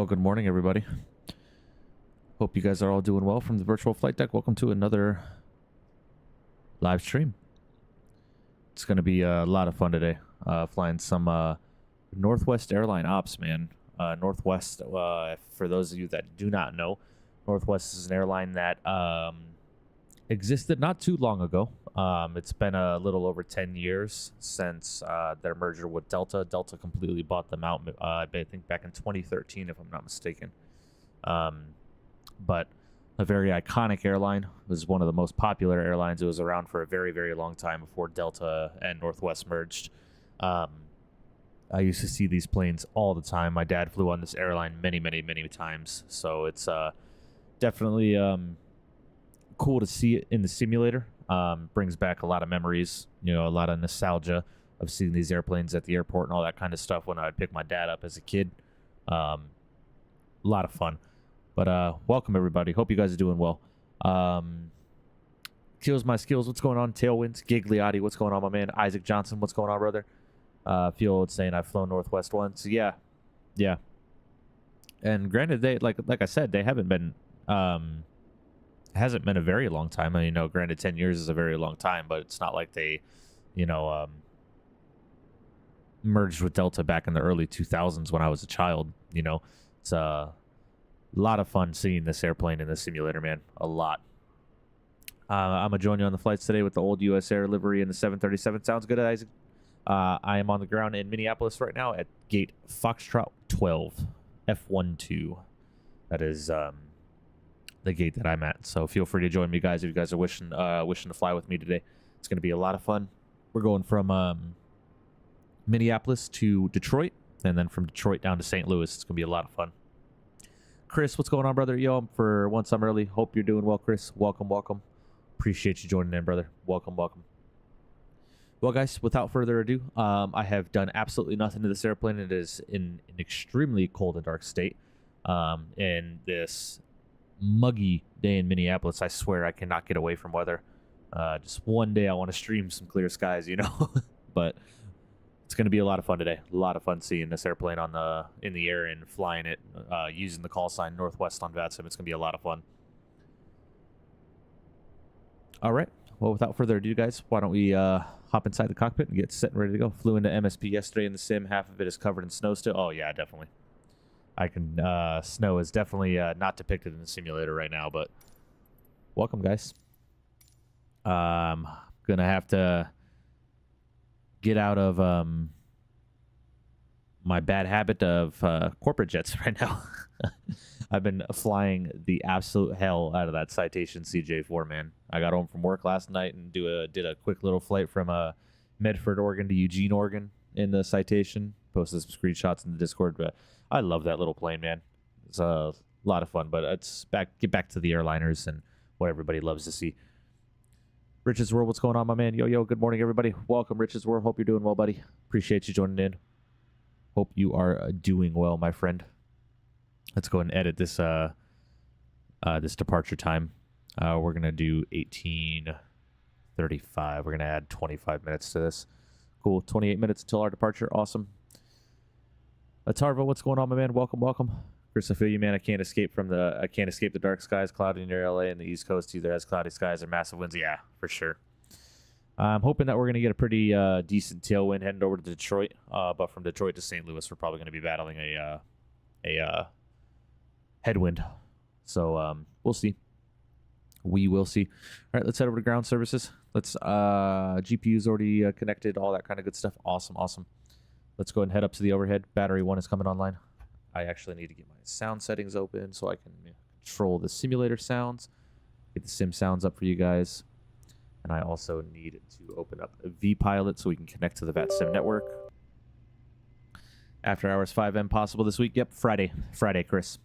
Well, good morning, everybody. Hope you guys are all doing well from the virtual flight deck. Welcome to another live stream. It's going to be a lot of fun today. Flying some Northwest airline ops, man. Northwest, for those of you that do not know, Northwest is an airline that existed not too long ago. It's been a little over 10 years since their merger with Delta. Delta completely bought them out, I think back in 2013, if I'm not mistaken. But a very iconic airline. It was one of the most popular airlines. It was around for a very, very long time before Delta and Northwest merged. I used to see these planes all the time. My dad flew on this airline many, many, many times. So it's definitely cool to see it in the simulator. Brings back a lot of memories, you know, a lot of nostalgia of seeing these airplanes at the airport and all that kind of stuff when I'd pick my dad up as a kid. A lot of fun. But welcome, everybody. Hope you guys are doing well. Kills my skills. What's going on? Tailwinds. Gigliotti. What's going on, my man? Isaac Johnson. What's going on, brother? Feel saying I've flown Northwest once. Yeah. And granted, they like I said, they haven't been hasn't been a very long time. I mean, you know, granted, 10 years is a very long time, but it's not like they, you know, merged with Delta back in the early 2000s when I was a child. You know, it's a lot of fun seeing this airplane in the simulator, man. A lot. I'm gonna join you on the flights today with the old U.S. Air livery and the 737. Sounds good, Isaac. I am on the ground in Minneapolis right now at gate Foxtrot 12, F12. That is the gate that I'm at. So feel free to join me, guys, if you guys are wishing to fly with me today. It's going to be a lot of fun. We're going from Minneapolis to Detroit, and then from Detroit down to St. Louis. It's going to be a lot of fun. Chris, what's going on, brother? Yo, for once I'm early. Hope you're doing well, Chris. Welcome. Appreciate you joining in, brother. Welcome. Well, guys, without further ado, I have done absolutely nothing to this airplane. It is in an extremely cold and dark state. In this muggy day in Minneapolis, I swear I cannot get away from weather. Just one day I want to stream some clear skies, you know. But it's going to be a lot of fun today. A lot of fun seeing this airplane in the air and flying it, using the call sign Northwest on VATSIM. It's going to be a lot of fun. All right. Well, without further ado, guys, why don't we hop inside the cockpit and get set and ready to go. Flew into MSP yesterday in the sim. Half of it is covered in snow still. Oh, yeah, definitely. I can, snow is definitely not depicted in the simulator right now, but welcome, guys. Gonna have to get out of my bad habit of corporate jets right now. I've been flying the absolute hell out of that Citation CJ4, man. I got home from work last night and did a quick little flight from Medford, Oregon to Eugene, Oregon in the Citation. Posted some screenshots in the Discord, but I love that little plane, man. It's a lot of fun, but it's get back to the airliners and what everybody loves to see. Rich's World, what's going on, my man? Yo, good morning, everybody. Welcome, Rich's World. Hope you're doing well, buddy. Appreciate you joining in. Hope you are doing well, my friend. Let's go ahead and edit this this departure time. We're gonna do 18:35. We're gonna add 25 minutes to this. Cool. 28 minutes until our departure. Awesome. Atarva, what's going on, my man? Welcome. Chris, I feel you, man. I can't escape the dark skies. Cloudy near LA and the East Coast either has cloudy skies or massive winds. Yeah, for sure. I'm hoping that we're gonna get a pretty decent tailwind heading over to Detroit. But from Detroit to St. Louis, we're probably gonna be battling a headwind. So we'll see. We will see. All right, let's head over to ground services. Let's GPU's already connected, all that kind of good stuff. Awesome. Let's go ahead and head up to the overhead. Battery 1 is coming online. I actually need to get my sound settings open so I can control the simulator sounds, get the sim sounds up for you guys. And I also need to open up a vPilot so we can connect to the VATSIM network. After hours 5M possible this week. Yep, Friday, Chris.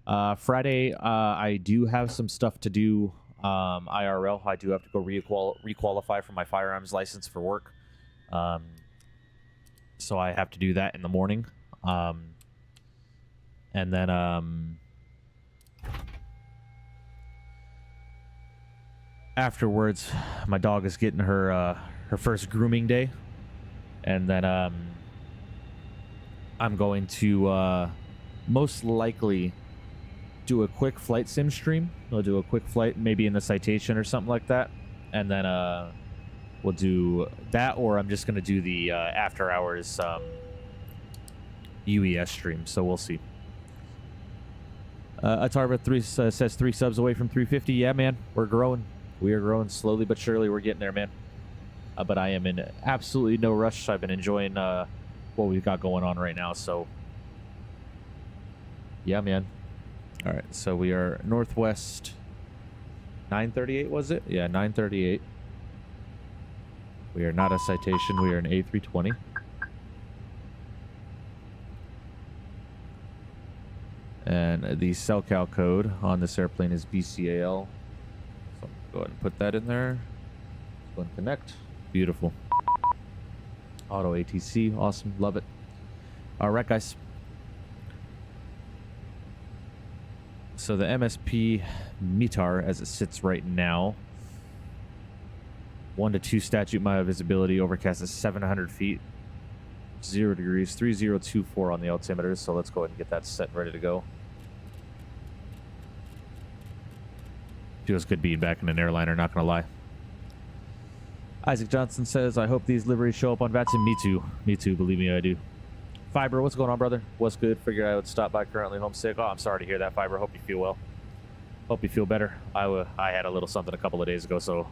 Friday, I do have some stuff to do IRL. I do have to go requalify for my firearms license for work. So I have to do that in the morning. And then afterwards, my dog is getting her first grooming day. And then I'm going to most likely do a quick flight sim stream. We'll do a quick flight, maybe in the Citation or something like that, and then we'll do that, or I'm just gonna do the after hours UES stream. So we'll see. Atarva3 says 3 subs away from 350. Yeah, man, we're growing. We are growing slowly but surely. We're getting there, man. But I am in absolutely no rush. I've been enjoying what we've got going on right now. So, yeah, man. All right, so we are Northwest 938, was it? Yeah, 938. We are not a Citation. We are an A320. And the CellCal code on this airplane is BCAL. So go ahead and put that in there. Go and connect. Beautiful. Auto ATC. Awesome. Love it. All right, guys. So the MSP METAR, as it sits right now, 1 to 2 statute mile visibility, overcast is 700 feet, 0 degrees, 3024 on the altimeter. So let's go ahead and get that set and ready to go. Feels good being back in an airliner, not gonna lie. Isaac Johnson says, I hope these liveries show up on Vatsim. Me too. Me too, believe me, I do. Fiber, what's going on, brother? What's good? Figured I would stop by, currently homesick. Oh, I'm sorry to hear that, Fiber. Hope you feel well. Hope you feel better. I had a little something a couple of days ago, so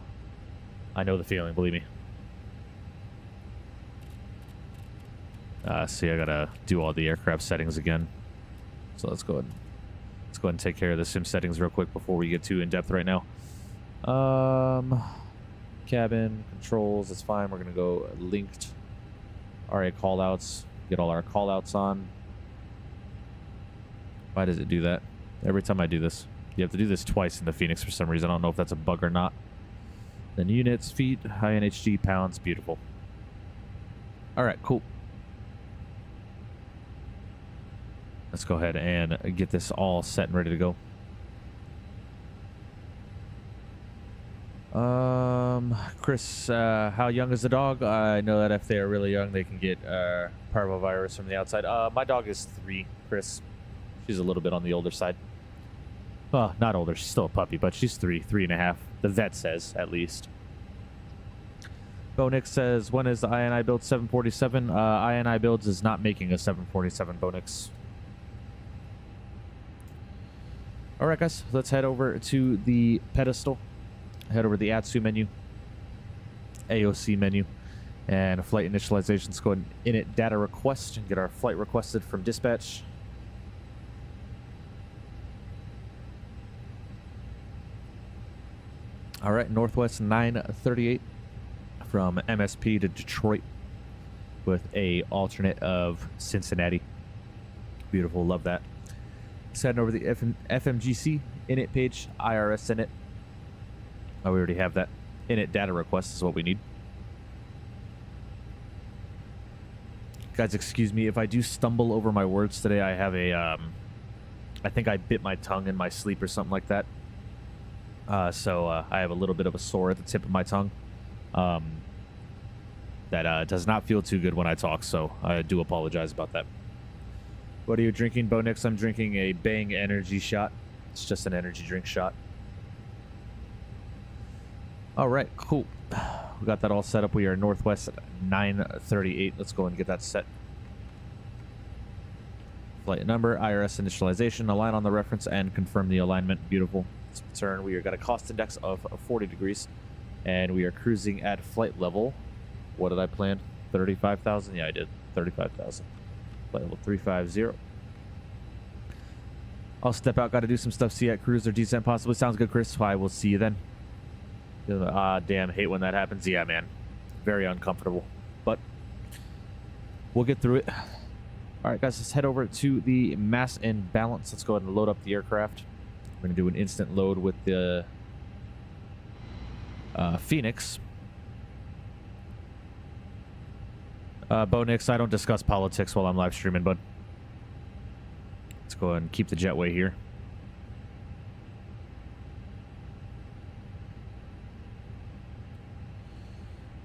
I know the feeling, believe me. See, I gotta do all the aircraft settings again. So let's go ahead and take care of the sim settings real quick before we get too in depth right now. Cabin controls, that's fine. We're gonna go linked RA callouts. Get all our callouts on. Why does it do that? Every time I do this, you have to do this twice in the Fenix for some reason. I don't know if that's a bug or not. Then units, feet, high NHG, pounds, beautiful. All right, cool. Let's go ahead and get this all set and ready to go. Chris, how young is the dog? I know that if they are really young, they can get parvovirus from the outside. My dog is 3, Chris. She's a little bit on the older side. Well, not older. She's still a puppy, but she's 3.5. The vet says, at least. Bonix says, when is the INI build 747? INI Builds is not making a 747, Bonix. All right, guys, let's head over to the pedestal. Head over to the ATSU menu, AOC menu, and flight initialization. Let's go ahead and init data request and get our flight requested from dispatch. All right, Northwest 938 from MSP to Detroit with a alternate of Cincinnati. Beautiful, love that. Heading over the FMGC init page, IRS init. Oh, we already have that. Init data request is what we need. Guys, excuse me if I do stumble over my words today. I have a, I think I bit my tongue in my sleep or something like that. So I have a little bit of a sore at the tip of my tongue. That does not feel too good when I talk, so I do apologize about that. What are you drinking, Bonix? I'm drinking a Bang energy shot. It's just an energy drink shot. All right, cool. We got that all set up. We are Northwest 938. Let's go and get that set. Flight number, IRS initialization, align on the reference, and confirm the alignment. Beautiful. Let's return. We are got a cost index of 40 degrees, and we are cruising at flight level. What did I plan? 35,000? Yeah, I did. 35,000. Flight level 350. I'll step out. Got to do some stuff. See you at cruise or descent possibly. Sounds good, Chris. I will see you then. Damn, hate when that happens. Yeah, man. Very uncomfortable. But we'll get through it. All right, guys, let's head over to the mass and balance. Let's go ahead and load up the aircraft. We're going to do an instant load with the Fenix. Bonix, I don't discuss politics while I'm live streaming, bud. Let's go ahead and keep the jetway here.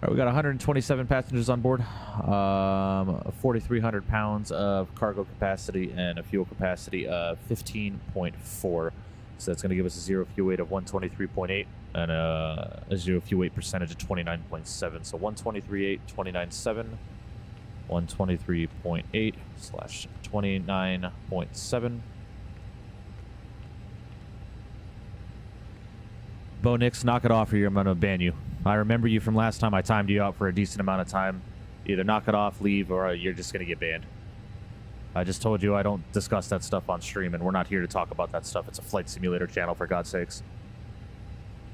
All right, we got 127 passengers on board, 4,300 pounds of cargo capacity, and a fuel capacity of 15.4. So that's going to give us a zero fuel weight of 123.8 and a zero fuel weight percentage of 29.7. So 123.8, 29.7, 123.8 slash 29.7. Bo Nix, knock it off or I'm going to ban you. I remember you from last time. I timed you out for a decent amount of time. Either knock it off, leave, or you're just going to get banned. I just told you I don't discuss that stuff on stream, and we're not here to talk about that stuff. It's a flight simulator channel, for God's sakes.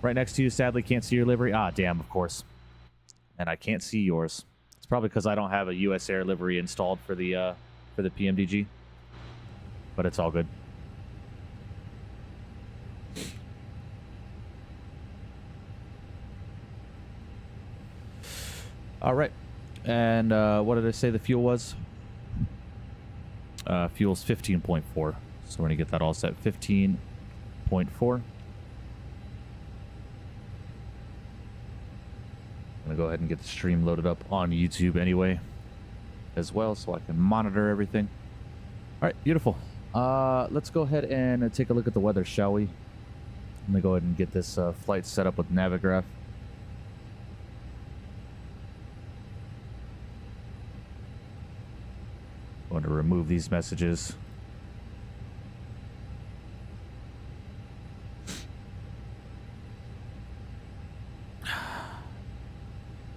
Right next to you, sadly, can't see your livery. Ah, damn, of course. And I can't see yours. It's probably because I don't have a US Air livery installed for the PMDG. But it's all good. All right, and what did I say the fuel was? Fuel's 15.4, so we're going to get that all set. 15.4. I'm going to go ahead and get the stream loaded up on YouTube anyway as well, so I can monitor everything. All right, beautiful. Let's go ahead and take a look at the weather, shall we? Let me go ahead and get this flight set up with Navigraph. Going to remove these messages.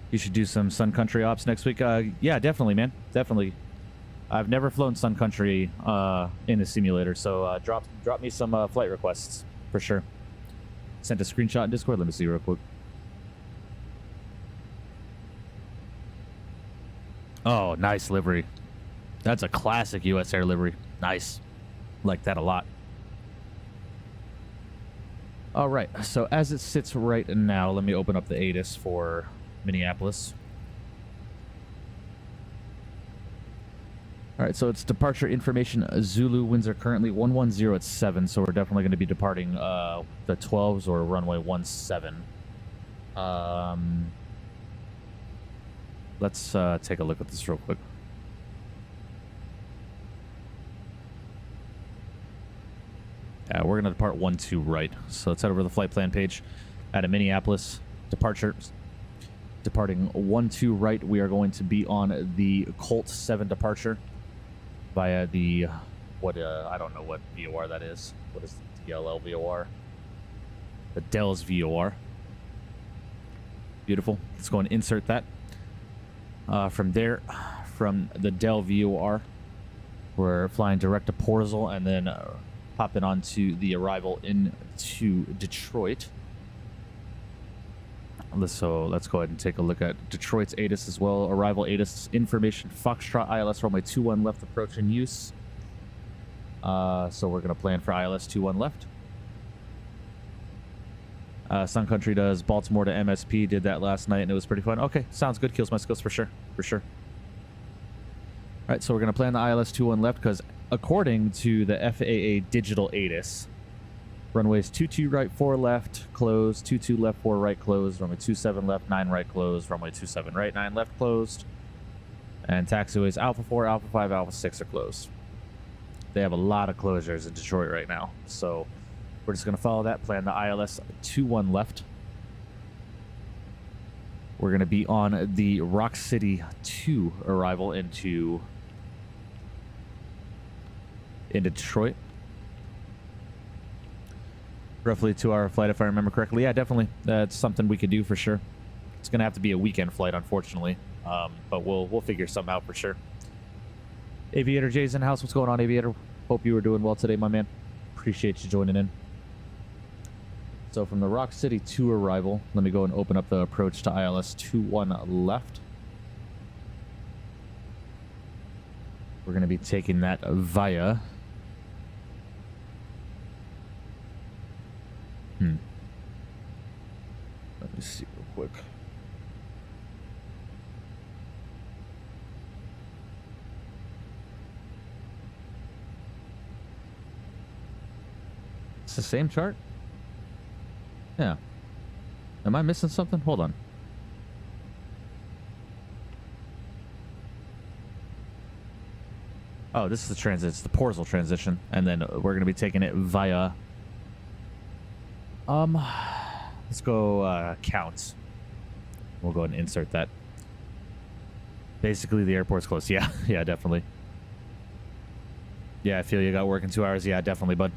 You should do some Sun Country ops next week. Yeah, definitely, man. Definitely. I've never flown Sun Country in a simulator, so drop me some flight requests for sure. Sent a screenshot in Discord. Let me see real quick. Oh, nice livery. That's a classic US Air livery. Nice. Like that a lot. All right. So as it sits right now, let me open up the ATIS for Minneapolis. All right. So it's departure information. Zulu winds are currently 110 at 7. So we're definitely going to be departing the 12s or runway 17. Let's take a look at this real quick. We're going to depart 12 right. So let's head over to the flight plan page. At a Minneapolis departure. Departing 12 right. We are going to be on the Colt 7 departure via the, I don't know what VOR that is. What is the DLL VOR? The Dell's VOR. Beautiful. Let's go and insert that. From there, from the Dell VOR, we're flying direct to Porzel and then popping onto the arrival into Detroit. So let's go ahead and take a look at Detroit's ATIS as well. Arrival ATIS information, Foxtrot ILS runway 21 left approach in use. So we're going to plan for ILS 21 left. Sun Country does Baltimore to MSP. Did that last night and it was pretty fun. Okay, sounds good. Kills my skills for sure. For sure. All right, so we're going to plan the ILS 21 left because according to the FAA digital ATIS, runways 22 right, 4 left, closed, 22 left, 4 right, closed, runway 27 left, 9 right, closed, runway 27 right, 9 left, closed, and taxiways Alpha 4, Alpha 5, Alpha 6 are closed. They have a lot of closures in Detroit right now, so we're just going to follow that, plan the ILS 21 left. We're going to be on the Rock City 2 arrival into Detroit. Roughly a 2-hour flight, if I remember correctly. Yeah, definitely. That's something we could do for sure. It's going to have to be a weekend flight, unfortunately. But we'll figure something out for sure. Aviator Jay's in the house. What's going on, Aviator? Hope you were doing well today, my man. Appreciate you joining in. So from the Rock City 2 arrival, let me go and open up the approach to ILS 21 left. We're going to be taking that via... Let me see real quick. It's the same chart? Yeah. Am I missing something? Hold on. Oh, this is the transit. It's the Porzel transition. And then we're going to be taking it via... let's go counts. We'll go ahead and insert that. Basically, the airport's close. Yeah, yeah, definitely. Yeah, I feel you got work in 2 hours. Yeah, definitely, bud.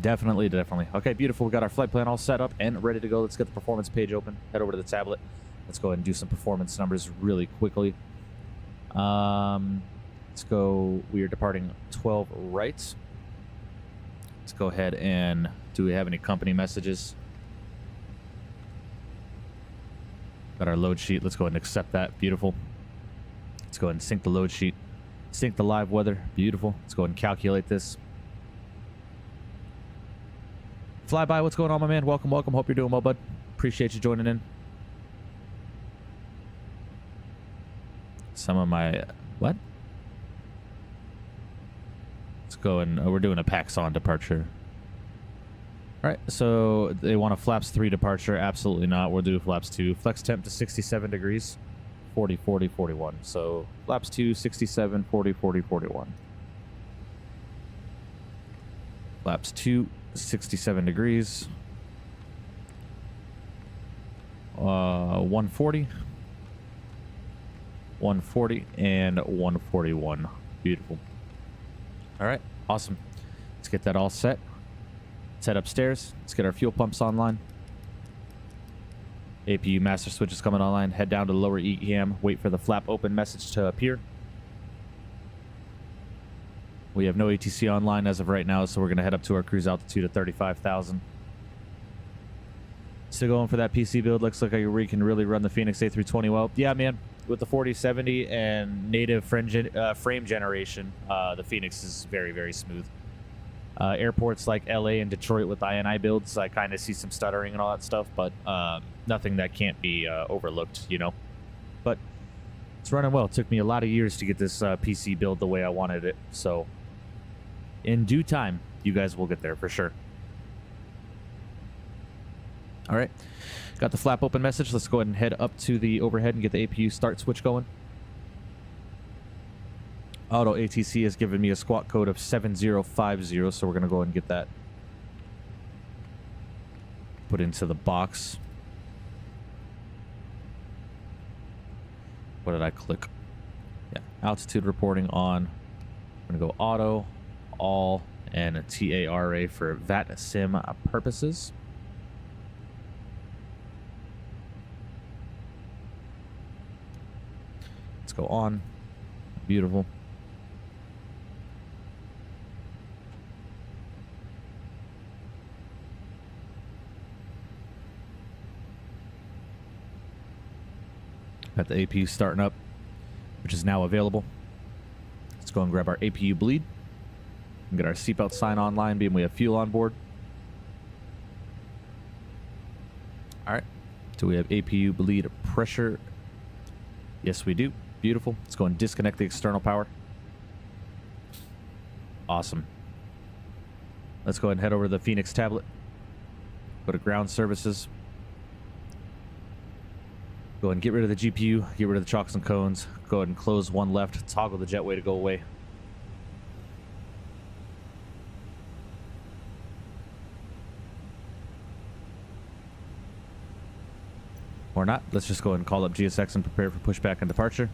Definitely, definitely. Okay, beautiful. We got our flight plan all set up and ready to go. Let's get the performance page open. Head over to the tablet. Let's go ahead and do some performance numbers really quickly. Let's go. We are departing 12 right. Let's go ahead and... Do we have any company messages? Got our load sheet. Let's go ahead and accept that. Beautiful. Let's go ahead and sync the load sheet. Sync the live weather. Beautiful. Let's go ahead and calculate this. Flyby, what's going on, my man? Welcome, welcome. Hope you're doing well, bud. Appreciate you joining in. Some of my... What? Let's go and... we're doing a PAX-on departure. All right, so they want a flaps 3 departure. Absolutely not. We'll do flaps 2. Flex temp to 67 degrees. 40, 40, 41. So flaps 2, 67, 40, 40, 41. Flaps 2, 67 degrees. 140. 140 and 141. Beautiful. All right, awesome. Let's get that all set. Let's head upstairs. Let's get our fuel pumps online. APU master switch is coming online. Head down to the lower EM. Wait for the flap open message to appear. We have no ATC online as of right now, so we're going to head up to our cruise altitude at 35,000. Still going for that PC build. Looks like we can really run the Fenix A320 well. Yeah, man. With the 4070 and native frame generation, the Fenix is very, very smooth. Airports like LA and Detroit with INI builds, I kind of see some stuttering and all that stuff, but nothing that can't be overlooked, you know. But it's running well. It took me a lot of years to get this PC build the way I wanted it, so in due time, you guys will get there for sure. All right, got the flap open message. Let's go ahead and head up to the overhead and get the APU start switch going. Auto ATC has given me a squawk code of 7050, so we're going to go ahead and get that put into the box. What did I click? Yeah, altitude reporting on. I'm going to go auto, all, and a TARA for VAT sim purposes. Let's go on. Beautiful. Got the APU starting up, which is now available. Let's go and grab our APU bleed and get our seatbelt sign online, being we have fuel on board. All right. Do we have APU bleed pressure? Yes, we do. Beautiful. Let's go and disconnect the external power. Awesome. Let's go ahead and head over to the Fenix tablet. Go to ground services. Go ahead and get rid of the GPU, get rid of the chocks and cones. Go ahead and close one left, toggle the jetway to go away. Or not. Let's just go ahead and call up GSX and prepare for pushback and departure.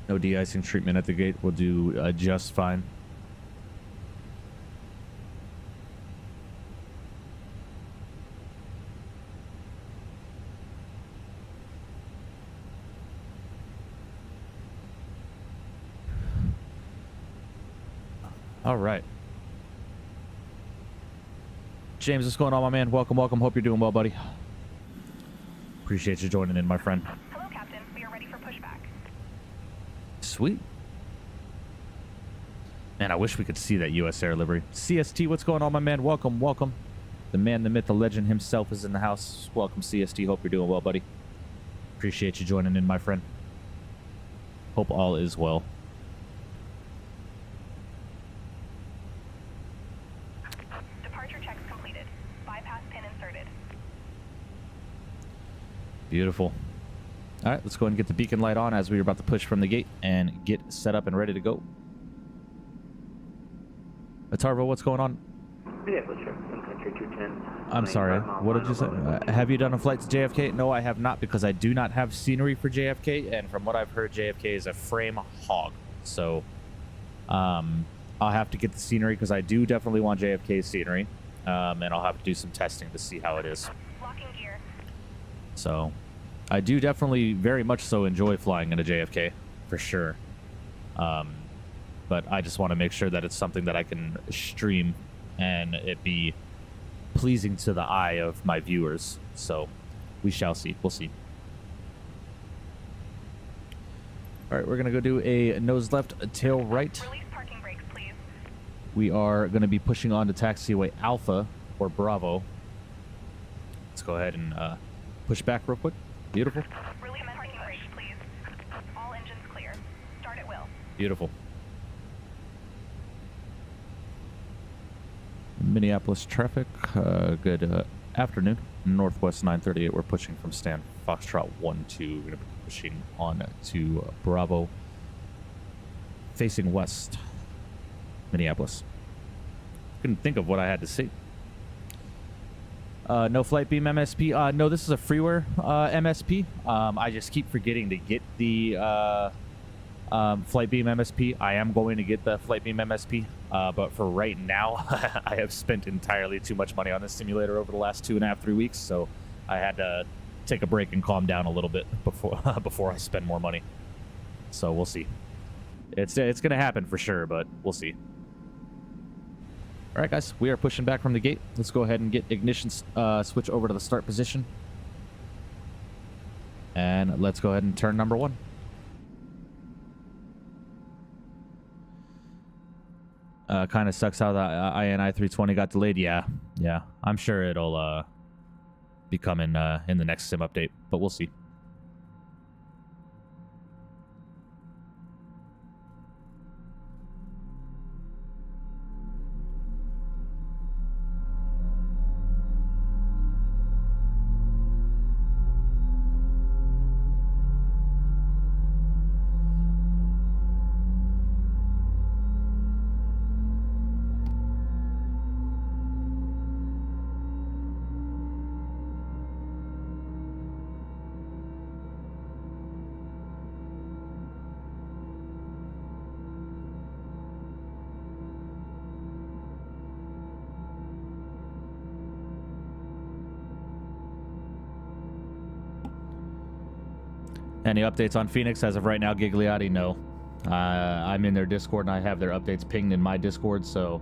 No de-icing treatment at the gate. We'll do just fine. All right. James, what's going on, my man? Welcome, welcome. Hope you're doing well, buddy. Appreciate you joining in, my friend. Hello, Captain. We are ready for pushback. Sweet. Man, I wish we could see that U.S. Air livery. CST, what's going on, my man? Welcome, welcome. The man, the myth, the legend himself is in the house. Welcome, CST. Hope you're doing well, buddy. Appreciate you joining in, my friend. Hope all is well. Departure checks completed. Bypass pin inserted. Beautiful. All right, let's go ahead and get the beacon light on as we are about to push from the gate and get set up and ready to go. Atarvo, what's going on? Yeah, for sure. Country 210. I'm sorry, what did you say? Have you done a flight to JFK? No, I have not, because I do not have scenery for JFK, and from what I've heard, JFK is a frame hog. So, I'll have to get the scenery, because I do definitely want JFK scenery, and I'll have to do some testing to see how it is. Locking gear. So, I do definitely very much so enjoy flying into JFK, for sure. But I just want to make sure that it's something that I can stream and it be pleasing to the eye of my viewers. So we shall see. We'll see. All right, we're going to go do a nose left, a tail right. Release parking brakes, please. We are going to be pushing on to taxiway Alpha or Bravo. Let's go ahead and push back real quick. Beautiful. Release parking brakes, please. All engines clear. Start at will. Beautiful. Minneapolis traffic. Good afternoon. Northwest 938. We're pushing from Stan Foxtrot 1-2. We're going to be pushing on to Bravo, facing west. Minneapolis. Couldn't think of what I had to say. No flight beam MSP. No, this is a freeware MSP. I just keep forgetting to get the flight beam MSP. I am going to get the flight beam MSP, but for right now, I have spent entirely too much money on this simulator over the last 2.5-3 weeks, so I had to take a break and calm down a little bit before I spend more money. So we'll see. It's gonna happen for sure, but we'll see. All right, guys, we are pushing back from the gate. Let's go ahead and get ignition switch over to the start position, and let's go ahead and turn number 1. Kind of sucks how the IN-I-320 got delayed. Yeah, I'm sure it'll be coming in the next sim update, but we'll see. Any updates on Phoenix as of right now, Gigliotti? No. I'm in their Discord and I have their updates pinged in my Discord, so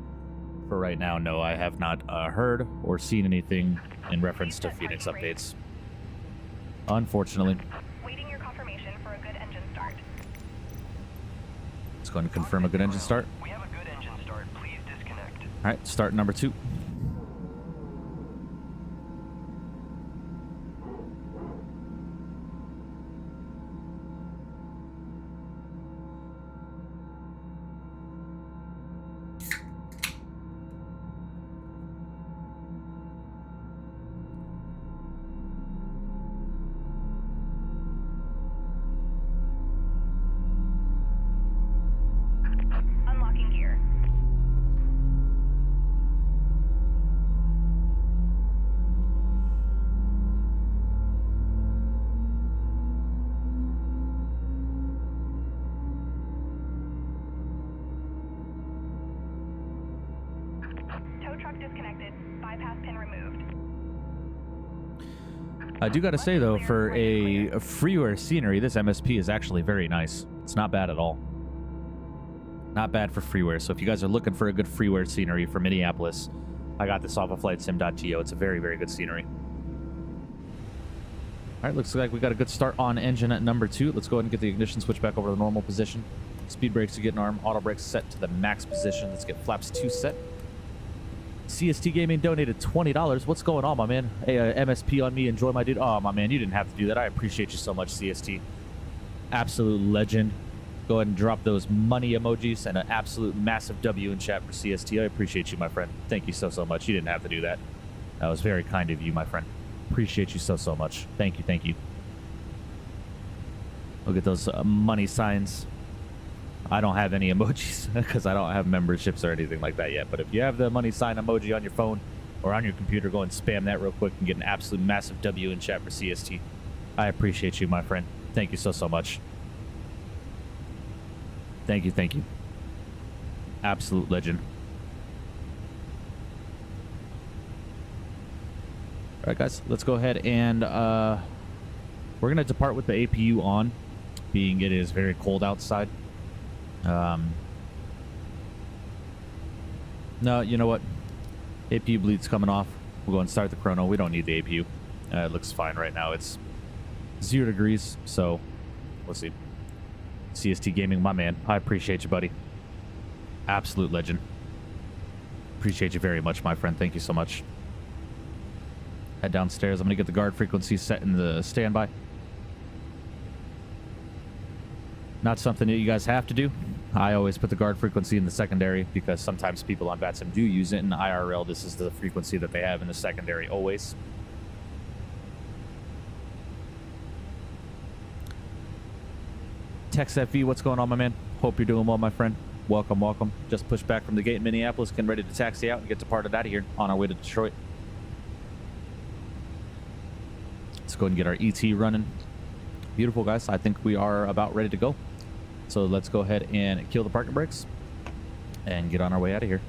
for right now, no, I have not heard or seen anything in reference to Phoenix updates. Unfortunately. Waiting your confirmation for a good engine start. Let's go ahead and confirm a good engine start. We have a good engine start. Please disconnect. All right, start number 2. Unlocking gear. Tow truck disconnected. Bypass pin removed. I do got to say, though, for a freeware scenery, this MSP is actually very nice. It's not bad at all. Not bad for freeware. So if you guys are looking for a good freeware scenery for Minneapolis, I got this off of flightsim.to. It's a very, very good scenery. All right, looks like we got a good start on engine at number 2. Let's go ahead and get the ignition switch back over to the normal position. Speed brakes are getting armed. Auto brakes set to the max position. Let's get flaps 2 set. CST Gaming donated $20. What's going on, my man? Hey, MSP on me. Enjoy my dude. Oh, my man, you didn't have to do that. I appreciate you so much, CST. Absolute legend. Go ahead and drop those money emojis and an absolute massive W in chat for CST. I appreciate you, my friend. Thank you so, so much. You didn't have to do that. That was very kind of you, my friend. Appreciate you so, so much. Thank you, thank you. Look at those money signs. I don't have any emojis because I don't have memberships or anything like that yet. But if you have the money sign emoji on your phone or on your computer, go and spam that real quick and get an absolute massive W in chat for CST. I appreciate you, my friend. Thank you so, so much. Thank you, thank you. Absolute legend. All right, guys, let's go ahead and we're going to depart with the APU on, being it is very cold outside. No, you know what? APU bleed's coming off. We'll go and start the chrono. We don't need the APU. It looks fine right now. It's 0 degrees, so we'll see. CST Gaming, my man. I appreciate you, buddy. Absolute legend. Appreciate you very much, my friend. Thank you so much. Head downstairs. I'm going to get the guard frequency set in the standby. Not something that you guys have to do. I always put the guard frequency in the secondary because sometimes people on VATSIM do use it. In IRL, this is the frequency that they have in the secondary always. Tex FV, what's going on, my man? Hope you're doing well, my friend. Welcome, welcome. Just pushed back from the gate in Minneapolis, getting ready to taxi out and get departed out of here on our way to Detroit. Let's go and get our ET running. Beautiful, guys. I think we are about ready to go. So let's go ahead and kill the parking brakes and get on our way out of here.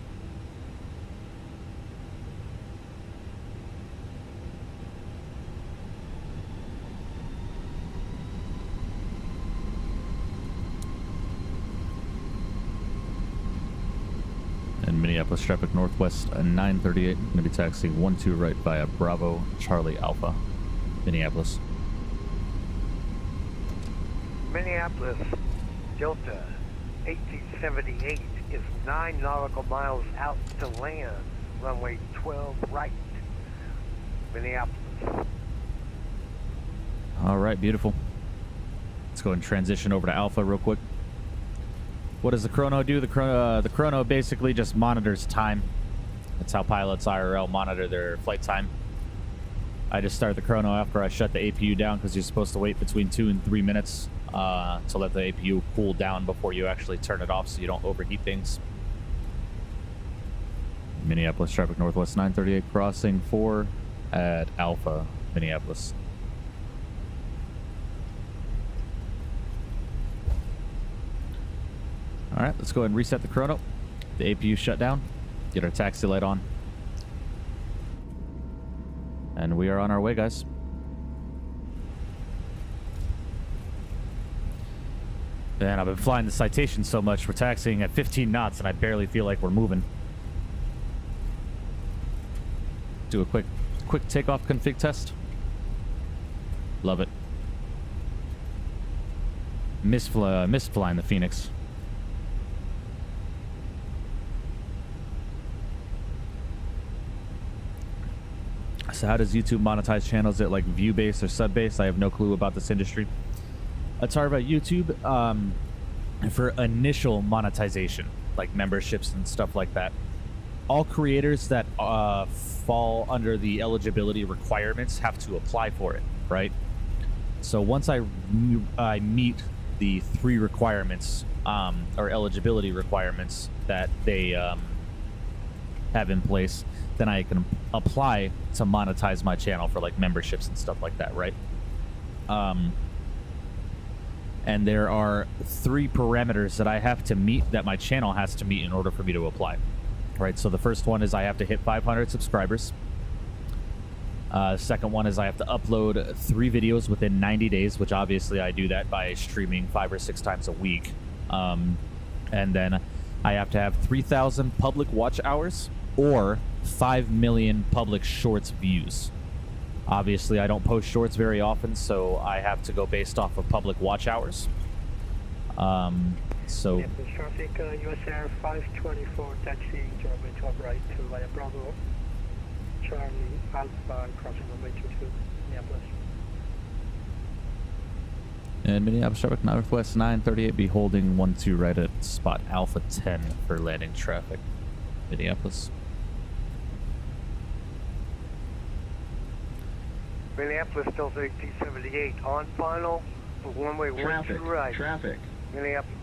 And Minneapolis traffic northwest 938. Going to be taxiing 12 right via Bravo Charlie Alpha, Minneapolis. Minneapolis Delta 1878 is 9 nautical miles out to land. Runway 12 right. Minneapolis. All right, beautiful. Let's go and transition over to Alpha real quick. What does the chrono do? The chrono basically just monitors time. That's how pilots IRL monitor their flight time. I just start the chrono after I shut the APU down because you're supposed to wait between 2 and 3 minutes to let the APU cool down before you actually turn it off so you don't overheat things. Minneapolis traffic northwest 938 crossing 4 at Alpha, Minneapolis. All right, let's go ahead and reset the chrono. The APU shut down. Get our taxi light on. And we are on our way, guys. Man, I've been flying the Citation so much. We're taxiing at 15 knots, and I barely feel like we're moving. Do a quick takeoff config test. Love it. Missed flying the Phoenix. So how does YouTube monetize channels? Is it like view-based or sub-based? I have no clue about this industry. Let's talk about YouTube. For initial monetization, like memberships and stuff like that, all creators that fall under the eligibility requirements have to apply for it, right? So once I meet the 3 requirements or eligibility requirements that they have in place, then I can apply to monetize my channel for like memberships and stuff like that, right? And there are 3 parameters that I have to meet, that my channel has to meet in order for me to apply, right? So the first one is I have to hit 500 subscribers. Second one is I have to upload 3 videos within 90 days, which obviously I do that by streaming 5 or 6 times a week. And then I have to have 3,000 public watch hours or 5 million public shorts views. Obviously, I don't post shorts very often, so I have to go based off of public watch hours. So... Traffic, US Air 524, taxi, runway 12 right to via Bravo, Charlie, Alpha, crossing runway 22, Minneapolis. And Minneapolis traffic northwest 938, be holding 12 right at spot Alpha 10 for landing traffic, Minneapolis. Minneapolis Delta 1878 on final Runway Traffic. 12 right. Traffic. Minneapolis.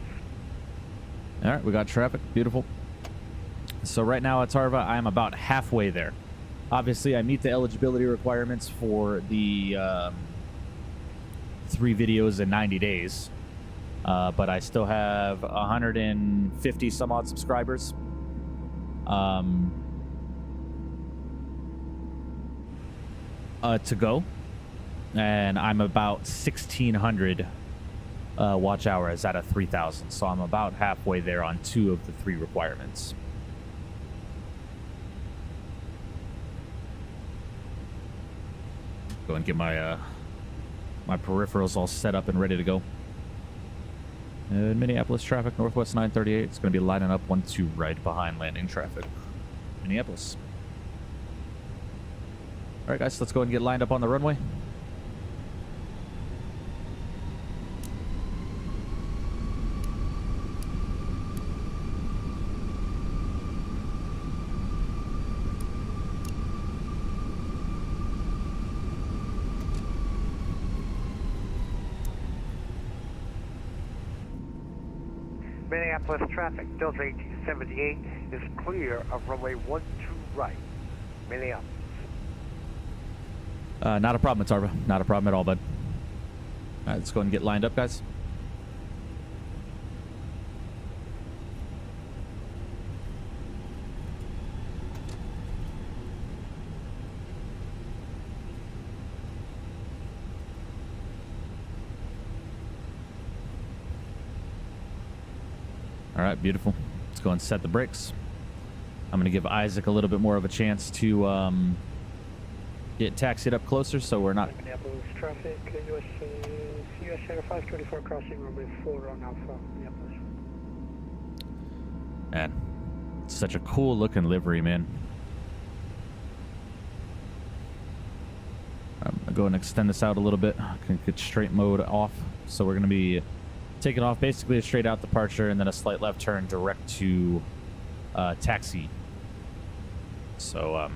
All right, we got traffic. Beautiful. So right now at Tarva, I'm about halfway there. Obviously, I meet the eligibility requirements for the 3 videos in 90 days. But I still have 150 some odd subscribers. To go. And I'm about 1,600 watch hours out of 3,000. So I'm about halfway there on 2 of the 3 requirements. Go and get my my peripherals all set up and ready to go. Minneapolis traffic, Northwest 938. It's going to be lining up 1-2 right behind landing traffic. Minneapolis. All right, guys, let's go and get lined up on the runway. Minneapolis traffic, Delta 1878 is clear of runway 12 right. Minneapolis. Not a problem, Tarva. Not a problem at all, bud. All right, let's go and get lined up, guys. All right, beautiful. Let's go and set the brakes. I'm going to give Isaac a little bit more of a chance to get taxied up closer so we're not... Minneapolis traffic, US Air 524 crossing runway 4 on Alpha, Minneapolis. Man, it's such a cool looking livery, man. I'm going to go and extend this out a little bit. I can get straight mode off. So we're going to be taking off basically a straight out departure and then a slight left turn direct to taxi. So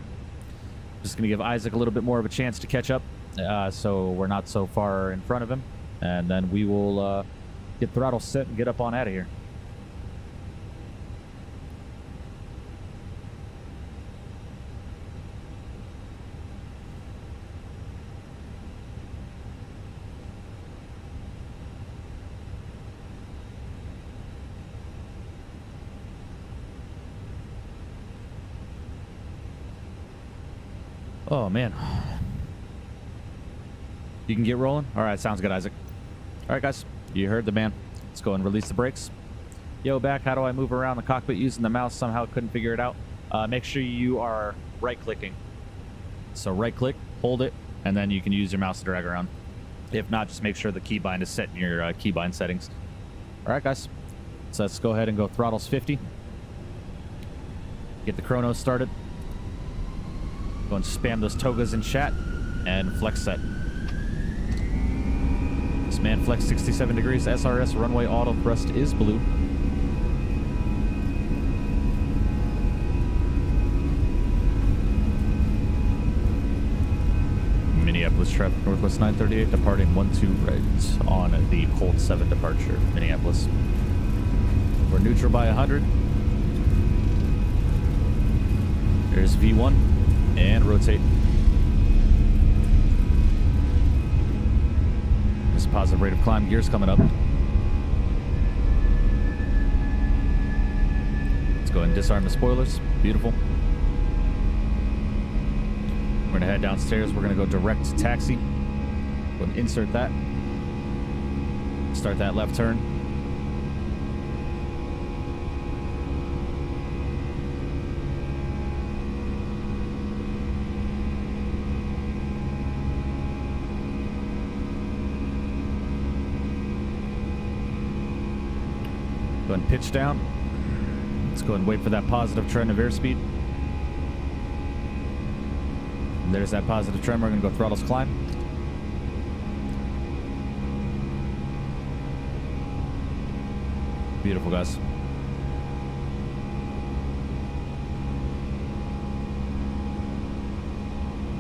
just going to give Isaac a little bit more of a chance to catch up so we're not so far in front of him. And then we will get throttle set and get up on out of here. Oh, man. You can get rolling? All right, sounds good, Isaac. All right, guys. You heard the man. Let's go and release the brakes. Yo, back. How do I move around the cockpit using the mouse? Somehow couldn't figure it out. Make sure you are right-clicking. So right-click, hold it, and then you can use your mouse to drag around. If not, just make sure the keybind is set in your keybind settings. All right, guys. So let's go ahead and go throttles 50. Get the chrono started. Go and spam those togas in chat and flex set. This man flex 67 degrees. SRS runway auto thrust is blue. Minneapolis traffic, Northwest 938, departing 1-2 right on the Colt 7 departure, Minneapolis. We're neutral by 100. There's V1. And rotate. There's a positive rate of climb. Gears coming up. Let's go ahead and disarm the spoilers. Beautiful. We're going to head downstairs. We're going to go direct to taxi. Go and insert that. Start that left turn. Go ahead and pitch down. Let's go ahead and wait for that positive trend of airspeed. And there's that positive trend. We're going to go throttles climb. Beautiful, guys.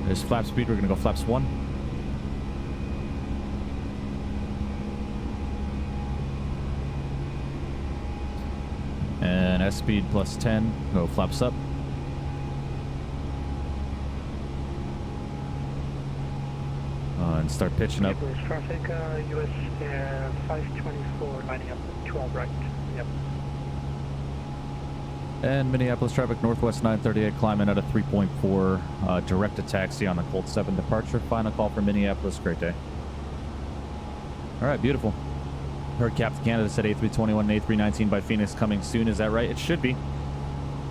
There's flap speed. We're going to go flaps 1. speed plus 10. Go flaps up. And start pitching up. Airbus traffic, US Air 524 lining up 12 right. Yep. And Minneapolis traffic, Northwest 938, climbing at a 3.4, direct to taxi on the Colt 7 departure. Final call for Minneapolis. Great day. All right, beautiful. Heard Captain Canada said A321 and A319 by Phoenix coming soon. Is that right? It should be.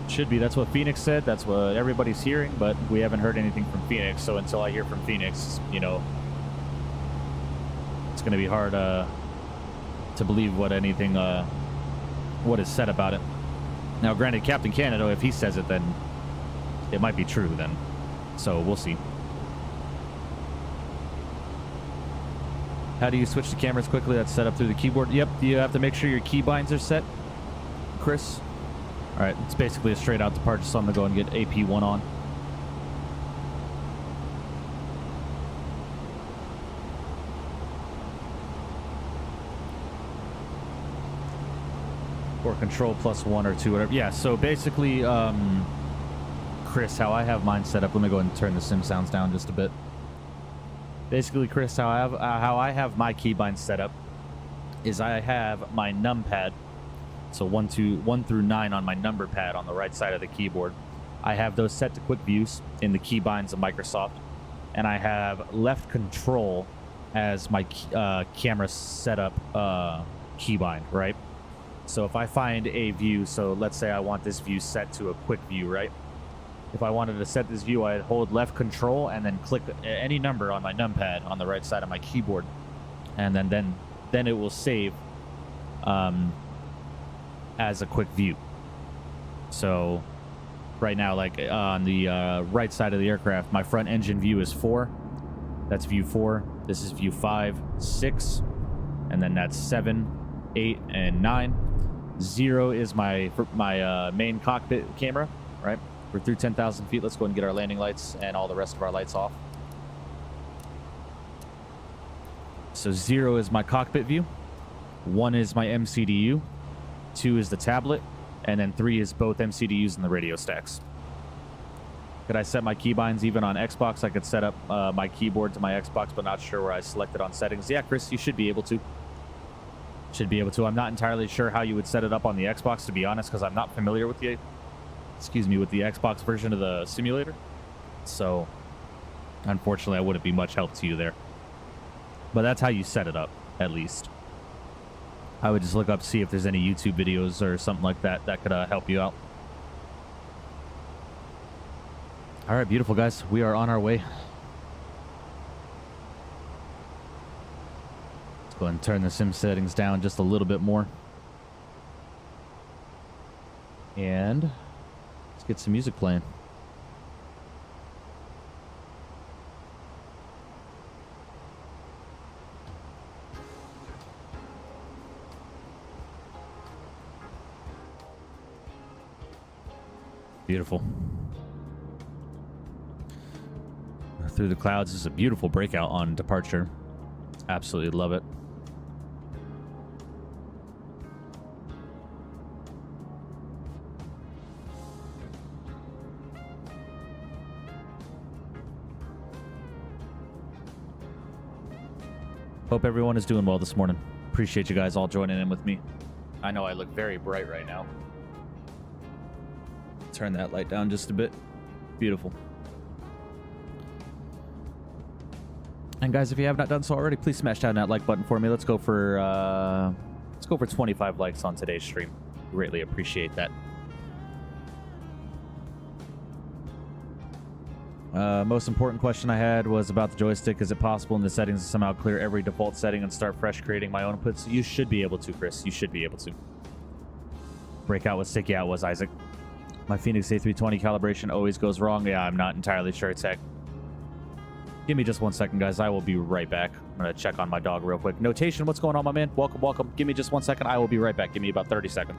Should be. That's what Phoenix said. That's what everybody's hearing, but we haven't heard anything from Phoenix. So until I hear from Phoenix, you know, it's going to be hard to believe what anything, what is said about it. Now, granted, Captain Canada, if he says it, then it might be true then. So we'll see. How do you switch the cameras quickly? That's set up through the keyboard. Yep, you have to make sure your keybinds are set, Chris. All right, it's basically a straight out departure, so I'm going to go and get AP1 on. Or control plus 1 or 2, whatever. Yeah, so basically, Chris, how I have mine set up, let me go ahead and turn the sim sounds down just a bit. Basically, Chris, how I have my keybind set up is I have my numpad, so 1 through 9 on my number pad on the right side of the keyboard. I have those set to quick views in the keybinds of Microsoft, and I have left control as my camera setup keybind, right? So if I find a view, so let's say I want this view set to a quick view, right? If I wanted to set this view, I'd hold left control and then click any number on my numpad on the right side of my keyboard. And then it will save as a quick view. So right now, like on the right side of the aircraft, my front engine view is 4. That's view 4. This is view 5, 6, and then that's 7, 8, and 9. 0 is my main cockpit camera, right? We're through 10,000 feet. Let's go and get our landing lights and all the rest of our lights off. So 0 is my cockpit view. 1 is my MCDU. 2 is the tablet. And then 3 is both MCDUs and the radio stacks. Could I set my keybinds even on Xbox? I could set up my keyboard to my Xbox, but not sure where I selected on settings. Yeah, Chris, you should be able to. Should be able to. I'm not entirely sure how you would set it up on the Xbox, to be honest, because I'm not familiar with the Xbox version of the simulator. So, unfortunately, I wouldn't be much help to you there. But that's how you set it up, at least. I would just look up, see if there's any YouTube videos or something like that that could help you out. All right, beautiful, guys. We are on our way. Let's go ahead and turn the sim settings down just a little bit more. And let's get some music playing. Beautiful. Through the clouds is a beautiful breakout on departure. Absolutely love it. Hope everyone is doing well this morning. Appreciate you guys all joining in with me. I know I look very bright right now. Turn that light down just a bit. Beautiful. And guys, if you have not done so already, please smash down that like button for me. Let's go for 25 likes on today's stream. Greatly appreciate that. Most important question I had was about the joystick. Is it possible in the settings to somehow clear every default setting and start fresh creating my own inputs? You should be able to, Chris. You should be able to. Breakout was sticky out was Isaac. My Fenix A320 calibration always goes wrong. Yeah, I'm not entirely sure, Tech. Give me just 1 second, guys. I will be right back. I'm going to check on my dog real quick. Notation, what's going on, my man? Welcome, welcome. Give me just 1 second. I will be right back. Give me about 30 seconds.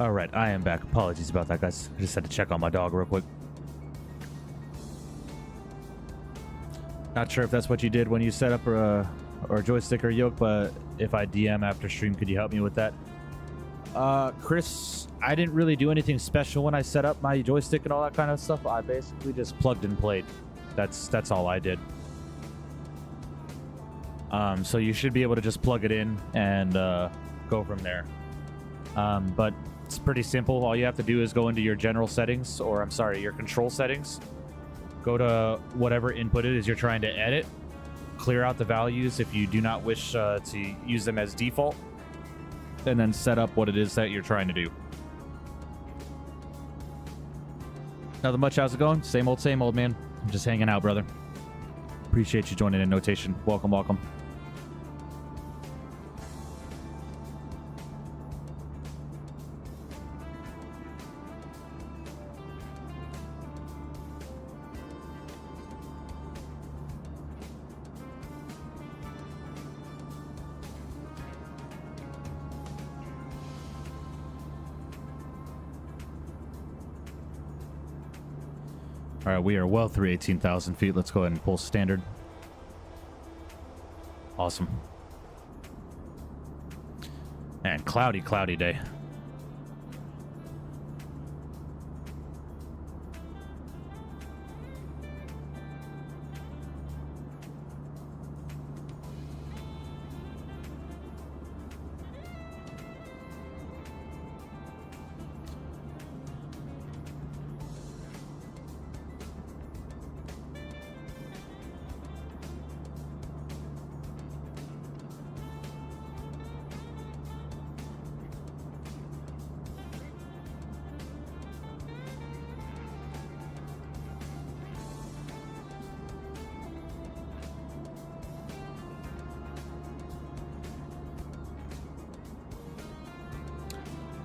All right, I am back. Apologies about that, guys. I just had to check on my dog real quick. Not sure if that's what you did when you set up or joystick or yoke, but if I DM after stream, could you help me with that? Chris, I didn't really do anything special when I set up my joystick and all that kind of stuff. I basically just plugged and played. That's all I did. So you should be able to just plug it in and go from there. But it's pretty simple. All you have to do is go into your general settings, or I'm sorry, your control settings. Go to whatever input it is you're trying to edit. Clear out the values if you do not wish to use them as default. And then set up what it is that you're trying to do. Nothing much. How's it going? Same old, man. I'm just hanging out, brother. Appreciate you joining in, Notation. Welcome, welcome. All right, we are well through 18,000 feet. Let's go ahead and pull standard. Awesome. And cloudy day.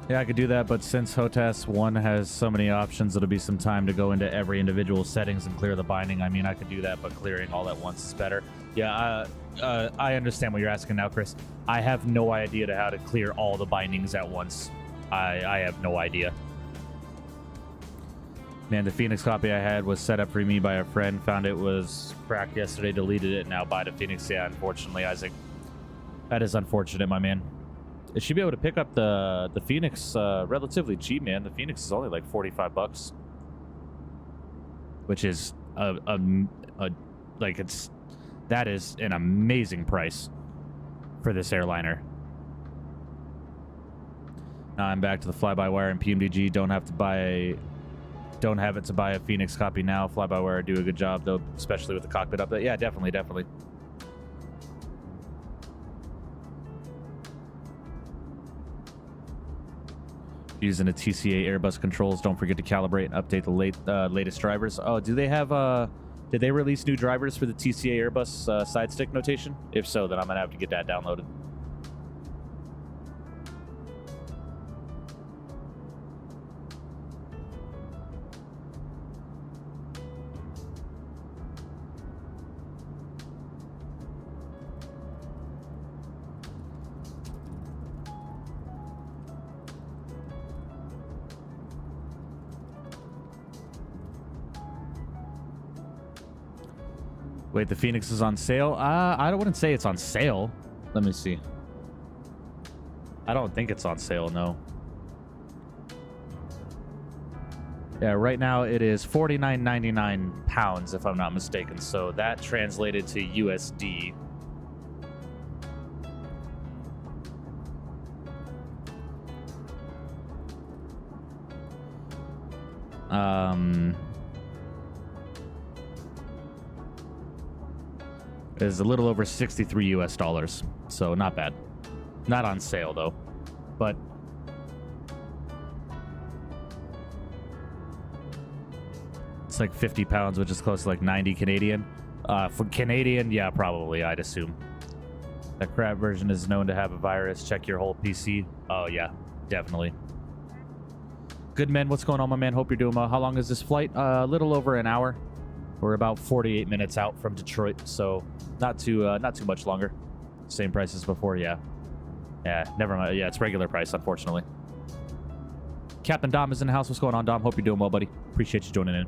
Yeah, I could do that, but since HOTAS 1 has so many options, it'll be some time to go into every individual settings and clear the binding. I mean, I could do that, but clearing all at once is better. Yeah, I understand what you're asking now, Chris. I have no idea to how to clear all the bindings at once. I have no idea. Man, the Phoenix copy I had was set up for me by a friend. Found it was cracked yesterday, deleted it, and now buy the Phoenix. Yeah, unfortunately, Isaac. That is unfortunate, my man. It should be able to pick up the Phoenix relatively cheap, man. The Phoenix is only like $45, which is that is an amazing price for this airliner. Now I'm back to the fly-by-wire and PMDG. Don't have it to buy a Phoenix copy now. Fly-by-wire do a good job though, especially with the cockpit up there. Yeah, definitely. Using the TCA Airbus controls, don't forget to calibrate and update the latest drivers. Oh, do they have did they release new drivers for the TCA Airbus side stick notation? If so, then I'm gonna have to get that downloaded. Wait, the Phoenix is on sale? I wouldn't say it's on sale. Let me see. I don't think it's on sale, no. Yeah, right now it is 49.99 pounds, if I'm not mistaken. So that translated to USD. Is a little over 63 US dollars. So not bad. Not on sale though. But it's like 50 pounds, which is close to like 90 Canadian. For Canadian, yeah, probably, I'd assume. The crap version is known to have a virus. Check your whole PC. Oh yeah, definitely. Good man, what's going on, my man? Hope you're doing well. How long is this flight? A little over an hour. We're about 48 minutes out from Detroit, so not too much longer. Same price as before, yeah. Yeah, never mind. Yeah, it's regular price, unfortunately. Captain Dom is in the house. What's going on, Dom? Hope you're doing well, buddy. Appreciate you joining in.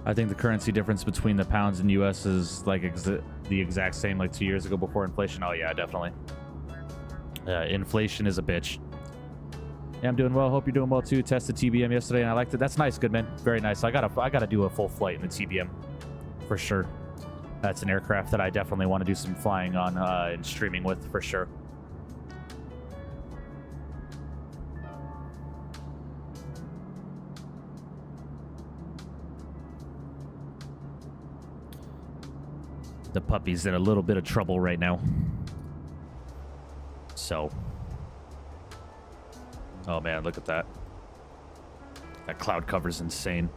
I think the currency difference between the pounds and US is like the exact same like 2 years ago before inflation. Oh yeah, definitely. Inflation is a bitch. Yeah, I'm doing well. Hope you're doing well too. Tested TBM yesterday and I liked it. That's nice, good man. Very nice. I gotta do a full flight in the TBM for sure. That's an aircraft that I definitely want to do some flying on and streaming with for sure. The puppy's in a little bit of trouble right now. So. Oh man, look at that. That cloud cover's insane.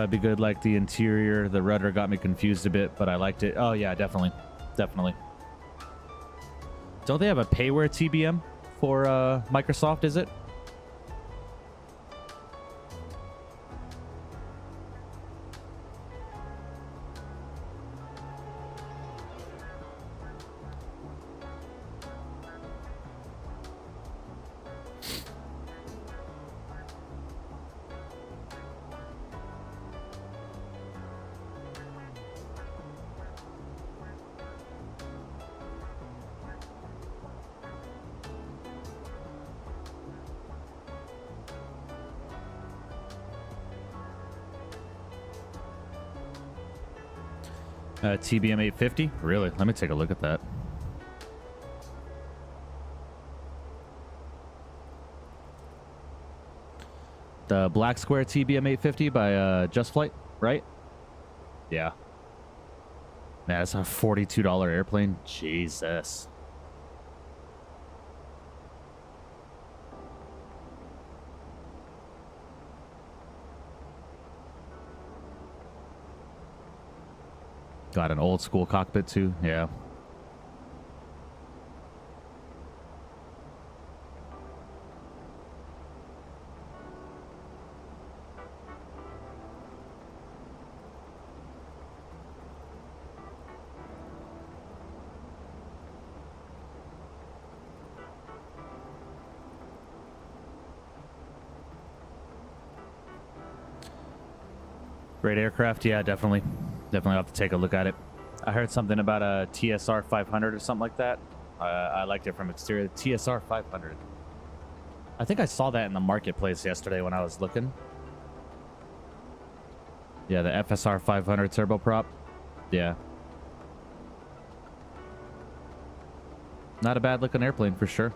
Be good. Like the interior, the rudder got me confused a bit, but I liked it. Oh yeah, definitely, definitely. Don't they have a payware TBM for Microsoft? Is it? TBM 850? Really? Let me take a look at that. The Black Square TBM 850 by Just Flight, right? Yeah. Man, that's a $42 airplane. Jesus. Got an old school cockpit too. Yeah. Great aircraft. Yeah, definitely. Definitely have to take a look at it. I heard something about a TSR 500 or something like that. I liked it from exterior. TSR 500. I think I saw that in the marketplace yesterday when I was looking. Yeah, the FSR 500 turboprop. Yeah. Not a bad looking airplane for sure.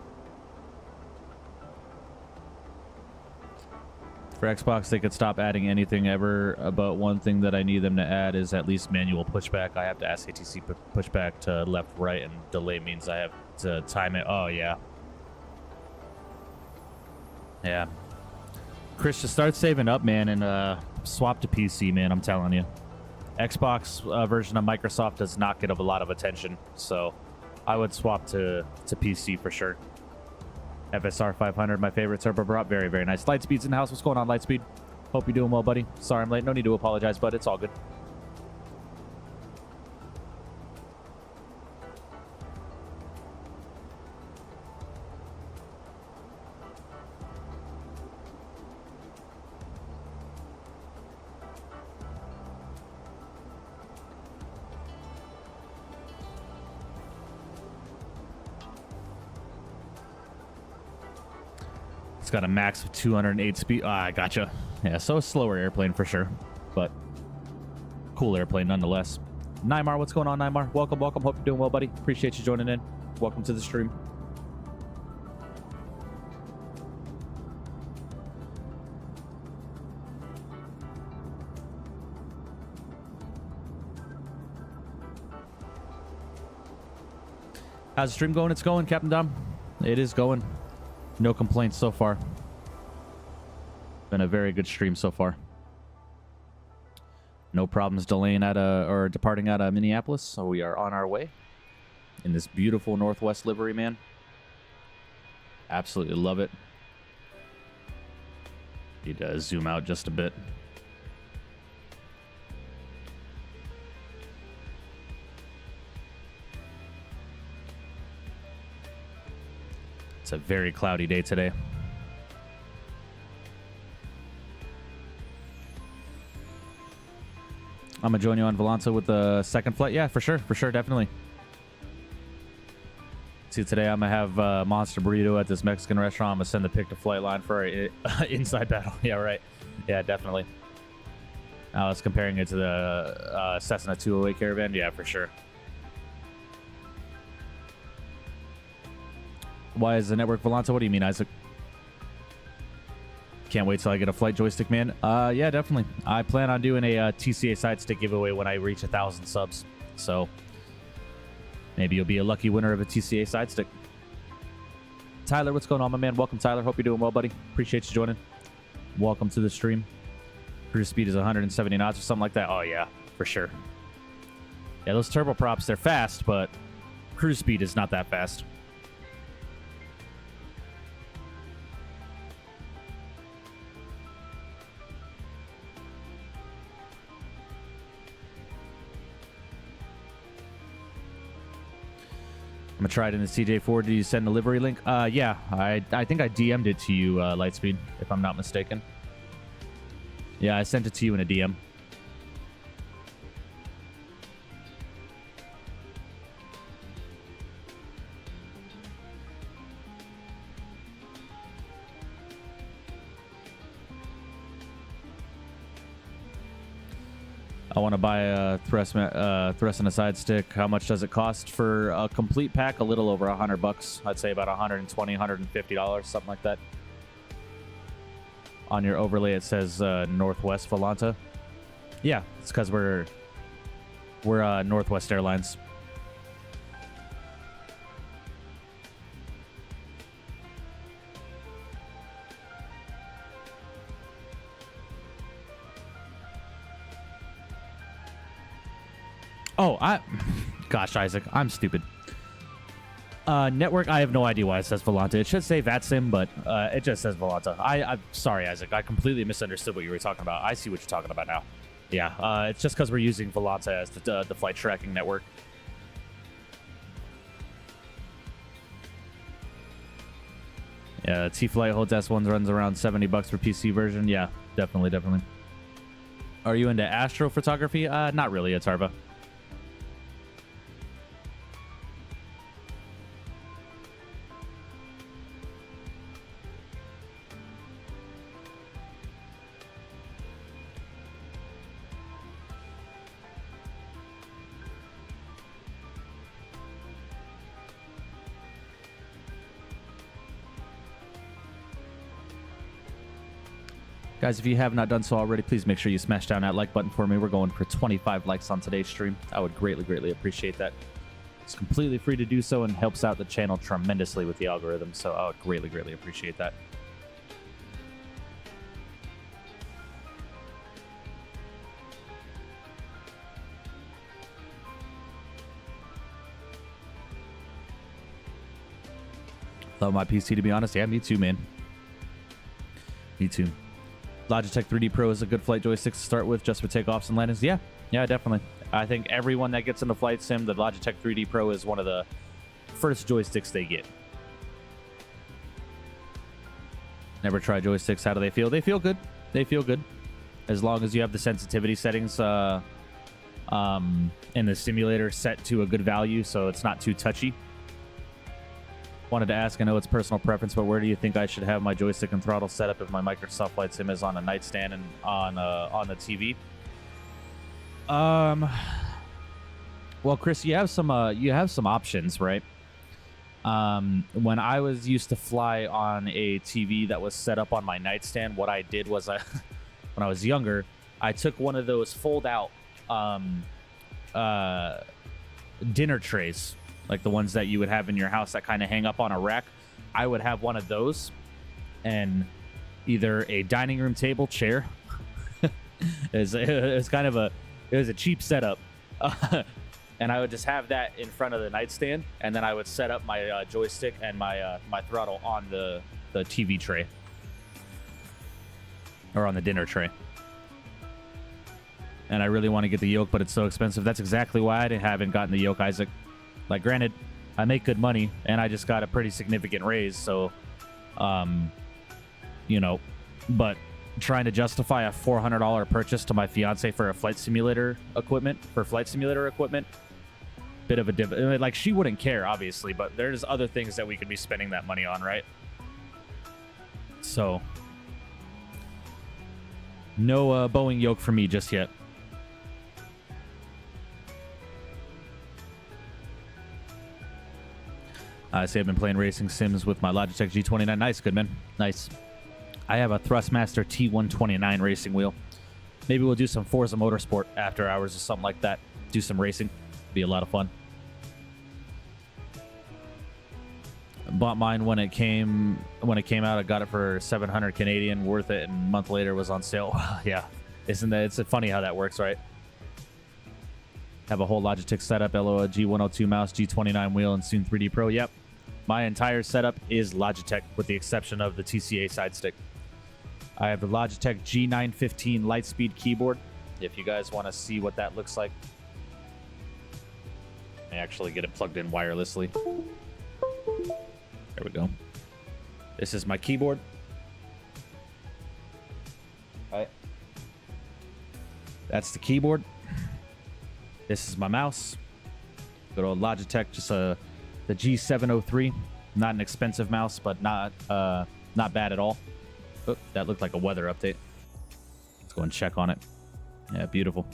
For Xbox, they could stop adding anything ever, but one thing that I need them to add is at least manual pushback. I have to ask ATC pushback to left, right, and delay means I have to time it. Oh, yeah. Yeah. Chris, just start saving up, man, and swap to PC, man, I'm telling you. Xbox version of Microsoft does not get a lot of attention, so I would swap to PC for sure. FSR 500, my favorite turboprop. Very, very nice. Lightspeed's in the house. What's going on, Lightspeed? Hope you're doing well, buddy. Sorry I'm late. No need to apologize, but it's all good. It's got a max of 208 speed. Ah, I gotcha. Yeah, so a slower airplane for sure, but Cool airplane nonetheless. Nymar, what's going on, Nymar? Welcome, welcome. Hope you're doing well, buddy. Appreciate you joining in. Welcome to the stream. How's the stream going? It's going, Captain Dom. It is going. No complaints so far. Been a very good stream so far. No problems delaying or departing out of Minneapolis, so we are on our way in this beautiful Northwest livery, man. Absolutely love it. Need to zoom out just a bit. It's a very cloudy day today. I'm gonna join you on Volanta with the second flight. Yeah, for sure, definitely. See, today I'm gonna have Monster Burrito at this Mexican restaurant. I'm gonna send the pic to Flightline for our inside battle. Yeah, right. Yeah, definitely. I was comparing it to the Cessna 208 Caravan. Yeah, for sure. Why is the network Volanta? What do you mean, Isaac? Can't wait till I get a flight joystick, man. Yeah, definitely. I plan on doing a TCA side stick giveaway when I reach 1,000 subs. So maybe you'll be a lucky winner of a TCA side stick. Tyler, what's going on, my man? Welcome, Tyler. Hope you're doing well, buddy. Appreciate you joining. Welcome to the stream. Cruise speed is 170 knots or something like that. Oh, yeah, for sure. Yeah, those turboprops, they're fast, but cruise speed is not that fast. I'm gonna try it in the CJ4. Did you send the livery link? Yeah, I think I DM'd it to you, Lightspeed, if I'm not mistaken. Yeah, I sent it to you in a DM. I want to buy a thrust and a side stick. How much does it cost for a complete pack? A little over $100. I'd say about $120, $150, something like that. On your overlay, it says Northwest Volanta. Yeah, it's because we're Northwest Airlines. Oh, gosh, Isaac, I'm stupid. Network, I have no idea why it says Volanta. It should say VATSIM, but it just says Volanta. I'm sorry, Isaac. I completely misunderstood what you were talking about. I see what you're talking about now. Yeah, it's just because we're using Volanta as the flight tracking network. Yeah, T-Flight holds S1s, runs around $70 for PC version. Yeah, definitely. Are you into astrophotography? Not really, Atarva. Guys, if you have not done so already, please make sure you smash down that like button for me. We're going for 25 likes on today's stream. I would greatly appreciate that. It's completely free to do so and helps out the channel tremendously with the algorithm, so I would greatly appreciate that. Love my PC, to be honest. Yeah, me too, man. Me too. Logitech 3D Pro is a good flight joystick to start with just for takeoffs and landings. Yeah, definitely. I think everyone that gets into flight sim, the Logitech 3D Pro is one of the first joysticks they get. Never try joysticks. How do they feel? They feel good. They feel good. As long as you have the sensitivity settings in the simulator set to a good value so it's not too touchy. Wanted to ask, I know it's personal preference, but where do you think I should have my joystick and throttle set up if my Microsoft Flight Sim is on a nightstand and on the TV? Well, Chris, you have some options, right? When I was used to fly on a TV that was set up on my nightstand, what I did was when I was younger, I took one of those fold out dinner trays, like the ones that you would have in your house that kind of hang up on a rack. I would have one of those and either a dining room table chair. It was a cheap setup. And I would just have that in front of the nightstand, and then I would set up my joystick and my my throttle on the TV tray, or on the dinner tray. And I really want to get the yoke, but it's so expensive. That's exactly why I haven't gotten the yoke, Isaac. Like, granted, I make good money, and I just got a pretty significant raise, so, you know, but trying to justify a $400 purchase to my fiance for flight simulator equipment, bit of a like, she wouldn't care, obviously, but there's other things that we could be spending that money on, right? So no Boeing yoke for me just yet. I say I've been playing racing sims with my Logitech G29. Nice, good man, nice. I have a Thrustmaster T129 racing wheel. Maybe we'll do some Forza Motorsport after hours or something like that. Do some racing. Be a lot of fun. Bought mine when it came out. I got it for 700 Canadian, worth it, and a month later was on sale. Yeah, isn't that? It's funny how that works, right? Have a whole Logitech setup, LO, G102 mouse, G29 wheel, and soon 3D Pro. Yep, my entire setup is Logitech, with the exception of the TCA side stick. I have the Logitech G915 Lightspeed keyboard. If you guys want to see what that looks like, I actually get it plugged in wirelessly. There we go. This is my keyboard. All right. That's the keyboard. This is my mouse. Good old Logitech, just the G703. Not an expensive mouse, but not bad at all. Oh, that looked like a weather update. Let's go and check on it. Yeah, beautiful.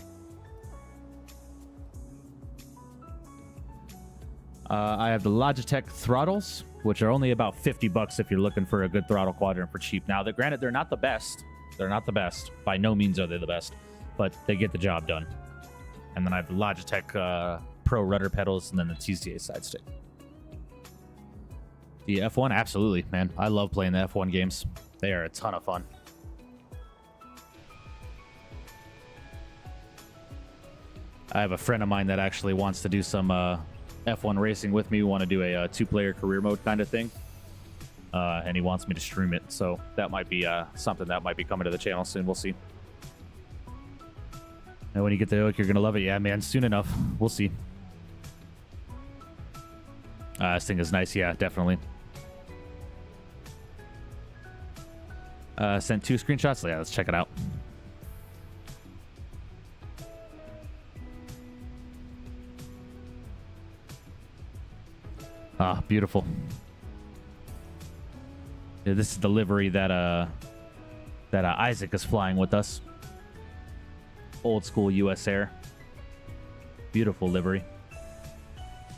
I have the Logitech throttles, which are only about $50 if you're looking for a good throttle quadrant for cheap. Now, granted, they're not the best. They're not the best. By no means are they the best, but they get the job done. And then I have the Logitech Pro rudder pedals, and then the TCA side stick. The F1, absolutely, man. I love playing the F1 games. They are a ton of fun. I have a friend of mine that actually wants to do some F1 racing with me. We want to do a two-player career mode kind of thing. And he wants me to stream it. So that might be something that might be coming to the channel soon. We'll see. And when you get the hook, you're going to love it. Yeah, man, soon enough. We'll see. This thing is nice. Yeah, definitely. Sent 2 screenshots. Yeah, let's check it out. Ah, beautiful. Yeah, this is the livery that Isaac is flying with us. Old school US Air. Beautiful livery.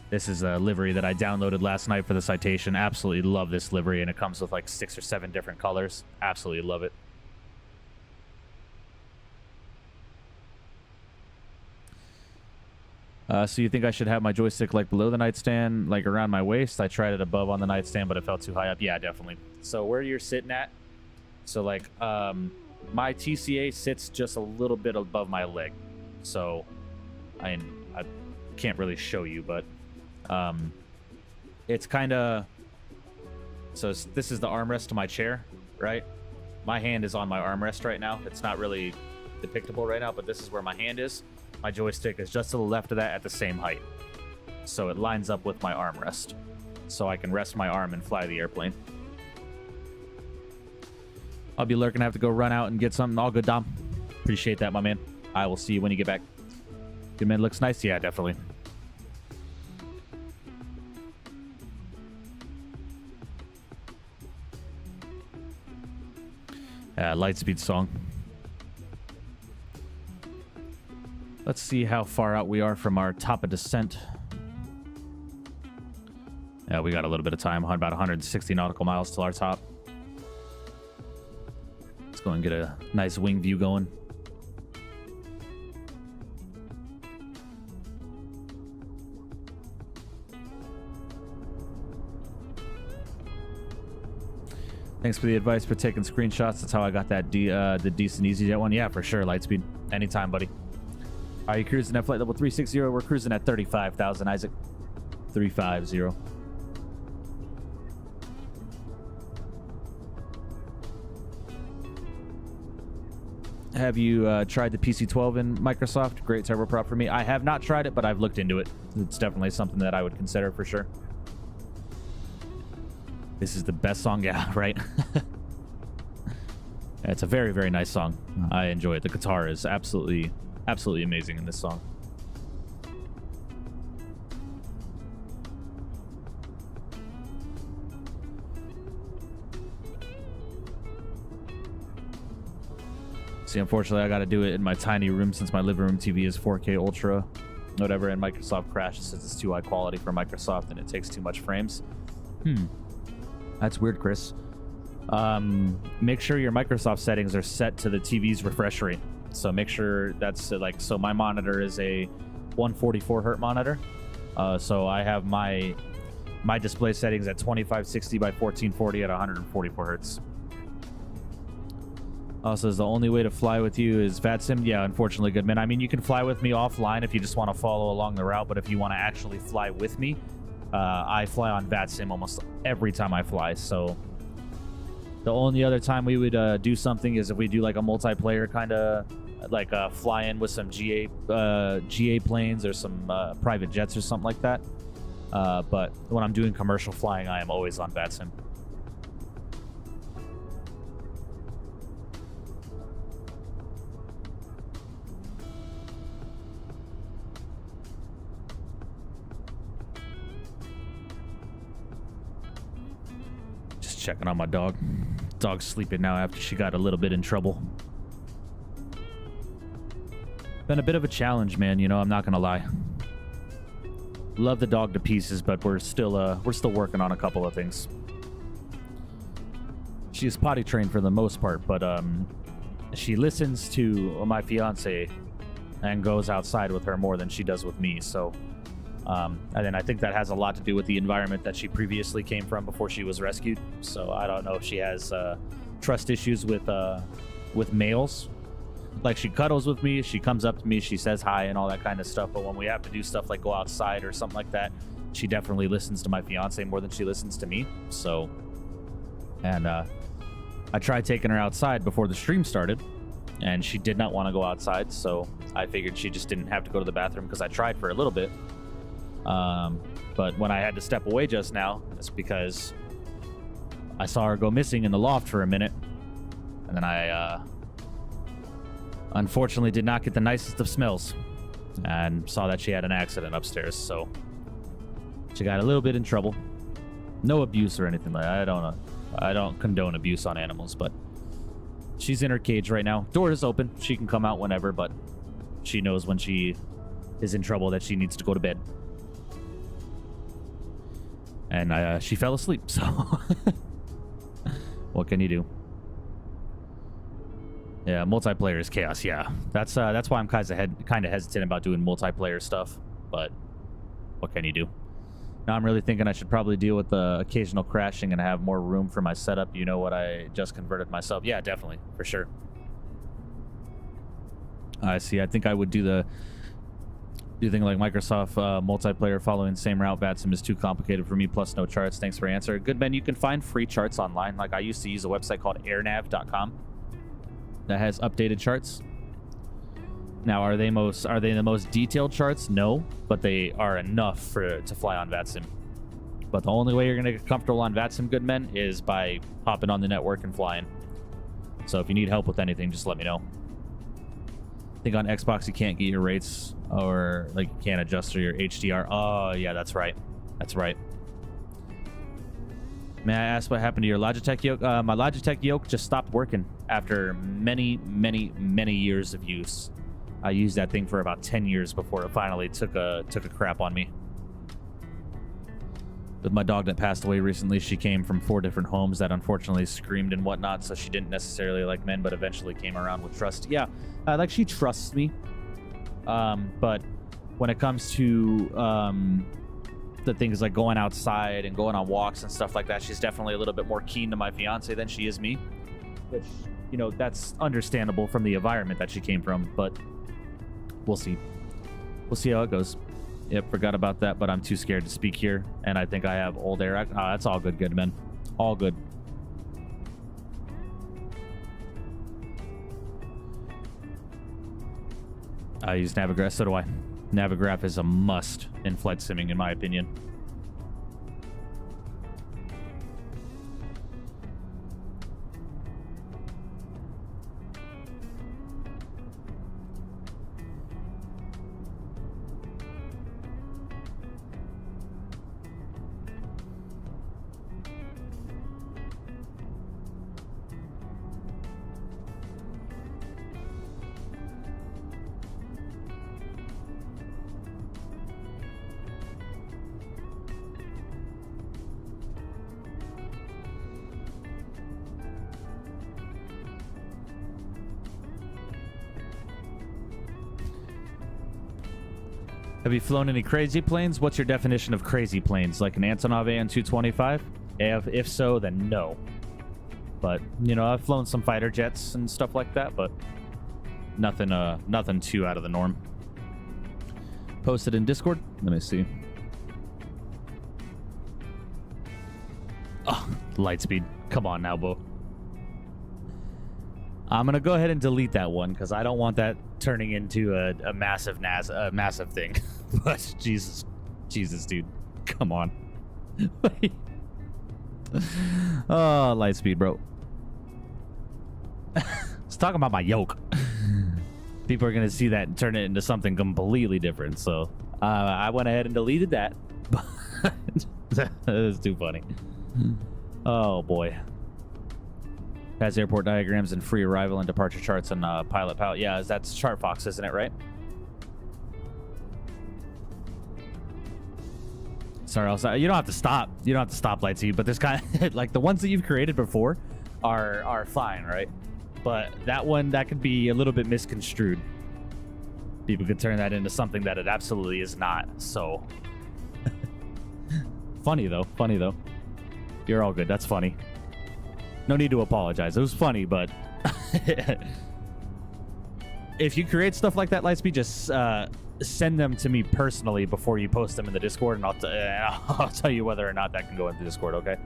This is a livery that I downloaded last night for the citation. Absolutely love this livery, and it comes with like 6 or 7 different colors. Absolutely love it. So you think I should have my joystick like below the nightstand, like around my waist? I tried it above on the nightstand, but it felt too high up. Yeah, definitely. So where you're sitting at, so like my TCA sits just a little bit above my leg. So I can't really show you, but it's kind of, so this is the armrest to my chair, right? My hand is on my armrest right now. It's not really depictable right now, but this is where my hand is. My joystick is just to the left of that at the same height. So it lines up with my armrest. So I can rest my arm and fly the airplane. I'll be lurking. I have to go run out and get something. All good, Dom. Appreciate that, my man. I will see you when you get back. Good man, looks nice. Yeah, definitely. Lightspeed song. Let's see how far out we are from our top of descent. Yeah, we got a little bit of time, about 160 nautical miles till our top. Let's go and get a nice wing view going. Thanks for the advice for taking screenshots. That's how I got that the decent EasyJet one. Yeah, for sure, Lightspeed. Anytime, buddy. Are you cruising at flight level 360? We're cruising at 35,000, Isaac. 350. Have you tried the PC-12 in Microsoft? Great turboprop for me. I have not tried it, but I've looked into it. It's definitely something that I would consider for sure. This is the best song, yeah, right? It's a very, very nice song. I enjoy it. The guitar is absolutely amazing in this song. See, unfortunately, I got to do it in my tiny room since my living room TV is 4K Ultra, whatever, and Microsoft crashes since it's too high quality for Microsoft and it takes too much frames. That's weird, Chris. Make sure your Microsoft settings are set to the TV's refresh rate. So make sure that's like, so my monitor is a 144 hertz monitor. So I have my display settings at 2560 by 1440 at 144 hertz. Also, is the only way to fly with you is VATSIM? Yeah, unfortunately, Goodman. I mean, you can fly with me offline if you just want to follow along the route, but if you want to actually fly with me, I fly on VATSIM almost every time I fly. So the only other time we would do something is if we do like a multiplayer kind of like fly in with some GA planes or some private jets or something like that. But when I'm doing commercial flying, I am always on VATSIM. Checking on my dog. Dog's sleeping now after she got a little bit in trouble. Been a bit of a challenge, man, you know, I'm not gonna lie. Love the dog to pieces, but we're still working on a couple of things. She's potty trained for the most part, but she listens to my fiance and goes outside with her more than she does with me, so and then I think that has a lot to do with the environment that she previously came from before she was rescued. So I don't know if she has trust issues with males. Like, she cuddles with me, she comes up to me, she says hi and all that kind of stuff. But when we have to do stuff like go outside or something like that, she definitely listens to my fiance more than she listens to me. So, and I tried taking her outside before the stream started, and she did not want to go outside. So I figured she just didn't have to go to the bathroom because I tried for a little bit. But when I had to step away just now, it's because I saw her go missing in the loft for a minute, and then I unfortunately did not get the nicest of smells and saw that she had an accident upstairs, so she got a little bit in trouble. No abuse or anything like that. I don't condone abuse on animals, but she's in her cage right now. Door is open. She can come out whenever, but she knows when she is in trouble that she needs to go to bed. And she fell asleep, so what can you do? Yeah, multiplayer is chaos. Yeah, that's why I'm kind of hesitant about doing multiplayer stuff. But what can you do? Now I'm really thinking I should probably deal with the occasional crashing and have more room for my setup. You know what? I just converted myself. Yeah, definitely, for sure. I see. I think I would do the thing like Microsoft multiplayer following the same route. VATSIM is too complicated for me, plus no charts. Thanks for answer. Good, man. You can find free charts online. Like, I used to use a website called airnav.com that has updated charts. Now, are they the most detailed charts? No, but they are enough to fly on VATSIM. But the only way you're going to get comfortable on VATSIM, good men, is by hopping on the network and flying. So if you need help with anything, just let me know. I think on Xbox you can't get your rates, or like you can't adjust your HDR. Oh yeah, that's right. That's right. May I ask what happened to your Logitech yoke? My Logitech yoke just stopped working after many years of use. I used that thing for about 10 years before it finally took a crap on me. With my dog that passed away recently, she came from 4 different homes that unfortunately screamed and whatnot, so she didn't necessarily like men, but eventually came around with trust. Yeah, like she trusts me. But when it comes to the things like going outside and going on walks and stuff like that, she's definitely a little bit more keen to my fiance than she is me. Which, you know, that's understandable from the environment that she came from, but we'll see. We'll see how it goes. Yep, forgot about that, but I'm too scared to speak here, and I think I have old air. Oh, that's all good, man. All good. I use Navigraph, so do I. Navigraph is a must in flight simming, in my opinion. Have you flown any crazy planes? What's your definition of crazy planes? Like an Antonov AN-225? If so, then no. But, you know, I've flown some fighter jets and stuff like that, but nothing too out of the norm. Posted in Discord? Let me see. Oh, Lightspeed. Come on now, Bo. I'm going to go ahead and delete that one because I don't want that turning into a massive massive thing. But Jesus, dude. Come on. Oh, Lightspeed, bro. Let's talk about my yoke. People are going to see that and turn it into something completely different. So I went ahead and deleted that. That is too funny. Oh, boy. Has airport diagrams and free arrival and departure charts and pilot. Yeah, that's ChartFox, isn't it, right? Sorry, you don't have to stop. You don't have to stop, Lightspeed, but this kind of like the ones that you've created before are fine, right? But that one, that could be a little bit misconstrued. People could turn that into something that it absolutely is not. So funny though. You're all good. That's funny. No need to apologize. It was funny, but if you create stuff like that, Lightspeed, just send them to me personally before you post them in the Discord, and I'll tell you whether or not that can go into Discord, okay?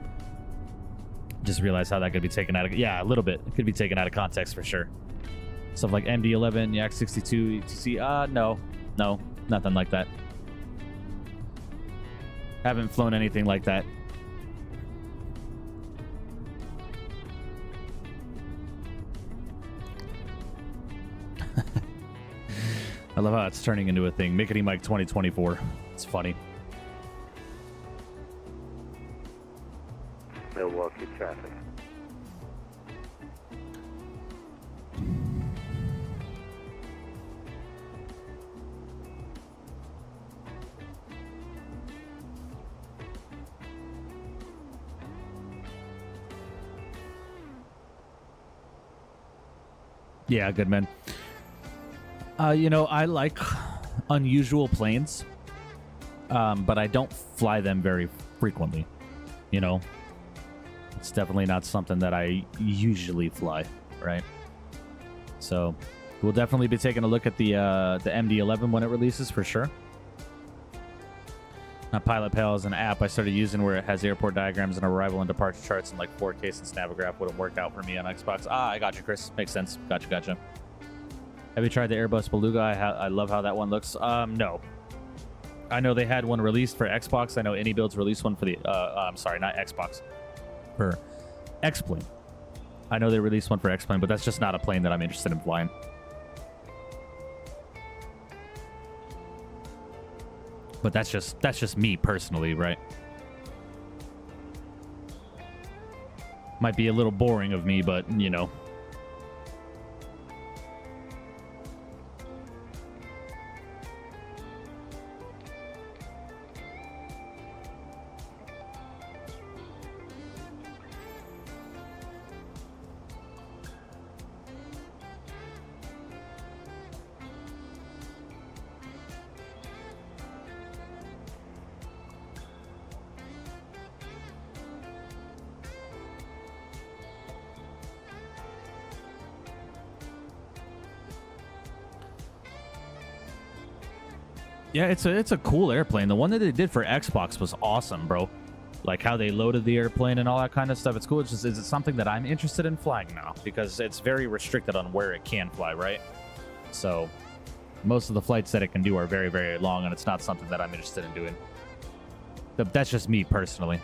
Just realize how that could be taken out of... Yeah, a little bit. It could be taken out of context for sure. Stuff like MD-11, Yak 62, ETC. No, nothing like that. Haven't flown anything like that. I love how it's turning into a thing. Mickety Mike 2024. It's funny. Milwaukee traffic. Yeah, good man. You know, I like unusual planes, but I don't fly them very frequently. You know, it's definitely not something that I usually fly, right? So we'll definitely be taking a look at the MD-11 when it releases for sure. Now, Pilot Pal is an app I started using where it has airport diagrams and arrival and departure charts in like 4K, since Navigraph wouldn't work out for me on Xbox. I got you, Chris. Makes sense. Gotcha. Have you tried the Airbus Beluga? I love how that one looks. No. I know they had one released for Xbox. I know AnyBuilds released one for the... I'm sorry, not Xbox. For X-Plane. I know they released one for X-Plane, but that's just not a plane that I'm interested in flying. But that's just me personally, right? Might be a little boring of me, but, you know... Yeah, it's a cool airplane. The one that they did for Xbox was awesome, bro. Like how they loaded the airplane and all that kind of stuff. It's cool. It's just, is it something that I'm interested in flying now? Because it's very restricted on where it can fly, right? So most of the flights that it can do are very, very long, and it's not something that I'm interested in doing. That's just me personally.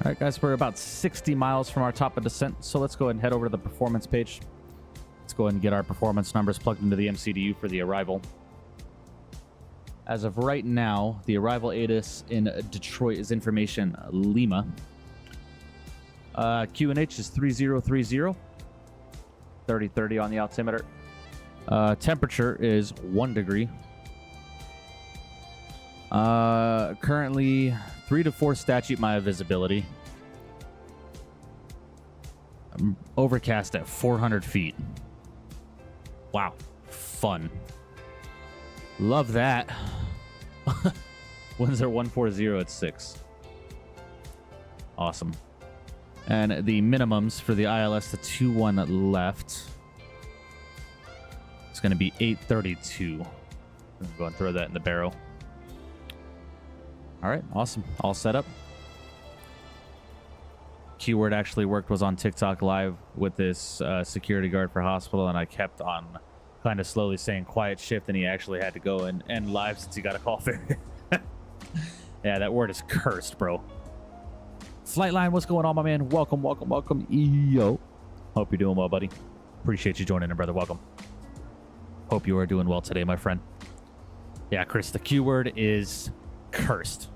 All right, guys, we're about 60 miles from our top of descent, so let's go ahead and head over to the performance page. Let's go ahead and get our performance numbers plugged into the MCDU for the arrival. As of right now, the arrival ATIS in Detroit is information Lima. QNH is 3030, 3030 on the altimeter. Temperature is 1 degree. Currently 3 to 4 statute Maya visibility. Overcast at 400 feet. Wow. Fun. Love that. Winds are 140 at 6. Awesome. And the minimums for the ILS to 21 left. It's going to be 832. I'm going to throw that in the barrel. All right, awesome. All set up. Keyword actually was on TikTok live with this security guard for hospital, and I kept on kind of slowly saying quiet shift, and he actually had to go and end live since he got a call there. Yeah, that word is cursed, bro. Flightline, what's going on, my man? Welcome, welcome, welcome. Yo. Hope you're doing well, buddy. Appreciate you joining in, brother. Welcome. Hope you are doing well today, my friend. Yeah, Chris, the keyword is cursed.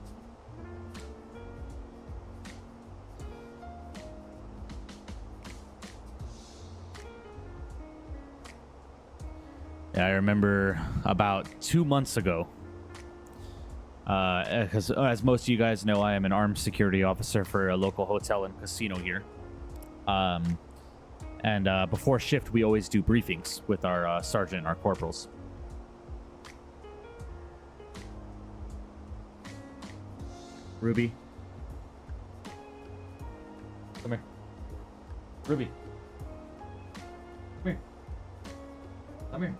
Yeah, I remember about 2 months ago, because as most of you guys know, I am an armed security officer for a local hotel and casino here. And before shift, we always do briefings with our sergeant and our corporals. Ruby. Come here. Ruby. Come here. Come here.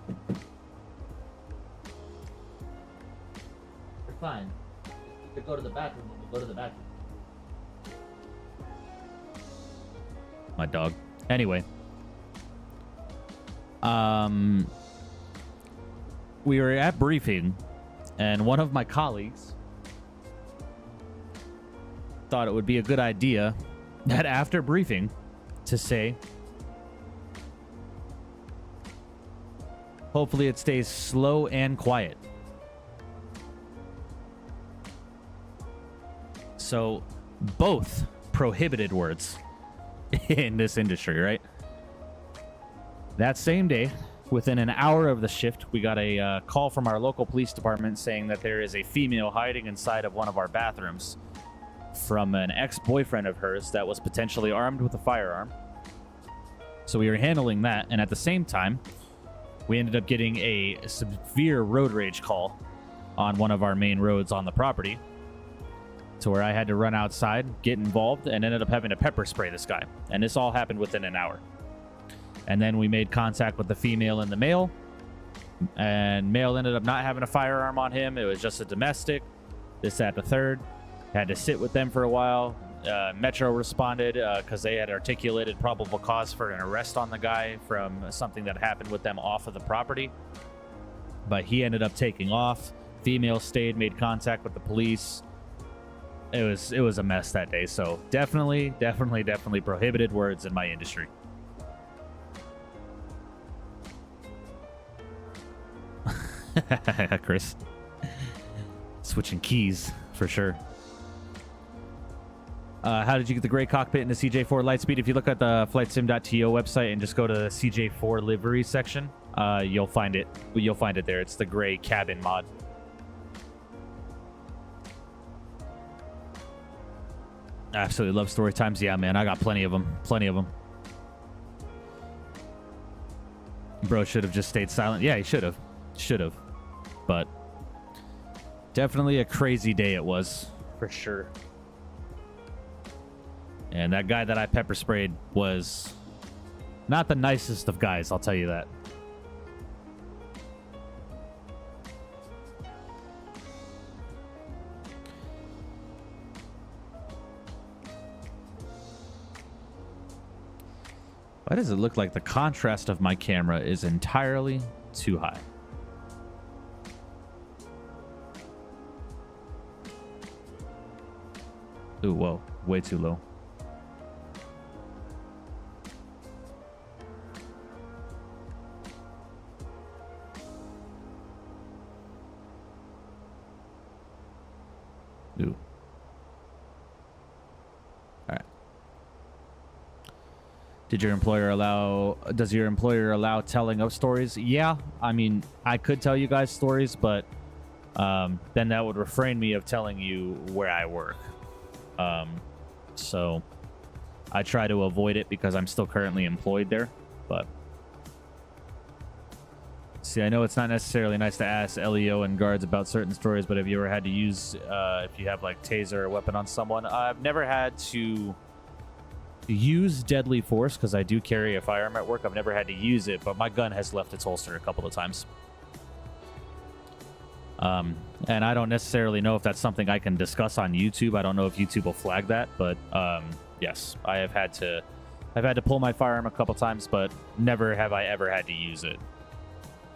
You're fine. You could go to the bathroom. We'll go to the bathroom. My dog. Anyway. We were at briefing, and one of my colleagues thought it would be a good idea that after briefing to say, hopefully it stays slow and quiet. So both prohibited words in this industry, right? That same day, within an hour of the shift, we got a call from our local police department saying that there is a female hiding inside of one of our bathrooms from an ex-boyfriend of hers that was potentially armed with a firearm. So we were handling that, and at the same time, we ended up getting a severe road rage call on one of our main roads on the property, to where I had to run outside, get involved, and ended up having to pepper spray this guy. And this all happened within an hour. And then we made contact with the female and the male, and male ended up not having a firearm on him. It was just a domestic. This, that, the third. Had to sit with them for a while. Metro responded because they had articulated probable cause for an arrest on the guy from something that happened with them off of the property. But he ended up taking off. Female stayed, made contact with the police. It was a mess that day. So definitely prohibited words in my industry. Chris. Switching keys for sure. How did you get the gray cockpit in the CJ4 Lightspeed? If you look at the flightsim.to website and just go to the CJ4 livery section, you'll find it. You'll find it there. It's the gray cabin mod. Absolutely love story times. Yeah, man, I got plenty of them. Plenty of them. Bro should have just stayed silent. Yeah, he should have. Should have. But definitely a crazy day it was, for sure. And that guy that I pepper sprayed was not the nicest of guys, I'll tell you that. Why does it look like the contrast of my camera is entirely too high? Ooh, whoa, way too low. Ooh. All right. Does your employer allow telling of stories? Yeah, I mean, I could tell you guys stories, but then that would refrain me of telling you where I work. So I try to avoid it because I'm still currently employed there. But see, I know it's not necessarily nice to ask LEO and guards about certain stories, but have you ever had to use, if you have like taser or weapon on someone? I've never had to use deadly force because I do carry a firearm at work. I've never had to use it, but my gun has left its holster a couple of times. And I don't necessarily know if that's something I can discuss on YouTube. I don't know if YouTube will flag that, but yes, I've had to pull my firearm a couple times, but never have I ever had to use it.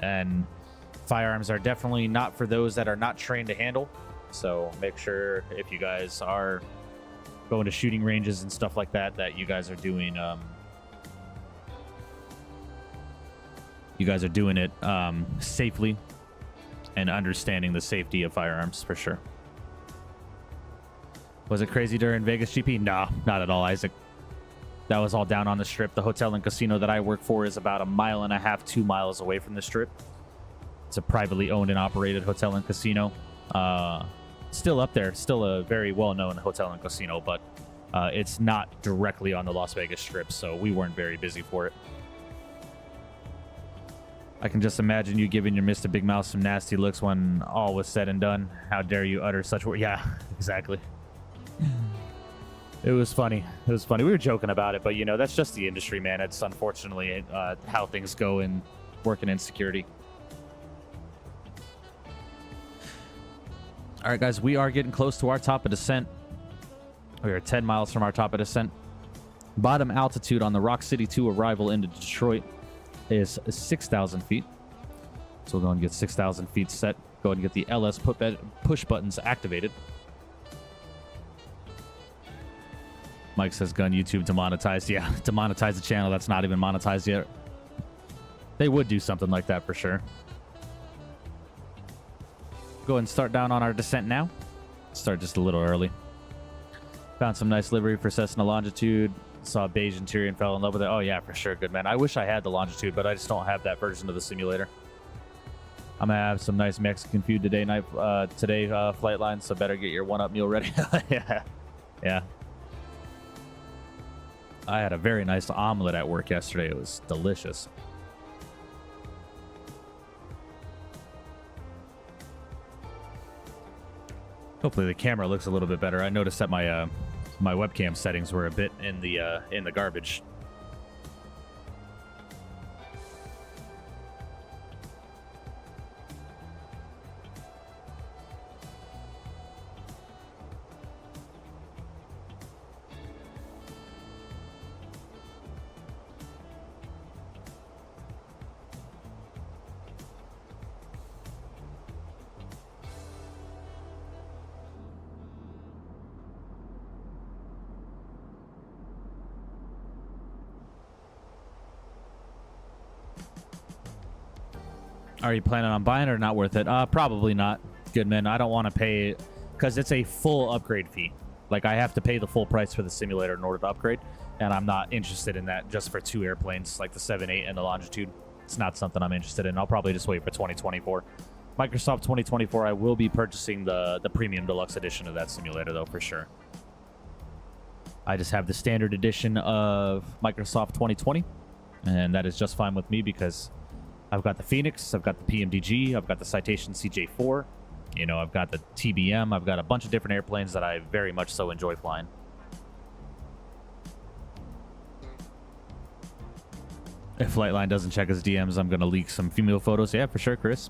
And firearms are definitely not for those that are not trained to handle. So make sure if you guys are going to shooting ranges and stuff like that, that you guys are doing it safely and understanding the safety of firearms for sure. Was it crazy during Vegas GP? No, not at all, Isaac. That was all down on the strip. The hotel and casino that I work for is about 1.5 miles, 2 miles away from the strip. It's a privately owned and operated hotel and casino. Still up there, still a very well-known hotel and casino, but it's not directly on the Las Vegas Strip, so we weren't very busy for it. I can just imagine you giving your Mr. Big Mouth some nasty looks when all was said and done. How dare you utter such words? Yeah, exactly. It was funny. It was funny. We were joking about it, but, you know, that's just the industry, man. It's unfortunately how things go in working in security. All right, guys, we are getting close to our top of descent. We are 10 miles from our top of descent. Bottom altitude on the Rock City 2 arrival into Detroit is 6,000 feet. So we'll go and get 6,000 feet set. Go ahead and get the LS push buttons activated. Mike says gun YouTube demonetized. Yeah, demonetize the channel that's not even monetized yet. They would do something like that for sure. Go ahead and start down on our descent now. Start just a little early. Found some nice livery for Cessna Longitude. Saw a beige interior and fell in love with it. Oh yeah, for sure. Good, man. I wish I had the Longitude, but I just don't have that version of the simulator. I'm gonna have some nice Mexican food today, flight line, so better get your one-up meal ready. Yeah. I had a very nice omelet at work yesterday. It was delicious. Hopefully the camera looks a little bit better. I noticed that my my webcam settings were a bit in the garbage. Are you planning on buying it or not worth it? Probably not. Good, man. I don't want to pay because it's a full upgrade fee. Like, I have to pay the full price for the simulator in order to upgrade, and I'm not interested in that just for 2 airplanes, like the 7-8 and the Longitude. It's not something I'm interested in. I'll probably just wait for 2024. Microsoft 2024, I will be purchasing the Premium Deluxe Edition of that simulator, though, for sure. I just have the standard edition of Microsoft 2020, and that is just fine with me because I've got the Fenix, I've got the PMDG, I've got the Citation CJ4, you know, I've got the TBM, I've got a bunch of different airplanes that I very much so enjoy flying. If Flightline doesn't check his DMs, I'm going to leak some female photos. Yeah, for sure, Chris.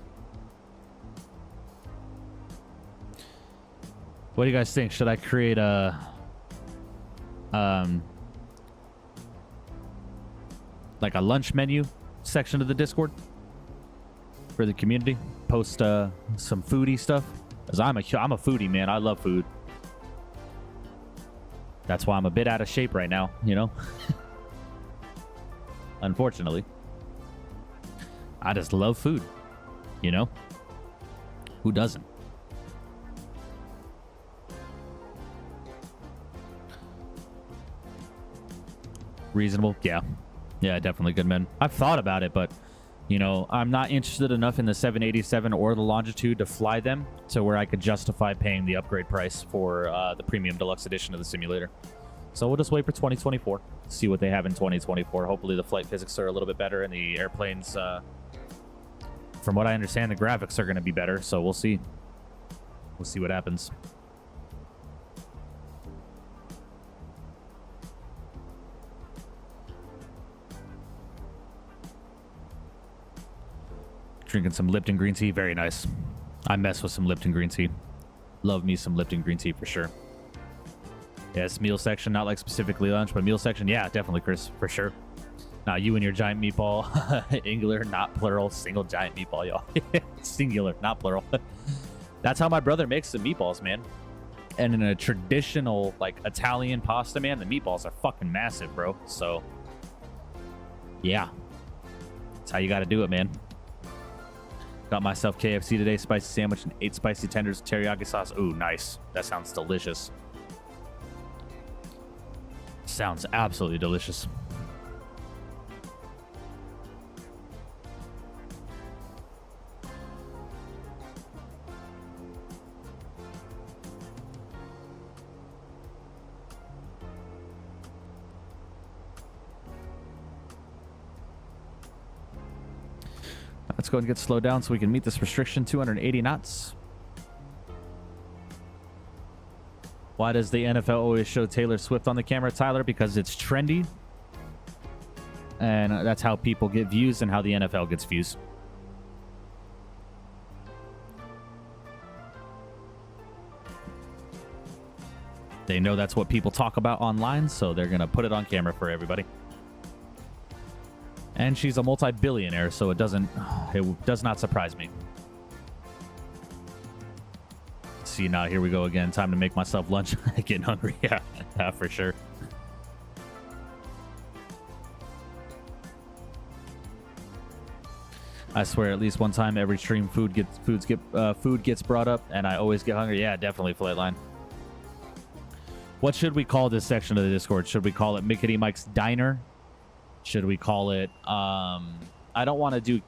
What do you guys think? Should I create a... like a lunch menu section of the Discord for the community? Post some foodie stuff? Because I'm a foodie, man. I love food. That's why I'm a bit out of shape right now, you know? Unfortunately. I just love food, you know? Who doesn't? Reasonable? Yeah. Yeah, definitely good, man. I've thought about it, but, you know, I'm not interested enough in the 787 or the Longitude to fly them to where I could justify paying the upgrade price for the Premium Deluxe Edition of the simulator. So we'll just wait for 2024, see what they have in 2024. Hopefully the flight physics are a little bit better and the airplanes, from what I understand, the graphics are going to be better. So we'll see. We'll see what happens. Drinking some Lipton green tea. Very nice. I mess with some Lipton green tea. Love me some Lipton green tea for sure. Yes, meal section, not like specifically lunch, but meal section. Yeah, definitely, Chris, for sure. Now, you and your giant meatball. Angular, not plural. Single giant meatball, y'all. Singular, not plural. That's how my brother makes the meatballs, man. And in a traditional, like, Italian pasta, man, the meatballs are fucking massive, bro. So, yeah. That's how you got to do it, man. Got myself KFC today, spicy sandwich and 8 spicy tenders with teriyaki sauce. Ooh, nice. That sounds delicious. Sounds absolutely delicious. Let's go and get slowed down so we can meet this restriction, 280 knots. Why does the NFL always show Taylor Swift on the camera, Tyler? Because it's trendy. And that's how people get views and how the NFL gets views. They know that's what people talk about online, so they're going to put it on camera for everybody. And she's a multi-billionaire, so it does not surprise me. See, now here we go again. Time to make myself lunch. Getting hungry. Yeah, for sure. I swear, at least one time every stream, food gets brought up, and I always get hungry. Yeah, definitely, Flightline. What should we call this section of the Discord? Should we call it Mickety Mike's Diner? Should we call it? I don't want to do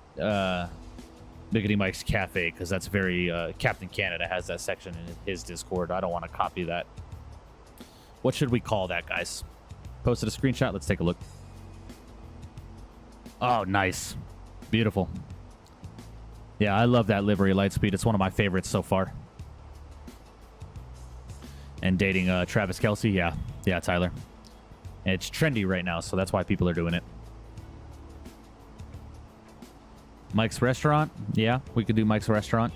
Mickety Mike's Cafe because that's very Captain Canada has that section in his Discord. I don't want to copy that. What should we call that, guys? Posted a screenshot. Let's take a look. Oh, nice. Beautiful. Yeah, I love that livery, Lightspeed. It's one of my favorites so far. And dating Travis Kelce. Yeah, Tyler. And it's trendy right now, so that's why people are doing it. Mike's Restaurant. Yeah, we could do Mike's Restaurant.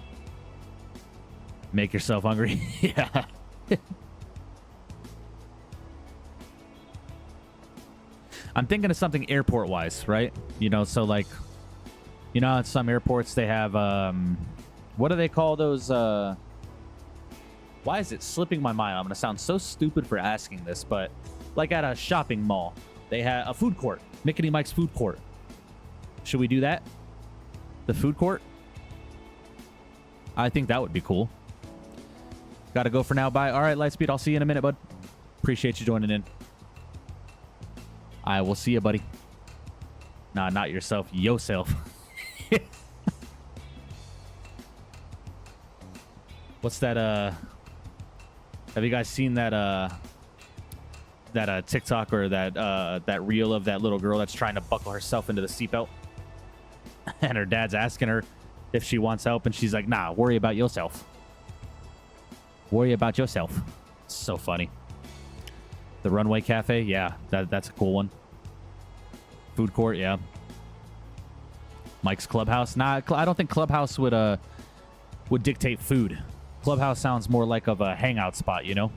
Make yourself hungry. Yeah. I'm thinking of something airport-wise, right? You know, so like, you know, at some airports they have, what do they call those? Why is it slipping my mind? I'm going to sound so stupid for asking this, but like at a shopping mall, they have a food court. Mickety Mike's food court. Should we do that? The food court? I think that would be cool. Gotta go for now. Bye. All right, Lightspeed. I'll see you in a minute, bud. Appreciate you joining in. I will see you, buddy. Nah, not yourself. Yourself. What's that, have you guys seen that, that TikTok or that reel of that little girl that's trying to buckle herself into the seatbelt, and her dad's asking her if she wants help, and she's like, "Nah, worry about yourself. Worry about yourself." So funny. The Runway Cafe, yeah, that's a cool one. Food court, yeah. Mike's Clubhouse, nah, I don't think Clubhouse would dictate food. Clubhouse sounds more like of a hangout spot, you know.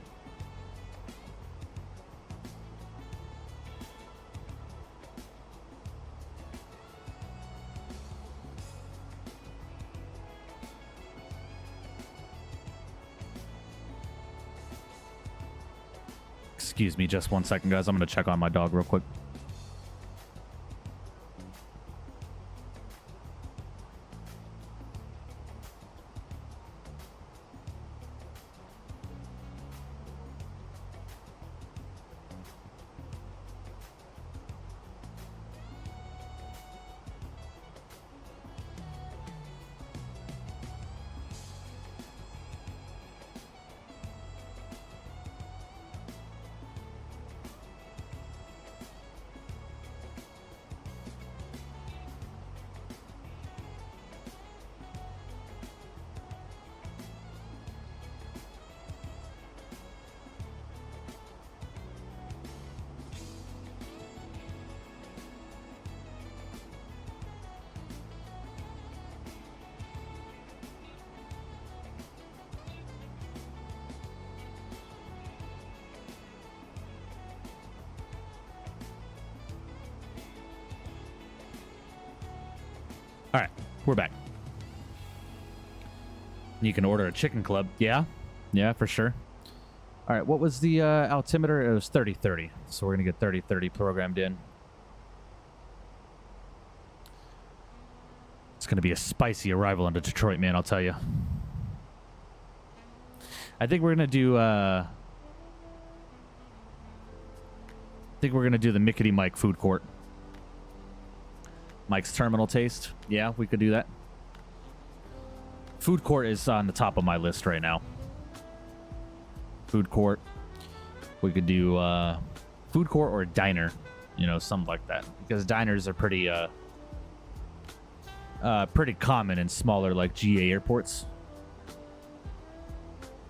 Excuse me just 1 second, guys. I'm going to check on my dog real quick. All right, we're back. You can order a chicken club. Yeah, for sure. All right, what was the altimeter? It was 3030. So we're going to get 3030 programmed in. It's going to be a spicy arrival into Detroit, man, I'll tell you. I think we're going to do the Mickety Mike food court. Mike's terminal taste. Yeah, we could do that. Food court is on the top of my list right now. Food court. We could do food court or diner, you know, something like that. Because diners are pretty common in smaller, like, GA airports.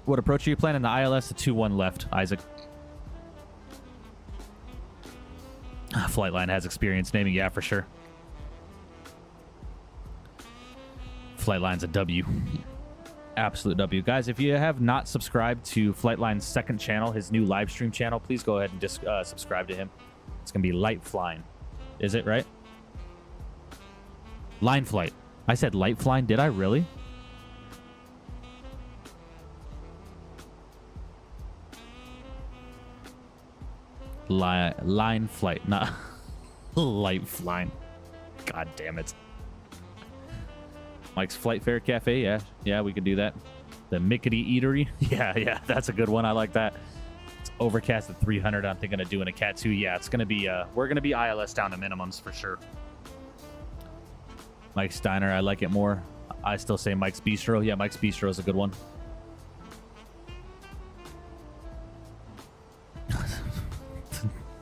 What approach are you planning? The ILS, the 2-1 left, Isaac. Flightline has experience naming, yeah, for sure. Flightline's a W. Absolute W. Guys, if you have not subscribed to Flightline's second channel, his new live stream channel, please go ahead and just subscribe to him. It's going to be Light Flying. Is it, right? Line Flight. I said Light Flying. Did I really? Line Flight. Not Light Flying. God damn it. Mike's Flight Fare Cafe, yeah, we could do that. The Mickety Eatery, yeah, that's a good one. I like that. It's overcast at 300. I'm thinking of doing a Cat 2. Yeah, it's gonna be we're gonna be ILS down to minimums for sure. Mike's Diner, I like it more. I still say Mike's Bistro. Yeah, Mike's Bistro is a good one.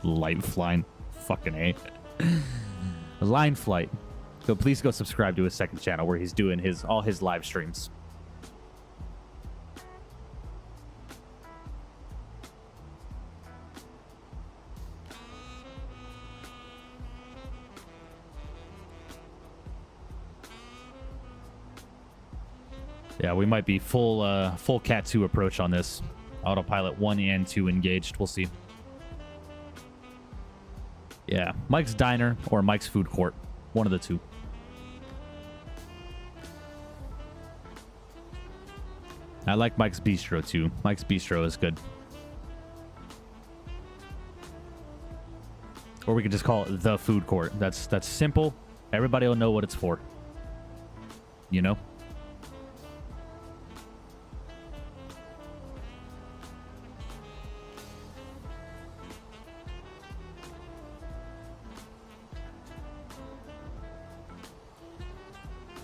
Light Flying, fucking A. Line Flight. So please go subscribe to his second channel where he's doing all his live streams. Yeah, we might be full Cat 2 approach on this. Autopilot 1 and 2 engaged. We'll see. Yeah, Mike's Diner or Mike's Food Court. One of the two. I like Mike's Bistro too. Mike's Bistro is good. Or we could just call it the food court. That's simple. Everybody will know what it's for. You know?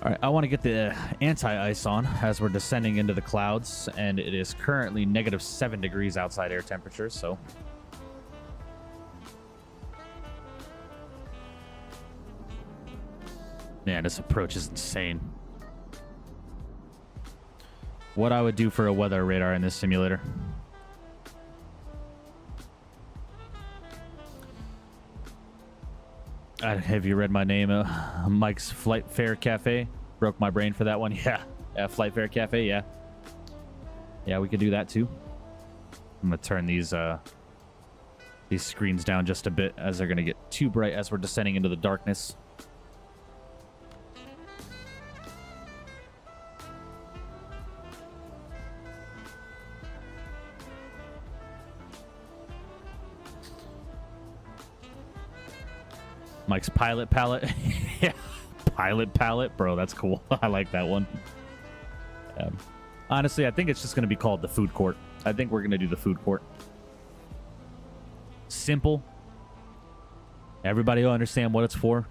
All right, I want to get the anti-ice on as we're descending into the clouds, and it is currently -7 degrees outside air temperature, so Man, this approach is insane. What I would do for a weather radar in this simulator. Have you read my name? Mike's Flight Fair Cafe. Broke my brain for that one. Yeah. Flight Fair Cafe, yeah. Yeah, we could do that too. I'm going to turn these screens down just a bit as they're going to get too bright as we're descending into the darkness. Mike's pilot palette. Yeah, pilot palette. Bro, that's cool. I like that one. Honestly, I think it's just going to be called the food court. I think we're going to do the food court. Simple. Everybody will understand what it's for.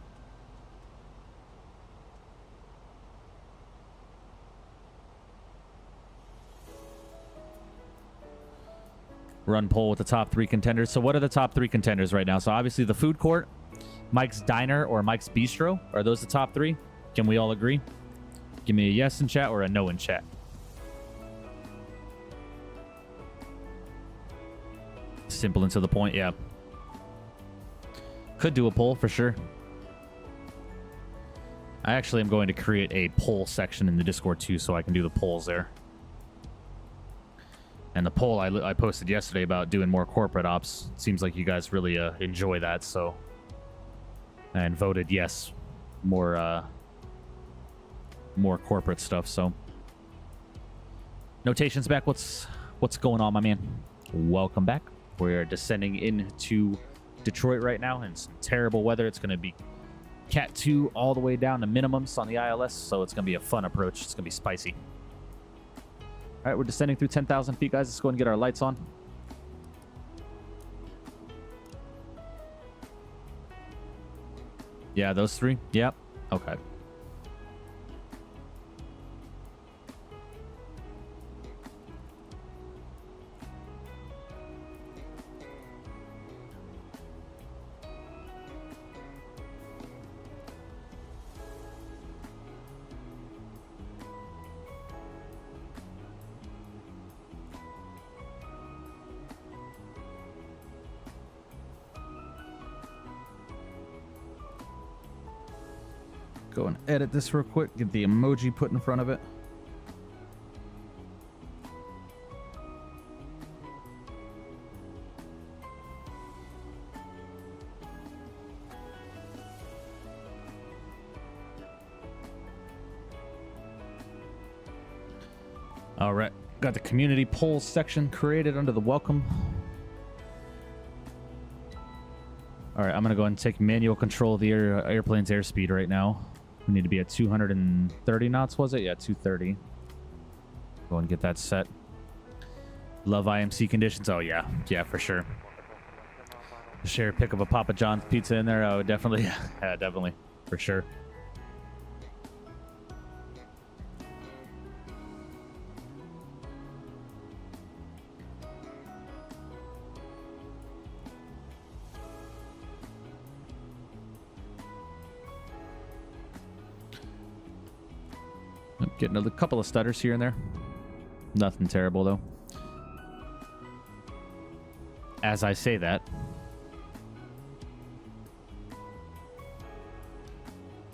Run poll with the top 3 contenders. So what are the top 3 contenders right now? So obviously the food court, Mike's Diner, or Mike's Bistro. Are those the top 3? Can we all agree? Give me a yes in chat or a no in chat. Simple and to the point, yeah. Could do a poll for sure. I actually am going to create a poll section in the Discord too, so I can do the polls there. And the poll I posted yesterday about doing more corporate ops, it seems like you guys really enjoy that, so. And voted yes, more corporate stuff. So notations back. What's going on, my man? Welcome back. We're descending into Detroit right now in some terrible weather. It's going to be Cat 2 all the way down to minimums on the ILS, so it's going to be a fun approach. It's going to be spicy. All right, we're descending through 10,000 feet, guys. Let's go and get our lights on. Yeah, those 3. Yep. Okay. Go and edit this real quick. Get the emoji put in front of it. All right. Got the community polls section created under the welcome. All right. I'm going to go ahead and take manual control of the airplane's airspeed right now. We need to be at 230 knots, was it? Yeah, 230. Go and get that set. Love IMC conditions. Oh, yeah. Yeah, for sure. Share a pick of a Papa John's pizza in there. Oh, definitely. Yeah, definitely. For sure. Getting a couple of stutters here and there. Nothing terrible, though. As I say that.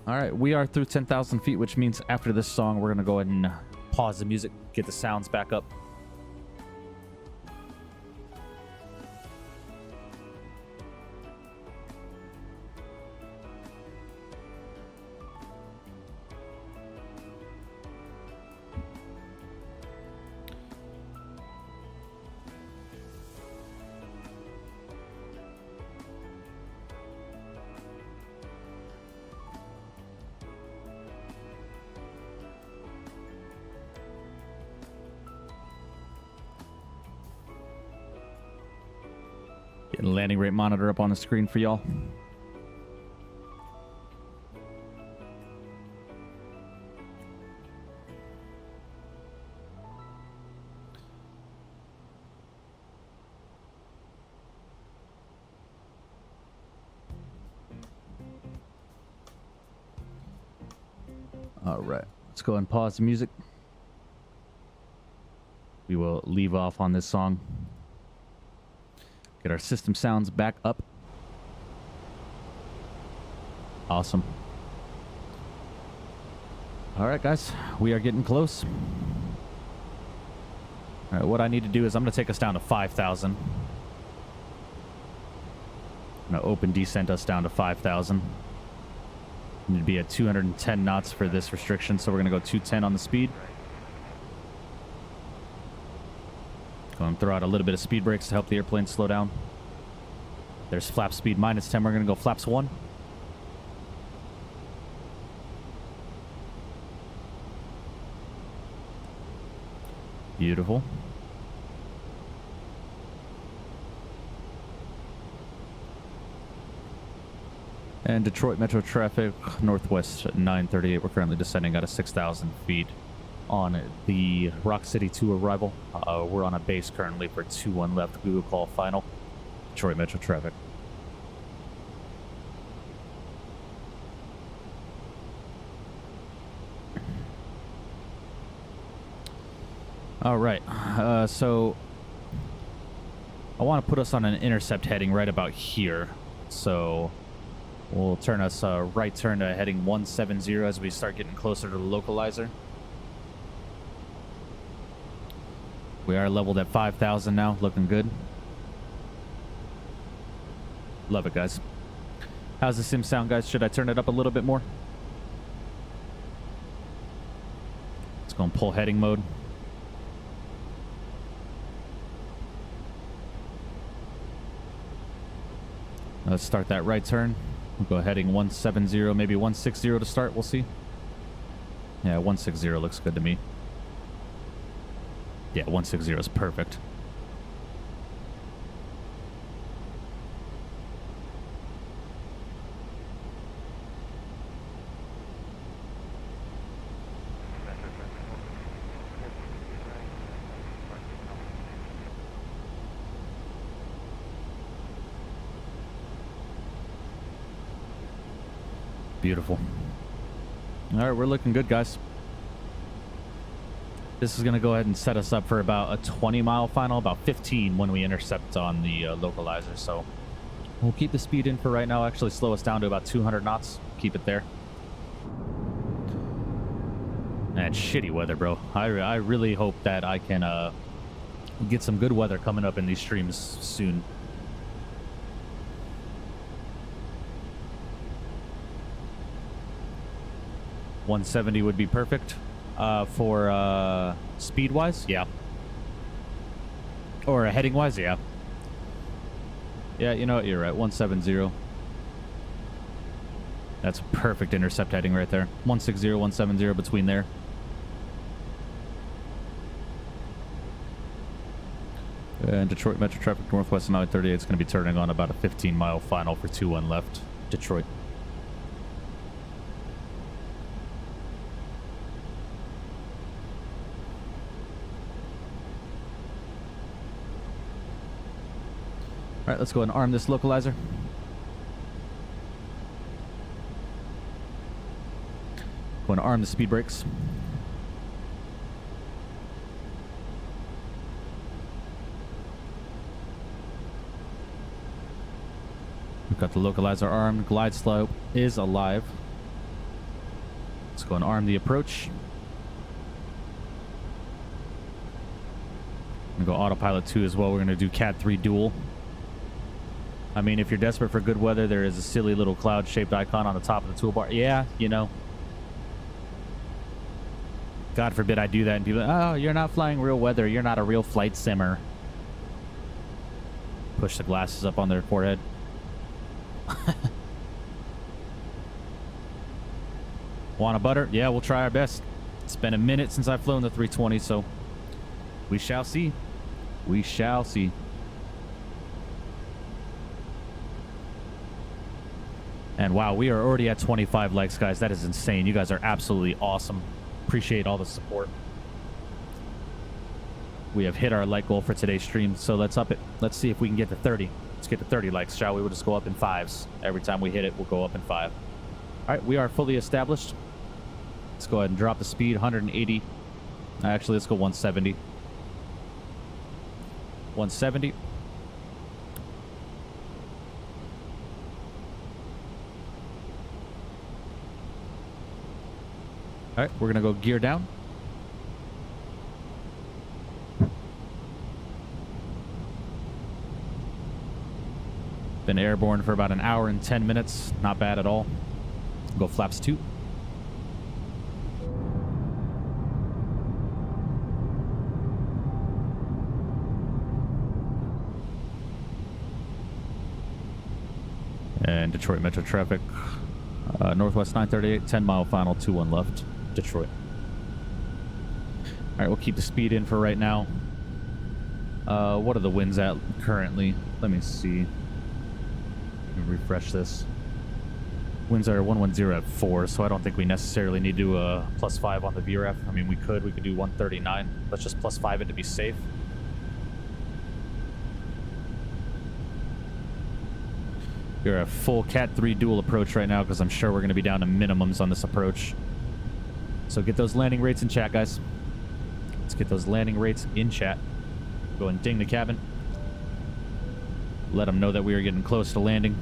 All right, we are through 10,000 feet, which means after this song, we're going to go ahead and pause the music, get the sounds back up. Getting the landing rate monitor up on the screen for y'all. All right, let's go and pause the music. We will leave off on this song. Get our system sounds back up. Awesome. All right, guys, we are getting close. All right, what I need to do is I'm going to take us down to 5,000. I'm going to open descent us down to 5,000. Need to be at 210 knots for this restriction, so we're going to go 210 on the speed. Go and throw out a little bit of speed brakes to help the airplane slow down. There's flap speed -10. We're going to go flaps 1. Beautiful. And Detroit Metro traffic, northwest at 938. We're currently descending out of 6,000 feet on the Rock City 2 arrival. We're on a base currently for 2-1 left. Google call final. Detroit Metro traffic. All right. So I want to put us on an intercept heading right about here. So we'll turn us right turn to heading 170 as we start getting closer to the localizer. We are leveled at 5,000 now, looking good. Love it, guys. How's the sim sound, guys? Should I turn it up a little bit more? Let's go and pull heading mode. Let's start that right turn. We'll go heading 170, maybe 160 to start. We'll see. Yeah, 160 looks good to me. Yeah, 160 is perfect. Beautiful. All right, we're looking good, guys. This is going to go ahead and set us up for about a 20-mile final, about 15 when we intercept on the localizer. So we'll keep the speed in for right now. Actually slow us down to about 200 knots. Keep it there. Man, shitty weather, bro. I really hope that I can get some good weather coming up in these streams soon. $170 would be perfect for speed wise, yeah, or heading wise, yeah. You know what, you're right. 170. That's perfect intercept heading right there. 160, 170 between there. And Detroit Metro traffic northwest 938 is going to be turning on about a 15-mile final for 2-1 left. Detroit. All right, let's go ahead and arm this localizer. Go and arm the speed brakes. We've got the localizer armed. Glide slope is alive. Let's go and arm the approach. I'm going to go autopilot 2 as well. We're going to do Cat 3 dual. I mean, if you're desperate for good weather, there is a silly little cloud-shaped icon on the top of the toolbar. Yeah, you know. God forbid I do that and people, oh, you're not flying real weather. You're not a real flight simmer. Push the glasses up on their forehead. Want a butter? Yeah, we'll try our best. It's been a minute since I've flown the 320, so we shall see. We shall see. And wow, we are already at 25 likes, guys. That is insane. You guys are absolutely awesome. Appreciate all the support. We have hit our like goal for today's stream, so let's up it. Let's see if we can get to 30. Let's get to 30 likes, shall we? We'll just go up in 5s. Every time we hit it, we'll go up in 5. All right, we are fully established. Let's go ahead and drop the speed, 180. Actually, let's go 170. 170. All right, we're gonna go gear down. Been airborne for about an hour and 10 minutes. Not bad at all. Go flaps 2. And Detroit Metro traffic. Northwest 938, 10 mile final, 21 left. Detroit. All right, we'll keep the speed in for right now. What are the winds at currently? Let me see. Let me refresh this. Winds are 110 at 4, so I don't think we necessarily need to do a +5 on the VREF. I mean, we could do 139. Let's just +5 it to be safe. You're a full Cat 3 dual approach right now because I'm sure we're going to be down to minimums on this approach. So get those landing rates in chat, guys. Let's get those landing rates in chat. Go and ding the cabin. Let them know that we are getting close to landing.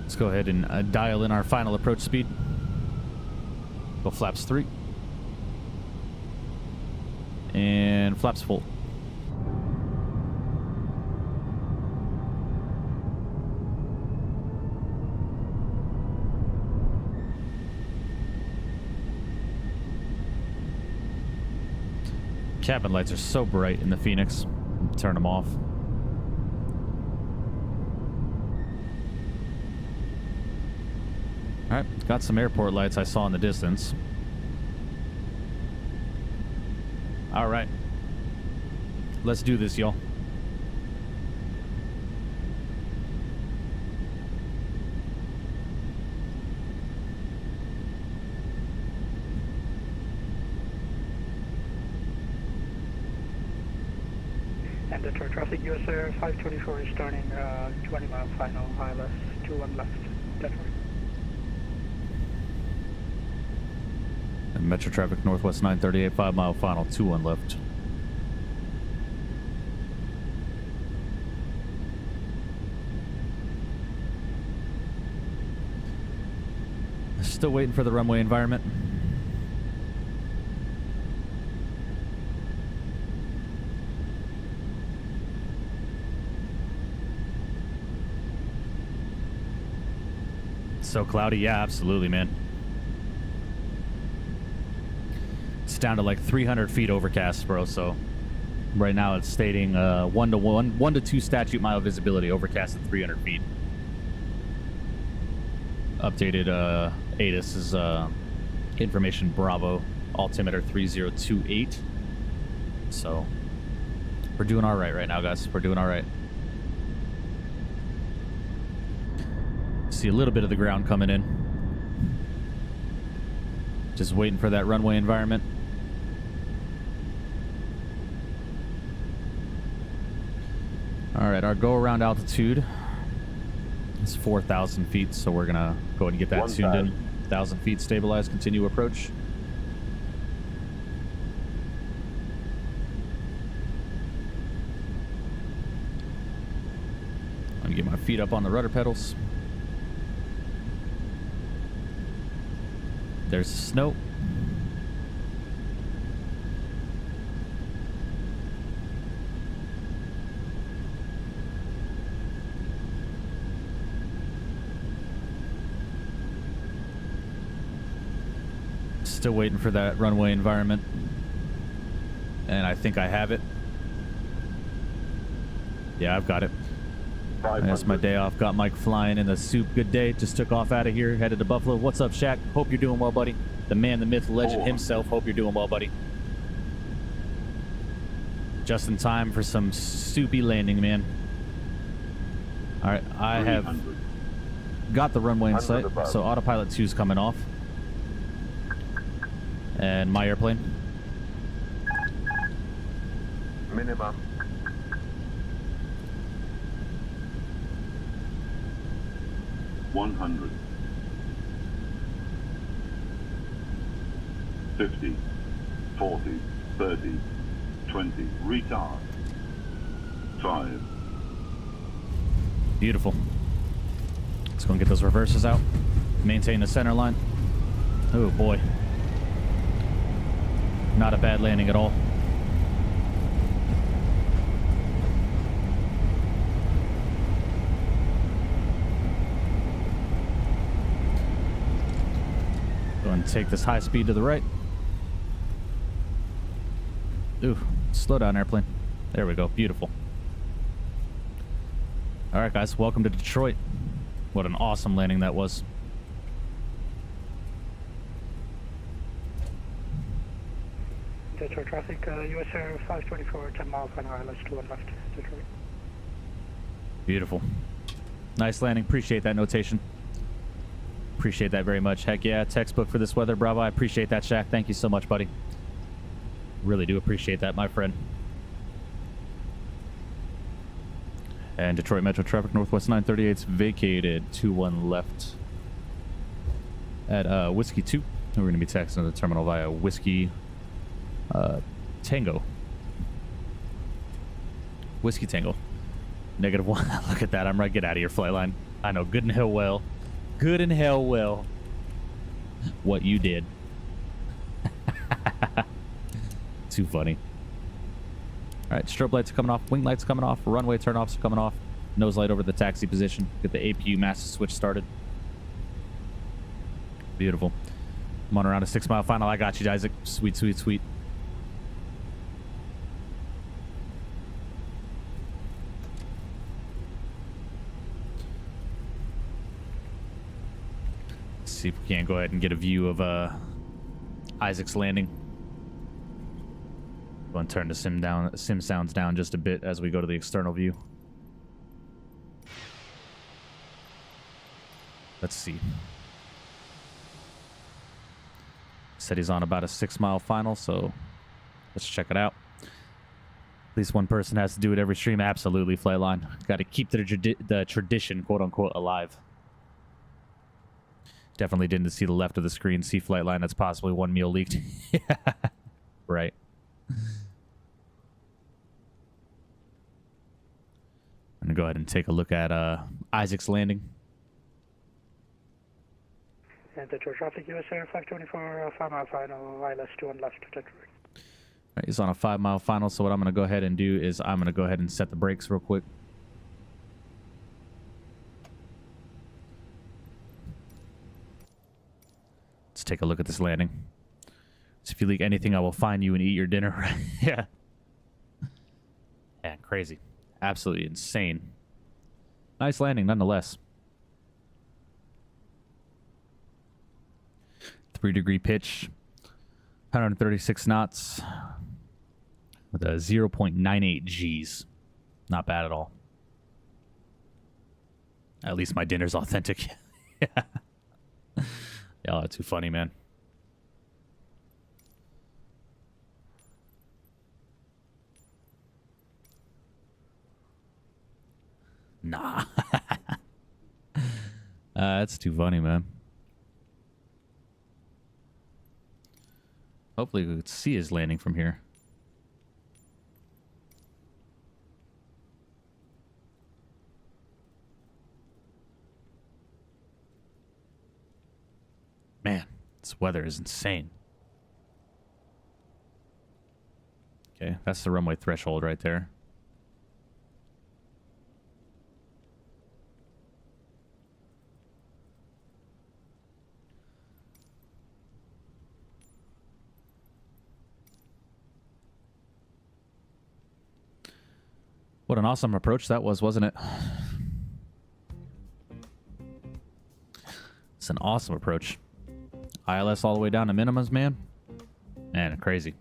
Let's go ahead and dial in our final approach speed. Go flaps 3. And flaps full. Cabin lights are so bright in the Phoenix. Turn them off. Alright, got some airport lights I saw in the distance. Alright. Let's do this, y'all. And Detroit traffic, US Air 524 is turning 20 mile final, ILS 21 left, Detroit. And Metro traffic, Northwest 938, 5 mile final, 21 left. Still waiting for the runway environment. So cloudy, yeah, absolutely, man. It's down to like 300 feet overcast, bro. So right now it's stating 1 to 2 statute mile visibility, overcast at 300 feet. Updated ATIS is information Bravo, altimeter 3028. So we're doing all right now, guys. We're doing all right. See a little bit of the ground coming in. Just waiting for that runway environment. All right, our go around altitude is 4,000 feet, so we're gonna go ahead and get that tuned in. 1,000 feet, stabilize, continue approach. I'm gonna get my feet up on the rudder pedals. There's the snow. Still waiting for that runway environment. And I think I have it. Yeah, I've got it. That's my day off. Got Mike flying in the soup. Good day. Just took off out of here. Headed to Buffalo. What's up, Shaq? Hope you're doing well, buddy. The man, the myth, legend himself. Hope you're doing well, buddy. Just in time for some soupy landing, man. All right, I have got the runway in sight. So autopilot 2 is coming off. And my airplane. Minimum 100. 50, 40, 30, 20, retard. 5. Beautiful. Let's go and get those reverses out. Maintain the center line. Oh boy. Not a bad landing at all. Go and take this high speed to the right. Ooh, slow down, airplane. There we go. Beautiful. All right, guys. Welcome to Detroit. What an awesome landing that was. Detroit traffic, US Air 524, 10 miles an hour, let's do one left, Detroit. Beautiful. Nice landing. Appreciate that notation. Appreciate that very much. Heck yeah, textbook for this weather, Bravo. I appreciate that, Shaq. Thank you so much, buddy. Really do appreciate that, my friend. And Detroit Metro traffic, Northwest 938's vacated. 21 left at Whiskey 2. We're going to be taxiing to the terminal via Whiskey Tango. Whiskey Tango. -1. Look at that. I'm right. Get out of here, flight line. I know good and hell well. Good and hell well what you did. Too funny. All right, strobe lights are coming off, wing lights coming off, runway turnoffs are coming off, nose light over the taxi position. Get the APU master switch started. Beautiful. I'm on around a 6 mile final. I got you, Isaac. Sweet, sweet, sweet. Let's see if we can't go ahead and get a view of Isaac's landing. Go and turn the sim sounds down just a bit as we go to the external view. Let's see. Said he's on about a 6 mile final, so let's check it out. At least one person has to do it every stream. Absolutely, Flightline. Got to keep the tradition, quote unquote, alive. Definitely didn't see the left of the screen. See Flightline. That's possibly one meal leaked. Right. I'm gonna go ahead and take a look at Isaac's landing. And Detroit traffic, US Air 524, 5 mile final, wireless 21 left, Detroit. Right, he's on a 5 mile final, so what I'm gonna go ahead and do is I'm gonna go ahead and set the brakes real quick. Let's take a look at this landing. So if you leak anything, I will find you and eat your dinner. Yeah. Yeah, crazy. Absolutely insane. Nice landing, nonetheless. 3-degree pitch. 136 knots. With a 0.98 Gs. Not bad at all. At least my dinner's authentic. Yeah. Y'all are too funny, man. Nah. That's too funny, man. Hopefully we could see his landing from here. Man, this weather is insane. Okay, that's the runway threshold right there. What an awesome approach that was, wasn't it? It's an awesome approach. ILS all the way down to minimums, man. Man, crazy.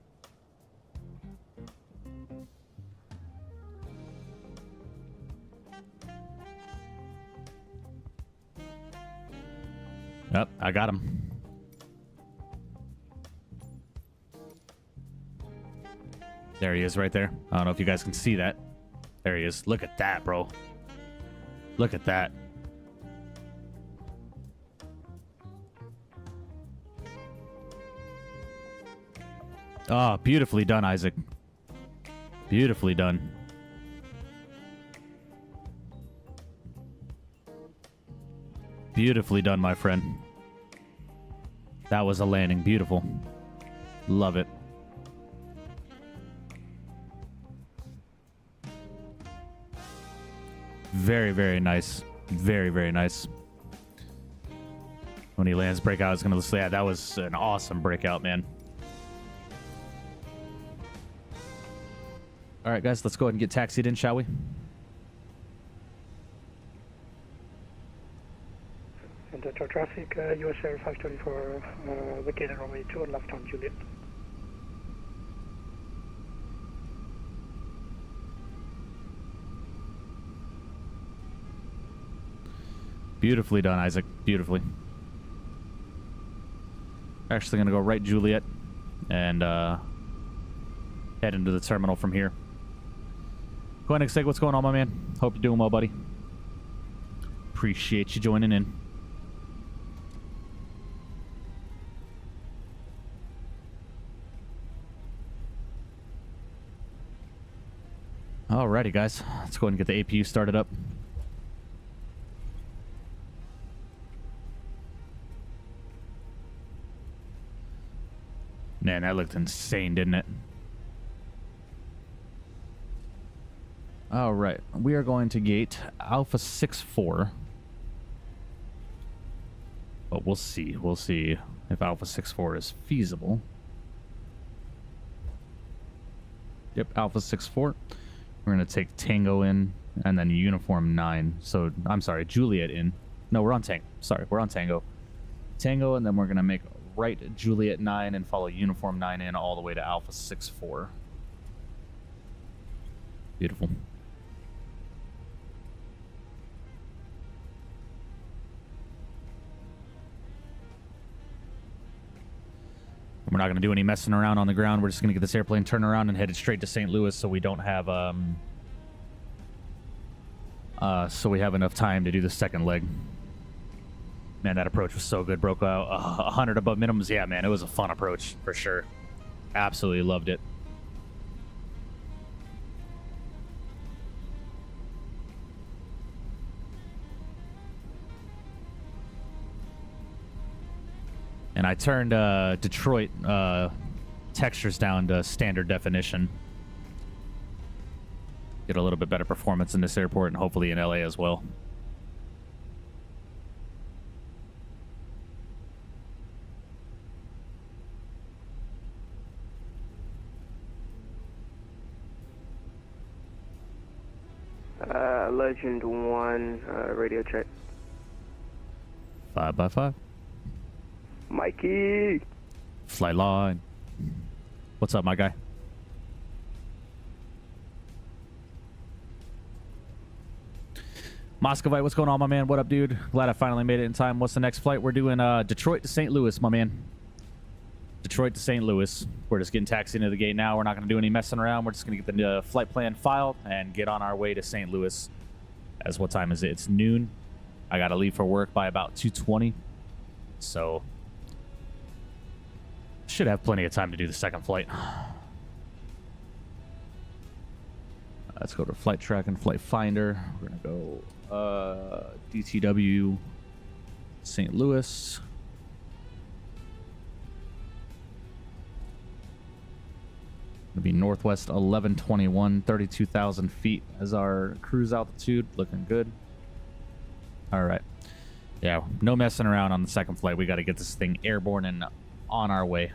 Yep, I got him. There he is right there. I don't know if you guys can see that. There he is. Look at that, bro. Look at that. Oh, beautifully done, Isaac. Beautifully done. Beautifully done, my friend. That was a landing. Beautiful. Love it. Very, very nice. Very, very nice. When he lands breakout, it's going to... Yeah, that was an awesome breakout, man. All right, guys, let's go ahead and get taxied in, shall we? Central traffic, US Air 524, vacated runway 2 left on Juliet. Beautifully done, Isaac. Beautifully. Actually going to go right Juliet and head into the terminal from here. Go ahead and say what's going on, my man. Hope you're doing well, buddy. Appreciate you joining in. Alrighty, guys. Let's go ahead and get the APU started up. Man, that looked insane, didn't it? All right, we are going to gate Alpha 64. But we'll see. We'll see if Alpha 64 is feasible. Yep, Alpha 64. We're going to take Tango in and then Uniform 9. So, I'm sorry, Juliet in. No, we're on Tango. Sorry, we're on Tango. Tango, and then we're going to make right Juliet 9 and follow Uniform 9 in all the way to Alpha 64. Beautiful. We're not going to do any messing around on the ground. We're just going to get this airplane turned around and headed straight to St. Louis so we don't have so we have enough time to do the second leg. Man, that approach was so good. Broke out 100 above minimums. Yeah, man, it was a fun approach for sure. Absolutely loved it. And I turned Detroit textures down to standard definition. Get a little bit better performance in this airport and hopefully in LA as well. Legend 1, radio check. 5x5. Mikey! Flight line. What's up, my guy? Moscovite, what's going on, my man? What up, dude? Glad I finally made it in time. What's the next flight? We're doing Detroit to St. Louis, my man. Detroit to St. Louis. We're just getting taxied into the gate now. We're not going to do any messing around. We're just going to get the flight plan filed and get on our way to St. Louis. As what time is it? It's noon. I got to leave for work by about 2:20. So, should have plenty of time to do the second flight. Let's go to Flight Track and Flight Finder. We're going to go DTW St. Louis. It'll be northwest 1121, 32,000 feet as our cruise altitude. Looking good. All right. Yeah, no messing around on the second flight. We got to get this thing airborne and on our way.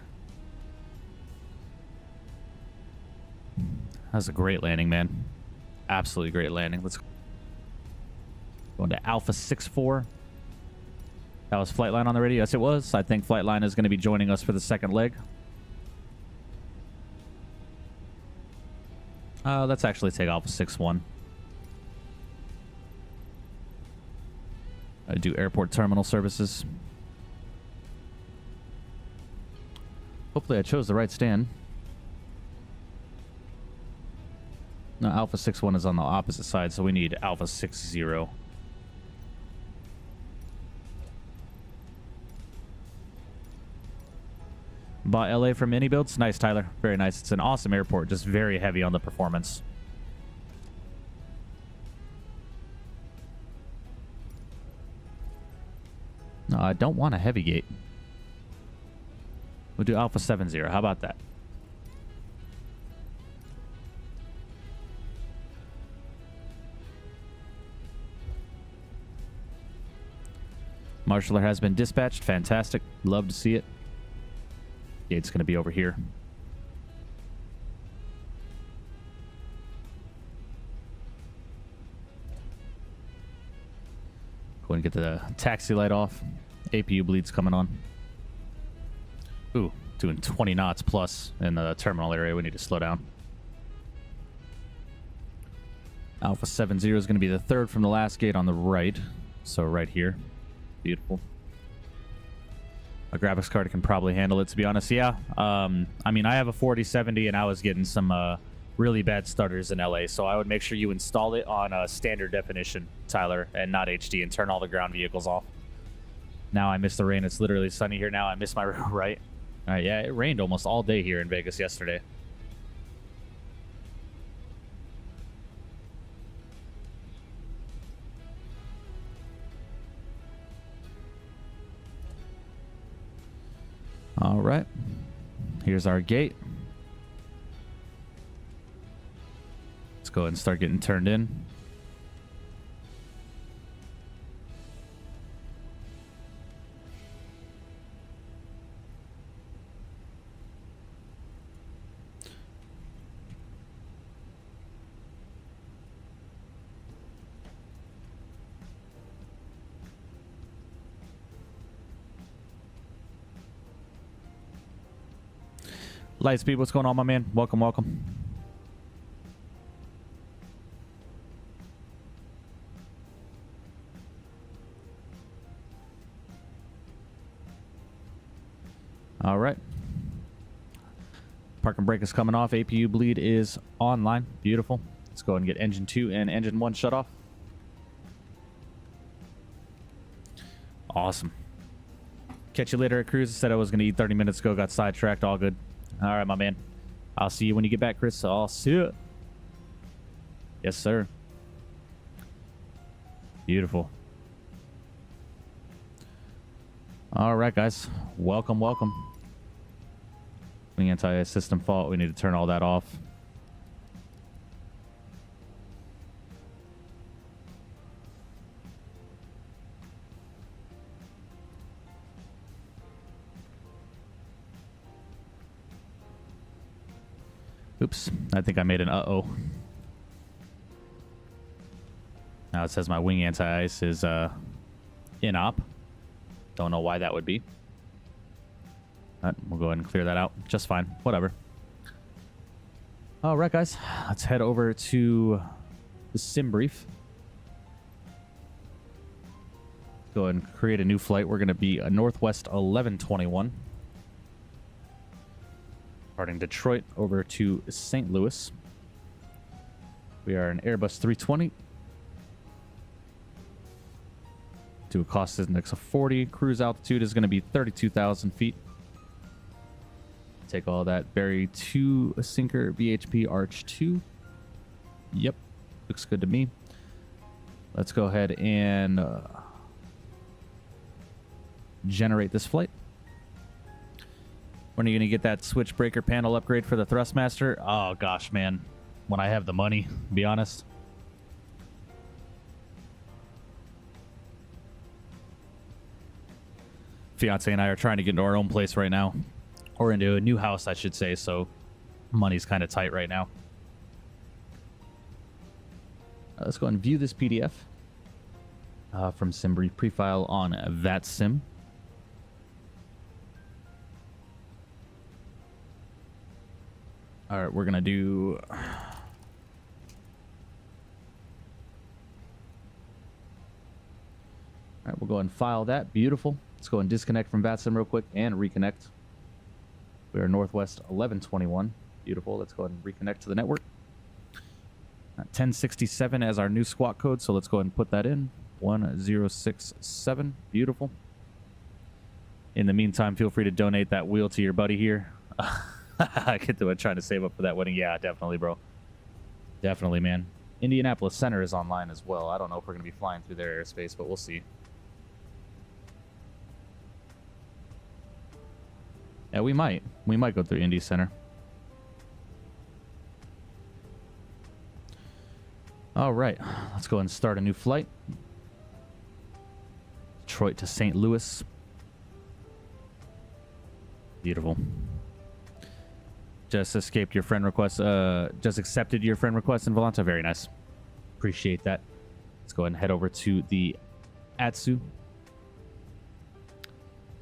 That was a great landing, man. Absolutely great landing. Let's go into Alpha 64. That was Flightline on the radio. Yes, it was. I think Flightline is going to be joining us for the second leg. Let's actually take Alpha 61. I do airport terminal services. Hopefully I chose the right stand. No, Alpha 61 is on the opposite side, so we need Alpha 60. Bought LA from Mini Builds. Nice, Tyler. Very nice. It's an awesome airport. Just very heavy on the performance. No, I don't want a heavy gate. We'll do Alpha 70. How about that? Marshaller has been dispatched. Fantastic. Love to see it. Gate's going to be over here. Go ahead and get the taxi light off. APU bleed's coming on. Ooh, doing 20 knots plus in the terminal area. We need to slow down. Alpha 70 is going to be the third from the last gate on the right. So right here. Beautiful. A graphics card can probably handle it, to be honest. Yeah. I mean, I have a 4070 and I was getting some really bad stutters in LA, so I would make sure you install it on standard definition, Tyler, and not HD, and turn all the ground vehicles off. Now I miss the rain. It's literally sunny here now. I miss my right. All right, yeah, it rained almost all day here in Vegas yesterday. All right. Here's our gate. Let's go ahead and start getting turned in. Lightspeed, what's going on, my man? Welcome, welcome. All right. Park and brake is coming off. APU bleed is online. Beautiful. Let's go ahead and get engine 2 and engine 1 shut off. Awesome. Catch you later at cruise. Said I was going to eat 30 minutes ago. Got sidetracked. All good. All right, my man. I'll see you when you get back, Chris. I'll see you. Yes, sir. Beautiful. All right, guys. Welcome, welcome. Anti-system fault. We need to turn all that off. Oops, I think I made an uh-oh. Now it says my wing anti-ice is in op. Don't know why that would be. We'll go ahead and clear that out. Just fine. Whatever. All right, guys. Let's head over to the sim brief. Go ahead and create a new flight. We're going to be a Northwest 1121. Departing Detroit over to St. Louis. We are an Airbus 320. To a cost index of 40. Cruise altitude is going to be 32,000 feet. Take all that. Berry 2 sinker VHP Arch 2. Yep. Looks good to me. Let's go ahead and generate this flight. When are you going to get that switch breaker panel upgrade for the Thrustmaster? Oh, gosh, man. When I have the money, to be honest. Fiance and I are trying to get into our own place right now. Or into a new house, I should say, so money's kind of tight right now. Let's go and view this PDF from SimBrief Prefile on VATSIM. All right, we're going to do... All right, we'll go ahead and file that. Beautiful. Let's go and disconnect from VATSIM real quick and reconnect. We are Northwest 1121. Beautiful. Let's go ahead and reconnect to the network. 1067 as our new squawk code, so let's go ahead and put that in. 1067. Beautiful. In the meantime, feel free to donate that wheel to your buddy here. I get to it trying to save up for that wedding. Yeah, definitely, bro. Definitely, man. Indianapolis Center is online as well. I don't know if we're going to be flying through their airspace, but we'll see. Yeah, we might. We might go through Indy Center. All right. Let's go and start a new flight. Detroit to St. Louis. Beautiful. Just escaped your friend request. Just accepted your friend request in Volanta. Very nice. Appreciate that. Let's go ahead and head over to the Atsu.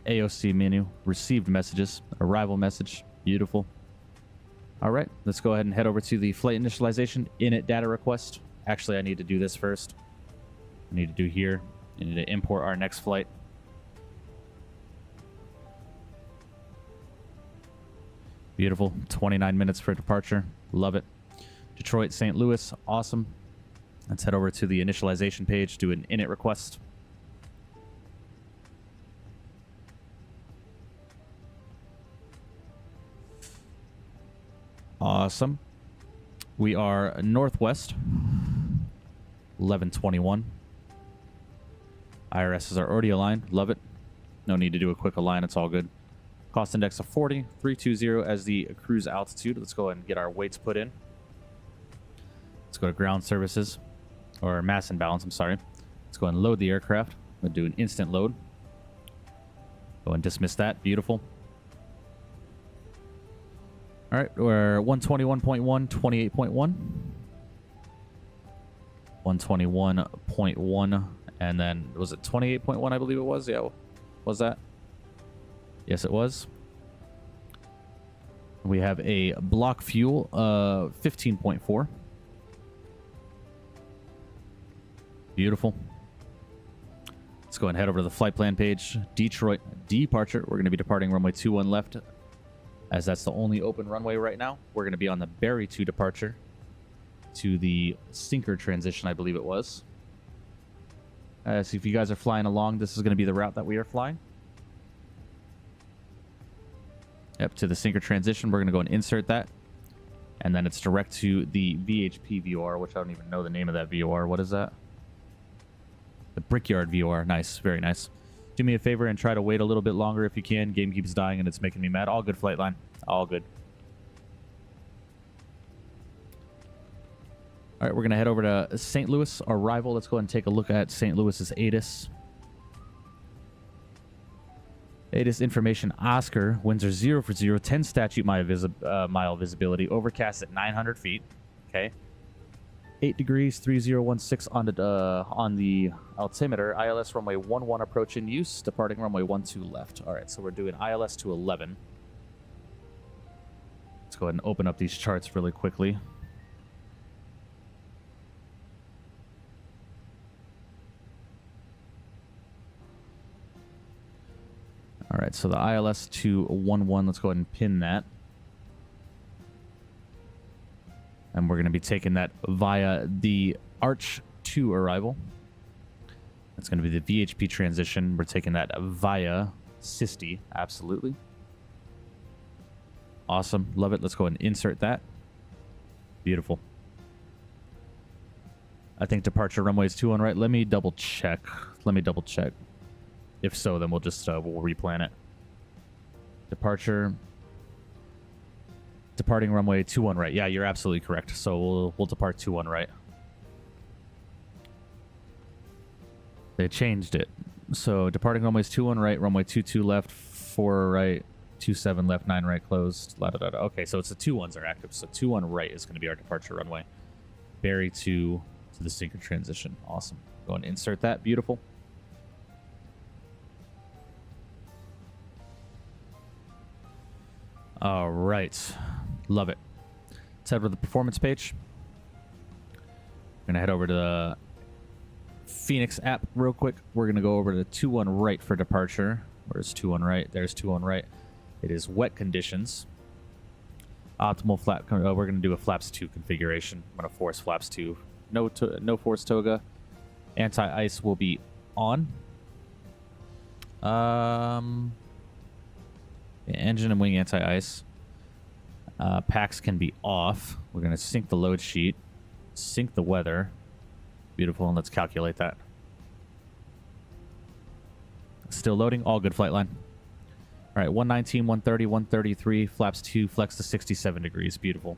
AOC menu. Received messages. Arrival message. Beautiful. All right. Let's go ahead and head over to the flight initialization. Init data request. Actually, I need to do this first. I need to do here. I need to import our next flight. Beautiful. 29 minutes for departure. Love it. Detroit, St. Louis. Awesome. Let's head over to the initialization page. Do an init request. Awesome. We are northwest. 1121. IRSs are already aligned. Love it. No need to do a quick align. It's all good. Cost index of 40. 320 as the cruise altitude. Let's go ahead and get our weights put in. Let's go to ground services. Or mass and balance, I'm sorry. Let's go ahead and load the aircraft. I'm going to do an instant load. Go and dismiss that. Beautiful. All right, we're 121.1, 28.1. 121.1, and then was it 28.1, I believe it was? Yeah, was that? Yes, it was. We have a block fuel, 15.4. Beautiful. Let's go ahead and head over to the flight plan page. Detroit departure. We're going to be departing runway 21 left, as that's the only open runway right now. We're going to be on the Berry 2 departure to the sinker transition, I believe it was. So if you guys are flying along, this is going to be the route that we are flying. Yep, to the sinker transition. We're going to go and insert that. And then it's direct to the VHP VOR, which I don't even know the name of that VOR. What is that? The Brickyard VOR. Nice. Very nice. Do me a favor and try to wait a little bit longer if you can. Game keeps dying and it's making me mad. All good, flight line. All good. All right, we're going to head over to St. Louis arrival. Let's go ahead and take a look at St. Louis's ATIS. ATIS information Oscar. Winds are 0 for 0. 10 statute mile visibility. Overcast at 900 feet. Okay. 8 degrees, 3016 on the altimeter. ILS runway 11 approach in use. Departing runway 12 left. All right, so we're doing ILS to 11. Let's go ahead and open up these charts really quickly. All right, so the ILS to 11. Let's go ahead and pin that. And we're going to be taking that via the Arch 2 arrival. That's going to be the VHP transition. We're taking that via Sisti. Absolutely. Awesome. Love it. Let's go ahead and insert that. Beautiful. I think departure runway is 21 right. Let me double check. If so, then we'll just we'll replan it. Departing runway 21 right. Yeah, you're absolutely correct. So we'll depart 21 right. They changed it. So departing runways 21 right, runway 22 left, 4 right, 27 left, 9 right closed. La, da, da, da. Okay, so it's the 21s are active. So 21 right is going to be our departure runway. Berry 2 to the sinker transition. Awesome. Go and insert that. Beautiful. All right. Love it. Let's head over to the performance page. We're going to head over to the Fenix app real quick. We're going to go over to 21 right for departure. Where's 21 right? There's 21 right. It is wet conditions. Optimal flap. We're going to do a flaps 2 configuration. I'm going to force flaps 2. No force toga. Anti-ice will be on. Engine and wing anti-ice. Packs can be off. We're going to sync the load sheet. Sync the weather. Beautiful, and let's calculate that. Still loading. All good, flight line. All right, 119, 130, 133. Flaps 2, flex to 67 degrees. Beautiful.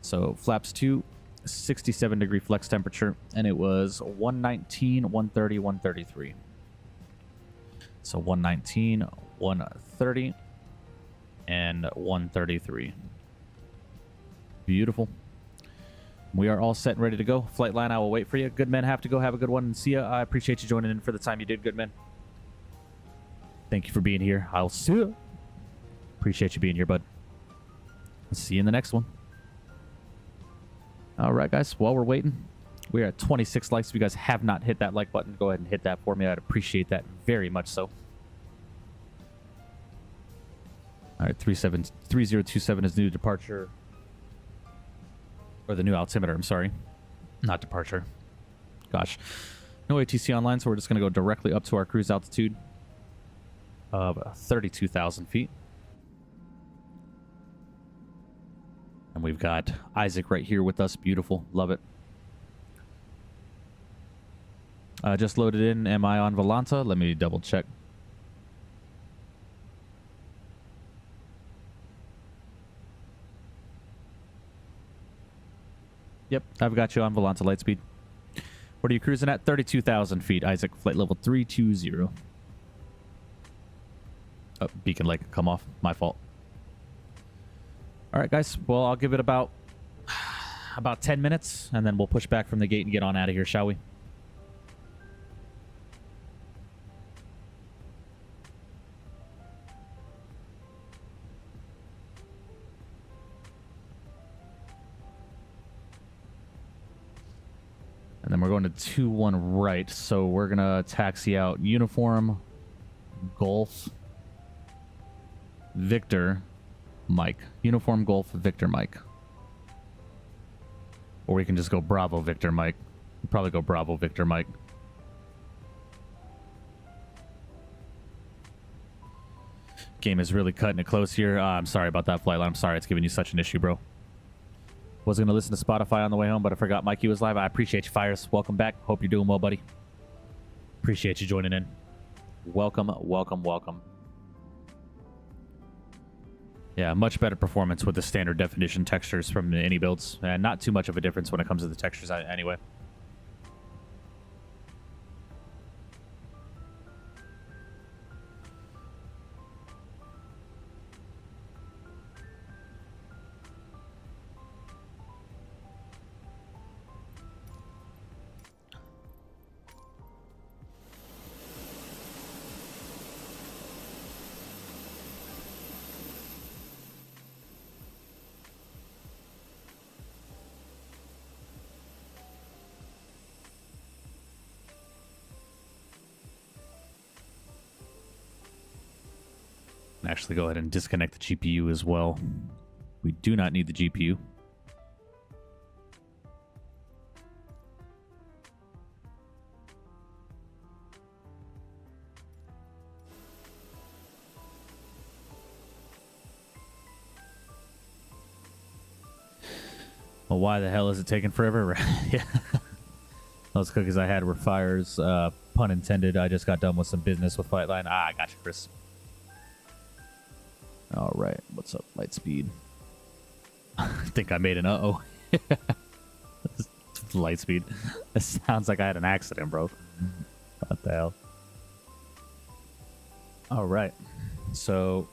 So flaps 2, 67 degree flex temperature, and it was 119, 130, 133. So 119, 130, and 133. Beautiful. We are all set and ready to go. Flight line, I will wait for you. Good men have to go. Have a good one and see ya. I appreciate you joining in for the time you did, good men. Thank you for being here. I'll see you. Appreciate you being here, bud. See you in the next one. All right, guys. While we're waiting, we are at 26 likes. If you guys have not hit that like button, go ahead and hit that for me. I'd appreciate that very much so. All right, 3027 is new departure. Or the new altimeter, I'm sorry. Not departure. Gosh. No ATC online, so we're just going to go directly up to our cruise altitude of 32,000 feet. And we've got Isaac right here with us. Beautiful. Love it. Just loaded in. Am I on Volanta? Let me double check. Yep, I've got you on Volanta Lightspeed. What are you cruising at? 32,000 feet, Isaac. Flight level 320. Oh, beacon light come off. My fault. All right, guys. Well, I'll give it about 10 minutes, and then we'll push back from the gate and get on out of here, shall we? And then we're going to 21 right, so we're going to taxi out Uniform, Golf, Victor, Mike. Uniform, Golf, Victor, Mike. Or we can just go Bravo, Victor, Mike. We'll probably go Bravo, Victor, Mike. Game is really cutting it close here. I'm sorry about that, flight line. I'm sorry it's giving you such an issue, bro. Was going to listen to Spotify on the way home, but I forgot Mikey was live. I appreciate you, Fires. Welcome back. Hope you're doing well, buddy. Appreciate you joining in. Welcome, welcome, welcome. Yeah, much better performance with the standard definition textures from any builds. And not too much of a difference when it comes to the textures anyway. Actually go ahead and disconnect the GPU as well. We do not need the GPU. Well, why the hell is it taking forever? Yeah. Those cookies I had were Fires, pun intended. I just got done with some business with Flightline. I got you, Chris. All right, what's up, Lightspeed? I think I made an uh-oh. Lightspeed. It sounds like I had an accident, bro. What the hell? All right, so...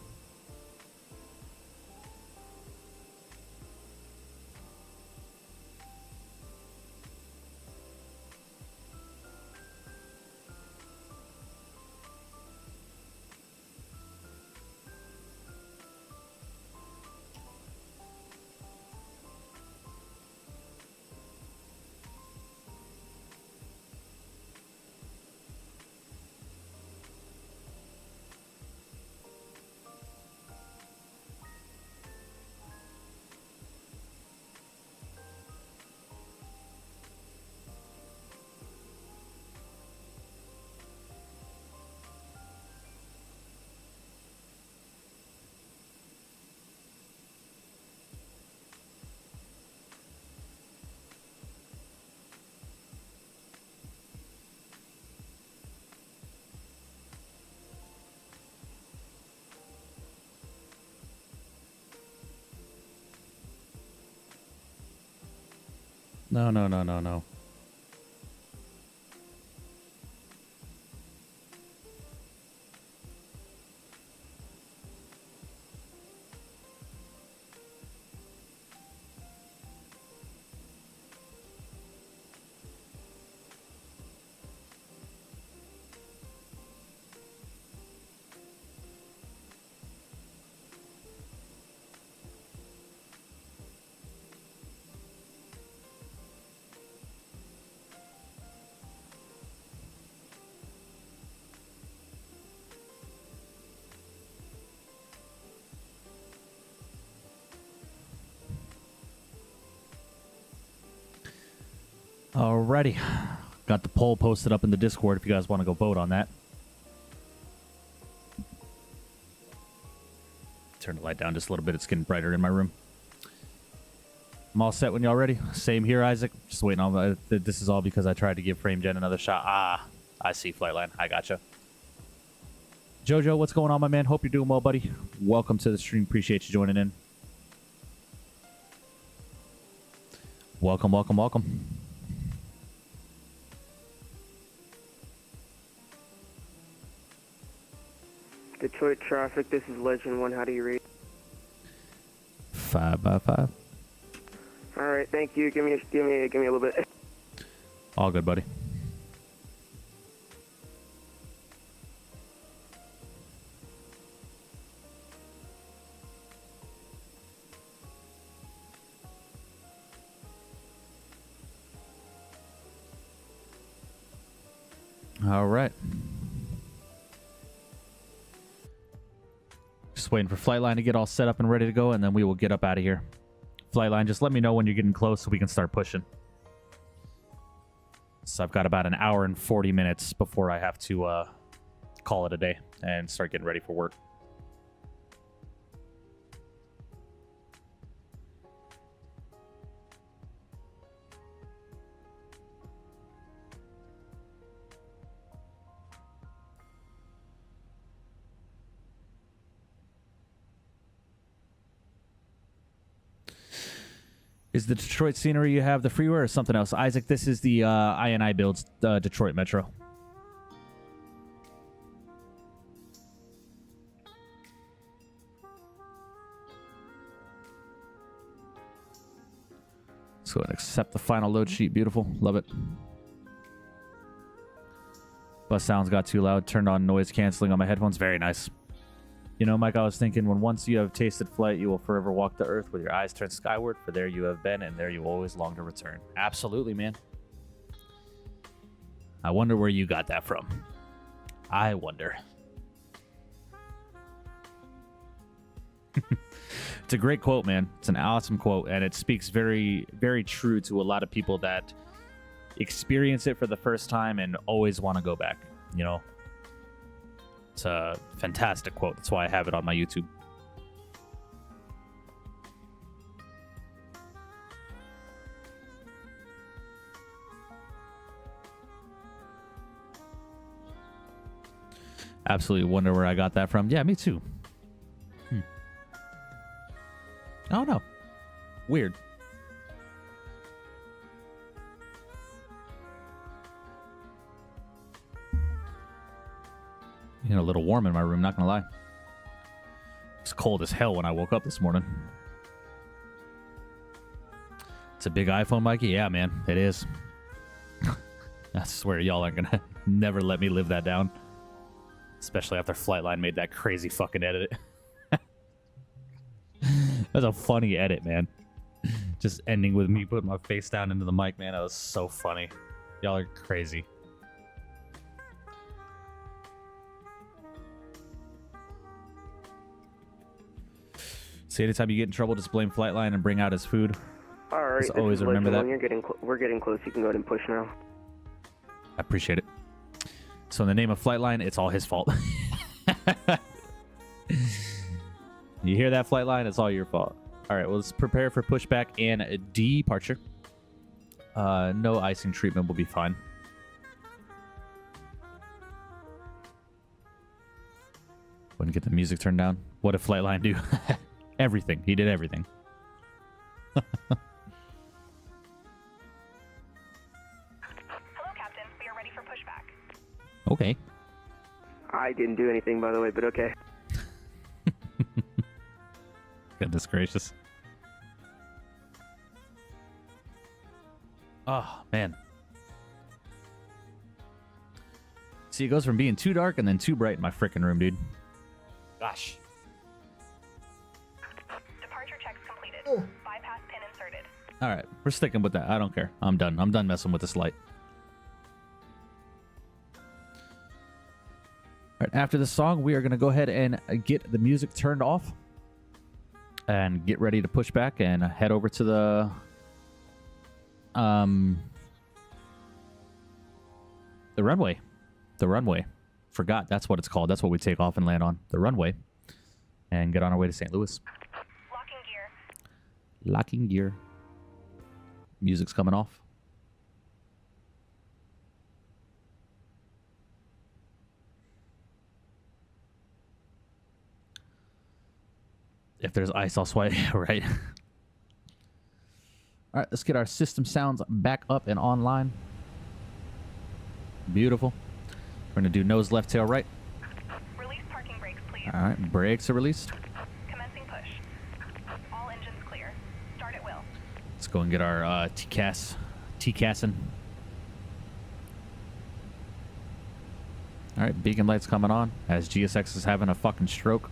No, no, no, no, no. Alrighty. Got the poll posted up in the Discord if you guys want to go vote on that. Turn the light down just a little bit. It's getting brighter in my room. I'm all set when y'all ready. Same here, Isaac. Just waiting on... This is all because I tried to give FrameGen another shot. Ah, I see, Flightline. I gotcha. Jojo, what's going on, my man? Hope you're doing well, buddy. Welcome to the stream. Appreciate you joining in. Welcome, welcome, welcome. Detroit traffic, this is Legend 1. How do you read? 5x5. Alright, thank you. Give me a little bit. All good, buddy. All right. Just waiting for Flightline to get all set up and ready to go, and then we will get up out of here. Flightline, just let me know when you're getting close so we can start pushing. So I've got about an hour and 40 minutes before I have to call it a day and start getting ready for work. Is the Detroit scenery you have the freeware or something else? Isaac, this is the INI builds Detroit Metro. Let's go and accept the final load sheet. Beautiful. Love it. Bus sounds got too loud. Turned on noise canceling on my headphones. Very nice. You know, Mike, I was thinking when once you have tasted flight, you will forever walk the earth with your eyes turned skyward, for there you have been, and there you always long to return. Absolutely, man. I wonder where you got that from. I wonder. It's a great quote, man. It's an awesome quote, and it speaks very, very true to a lot of people that experience it for the first time and always want to go back, you know? It's a fantastic quote. That's why I have it on my YouTube. Absolutely wonder where I got that from. Yeah, me too. I don't know. Weird. You know, a little warm in my room, not gonna lie. It's cold as hell when I woke up this morning. It's a big iPhone, Mikey? Yeah, man, it is. I swear y'all aren't gonna never let me live that down. Especially after Flightline made that crazy fucking edit. That's a funny edit, man. Just ending with me putting my face down into the mic, man. That was so funny. Y'all are crazy. See, anytime you get in trouble, just blame Flightline and bring out his food. All right, just always remember that. We're getting close. You can go ahead and push now. I appreciate it. So in the name of Flightline, it's all his fault. You hear that, Flightline? It's all your fault. All right, well, let's prepare for pushback and departure. No icing treatment will be fine. Wouldn't get the music turned down. What did Flightline do? Everything. He did everything. Okay. I didn't do anything, by the way, but okay. Goodness gracious. Oh, man. See, it goes from being too dark and then too bright in my frickin' room, dude. Gosh. Departure checks completed. Bypass pin inserted. All right, we're sticking with that. I don't care. I'm done. I'm done messing with this light. All right, after this song, we are going to go ahead and get the music turned off and get ready to push back and head over to the runway. The runway. Forgot that's what it's called. That's what we take off and land on. The runway. And get on our way to St. Louis. Locking gear. Locking gear. Music's coming off. If there's ice, I'll sweat. Right. All right, let's get our system sounds back up and online. Beautiful. We're going to do nose left, tail right. Release parking brakes, please. All right, brakes are released. Commencing push. All engines clear. Start at will. Let's go and get our TCASing. All right, beacon lights coming on as GSX is having a fucking stroke.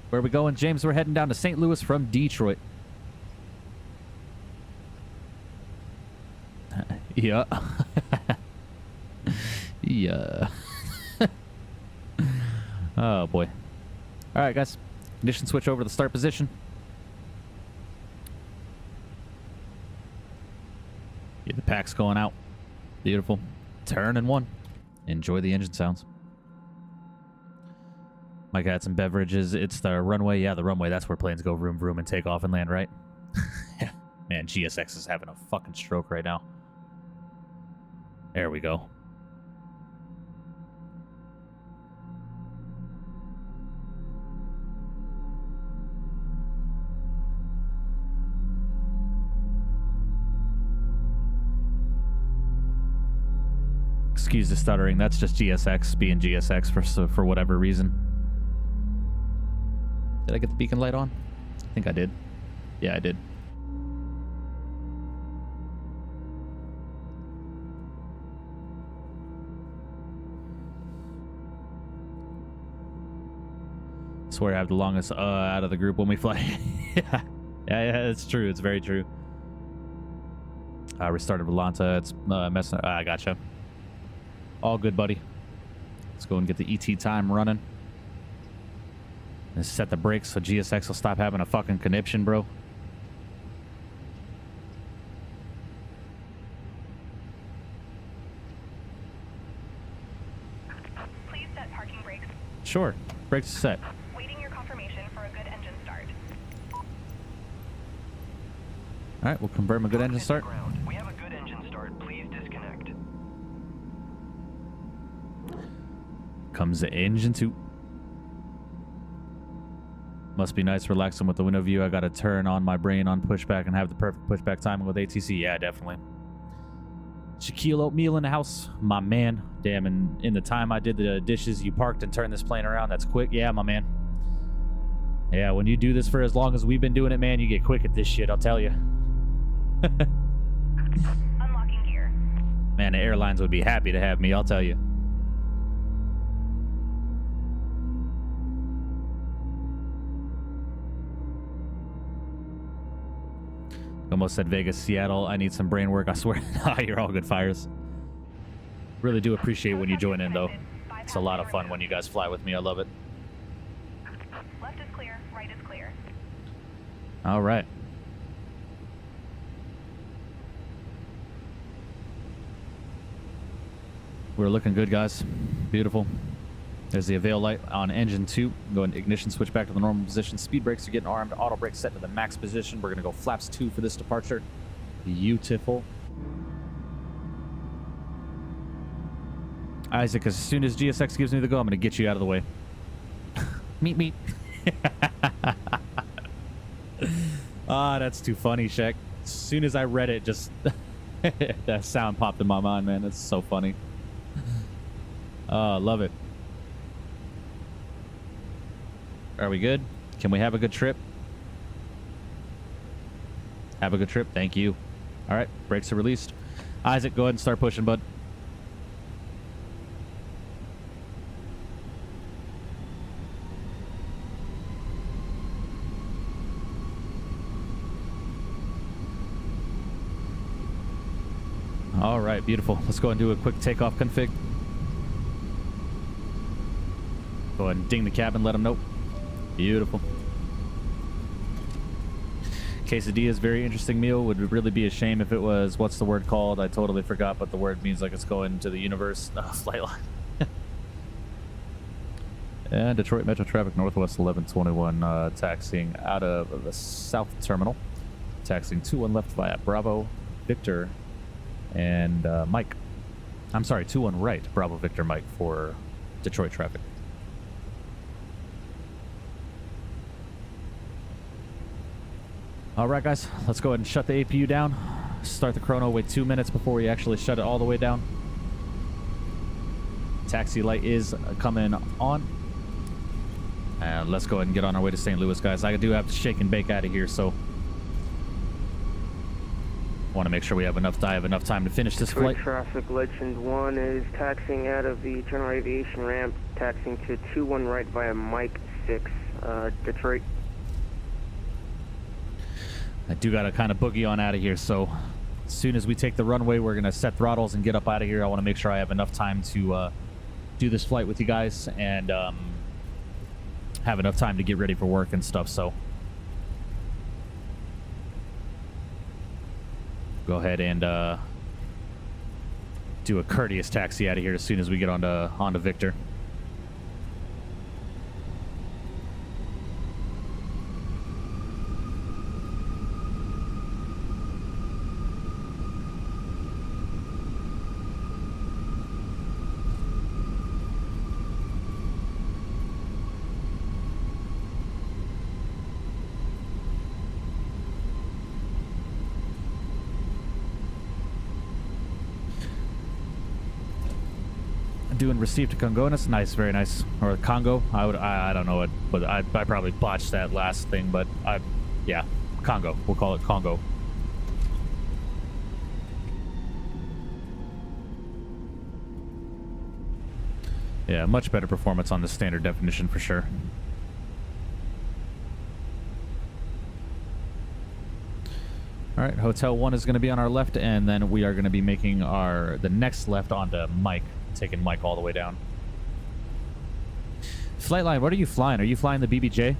Where are we going, James? We're heading down to St. Louis from Detroit. Yeah. Yeah. Oh, boy. All right, guys. Ignition switch over to the start position. Get the packs going out. Beautiful. Turn and one. Enjoy the engine sounds. Mike had some beverages. It's the runway. Yeah, the runway. That's where planes go vroom, vroom, and take off and land, right? Man, GSX is having a fucking stroke right now. There we go. Excuse the stuttering. That's just GSX being GSX for whatever reason. Did I get the beacon light on? I think I did. Yeah, I did. I swear I have the longest out of the group when we fly. yeah, it's true. It's very true. I restarted Volanta. It's messing. I gotcha. All good, buddy. Let's go and get the ET time running. And set the brakes so GSX will stop having a fucking conniption, bro. Please set parking brakes. Sure. Brakes are set. Waiting your confirmation for a good engine start. All right, we'll confirm a good engine start. Ground. We have a good engine start. Please disconnect. Comes the engine 2. Must be nice relaxing with the window view. I got to turn on my brain on pushback and have the perfect pushback timing with ATC. Yeah, definitely. Shaquille Oatmeal in the house. My man. Damn, and in the time I did the dishes, you parked and turned this plane around. That's quick. Yeah, my man. Yeah, when you do this for as long as we've been doing it, man, you get quick at this shit, I'll tell you. Unlocking gear. Man, the airlines would be happy to have me, I'll tell you. Almost said Vegas, Seattle. I need some brain work, I swear. You're all good fires. Really do appreciate when you join in, though. It's a lot of fun when you guys fly with me. I love it. Left is clear. Right is clear. All right. We're looking good, guys. Beautiful. There's the avail light on engine 2. Go and ignition switch back to the normal position. Speed brakes are getting armed. Auto brakes set to the max position. We're going to go flaps 2 for this departure. Beautiful. Isaac, as soon as GSX gives me the go, I'm going to get you out of the way. Meet. Ah, that's too funny, Shaq. As soon as I read it, just that sound popped in my mind, man. That's so funny. Love it. Are we good? Can we have a good trip? Have a good trip. Thank you. All right. Brakes are released. Isaac, go ahead and start pushing, bud. All right. Beautiful. Let's go and do a quick takeoff config. Go ahead and ding the cabin. Let them know. Beautiful. Quesadilla is a very interesting meal. Would really be a shame if it was, what's the word called? I totally forgot, but the word means like it's going to the universe. Flight line. And Detroit Metro traffic, Northwest 1121, taxiing out of the South Terminal. Taxiing 21 left via Bravo, Victor, and Mike. I'm sorry, 21 right, Bravo, Victor, Mike for Detroit traffic. All right, guys, let's go ahead and shut the APU down. Start the chrono, wait 2 minutes before we actually shut it all the way down. Taxi light is coming on. And let's go ahead and get on our way to St. Louis, guys. I do have to shake and bake out of here, so want to make sure we have enough time to finish this flight. Traffic Legend 1 is taxiing out of the general aviation ramp, taxiing to 21 right via Mike 6, Detroit. I do got to kind of boogie on out of here, so as soon as we take the runway, we're going to set throttles and get up out of here. I want to make sure I have enough time to do this flight with you guys and have enough time to get ready for work and stuff, so go ahead and do a courteous taxi out of here as soon as we get onto Victor. Doing receive to Congonus. Nice, very nice. Or Congo. I don't know what, but I probably botched that last thing, but yeah, Congo. We'll call it Congo. Yeah, much better performance on the standard definition for sure. All right, Hotel 1 is going to be on our left, and then we are going to be making the next left onto Mike. Taking Mike all the way down. Flightline, what are you flying? Are you flying the BBJ?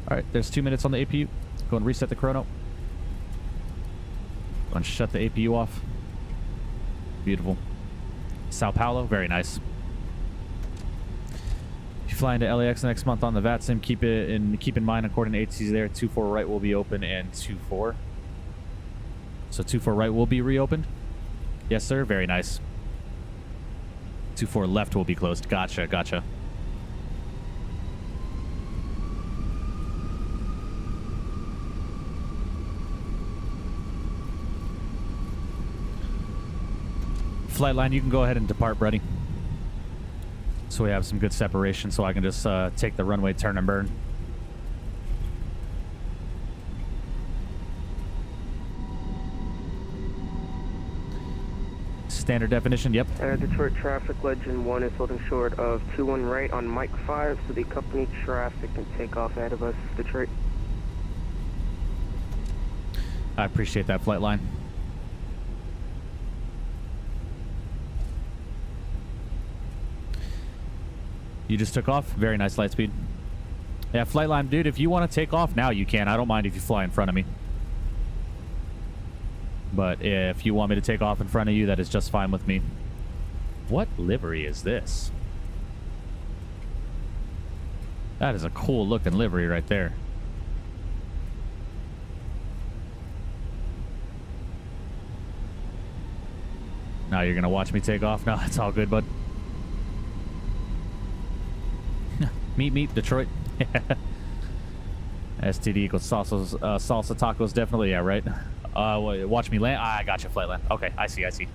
Alright, there's 2 minutes on the APU. Go and reset the chrono. Go and shut the APU off. Beautiful. Sao Paulo, very nice. Flying to LAX next month on the VATSIM, keep in mind according to ATCs there, 24 right will be open and 24. So 24 right will be reopened. Yes, sir. Very nice. 24 left will be closed. Gotcha. Gotcha. Flightline, you can go ahead and depart, buddy. So we have some good separation, so I can just take the runway, turn and burn. Standard definition, yep. Detroit Traffic Legend 1 is holding short of 21 right on Mike 5, so the company traffic can take off ahead of us, Detroit. I appreciate that, Flightline. You just took off? Very nice, Lightspeed. Yeah, Flightline, dude, if you want to take off now, you can. I don't mind if you fly in front of me. But if you want me to take off in front of you, that is just fine with me. What livery is this? That is a cool looking livery right there. Now you're going to watch me take off? No, it's all good, bud. Meet, Detroit. STD equals salsa, salsa tacos, definitely, yeah, right? Watch me land. I got you, flight land. Okay, I see.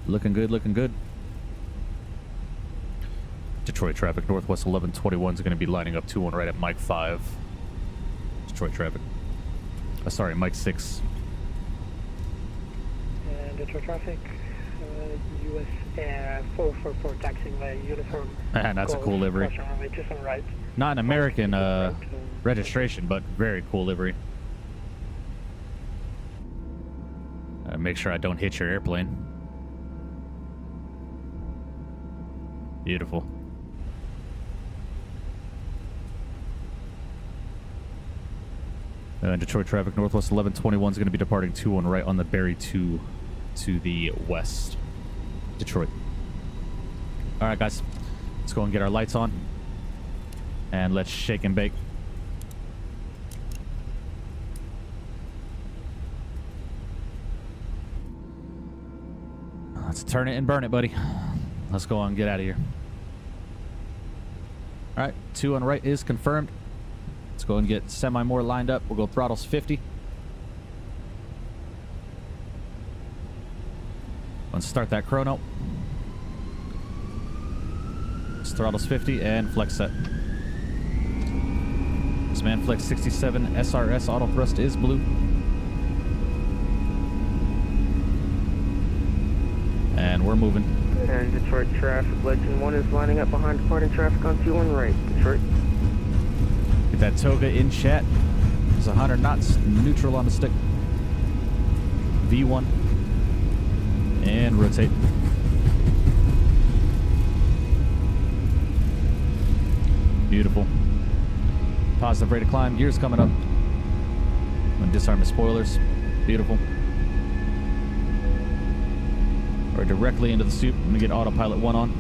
Looking good, looking good. Detroit traffic, Northwest 1121 is going to be lining up 2-1 right at Mike 5. Detroit traffic. Sorry, Mike 6. And Detroit traffic, US Air 444 taxiing by uniform. And that's a cool livery. Just on right. Not an American registration, but very cool livery. Make sure I don't hit your airplane. Beautiful. Detroit traffic, Northwest 1121 is going to be departing 2-1 right on the Berry 2 to the west. Detroit. All right, guys. Let's go and get our lights on. And let's shake and bake. Let's turn it and burn it, buddy. Let's go on and get out of here. All right, 2 on right is confirmed. Let's go and get semi-more lined up. We'll go throttles 50. Let's start that chrono. Let's throttles 50 and flex set. This man flex 67 SRS auto thrust is blue. And we're moving. And Detroit traffic, Legend 1 is lining up behind departing traffic on 2-1 right. Detroit. Get that toga in chat. It's 100 knots, neutral on the stick. V1. And rotate. Beautiful. Positive rate of climb. Gears coming up. I'm going to disarm the spoilers. Beautiful. We're directly into the soup. I'm going to get autopilot 1 on.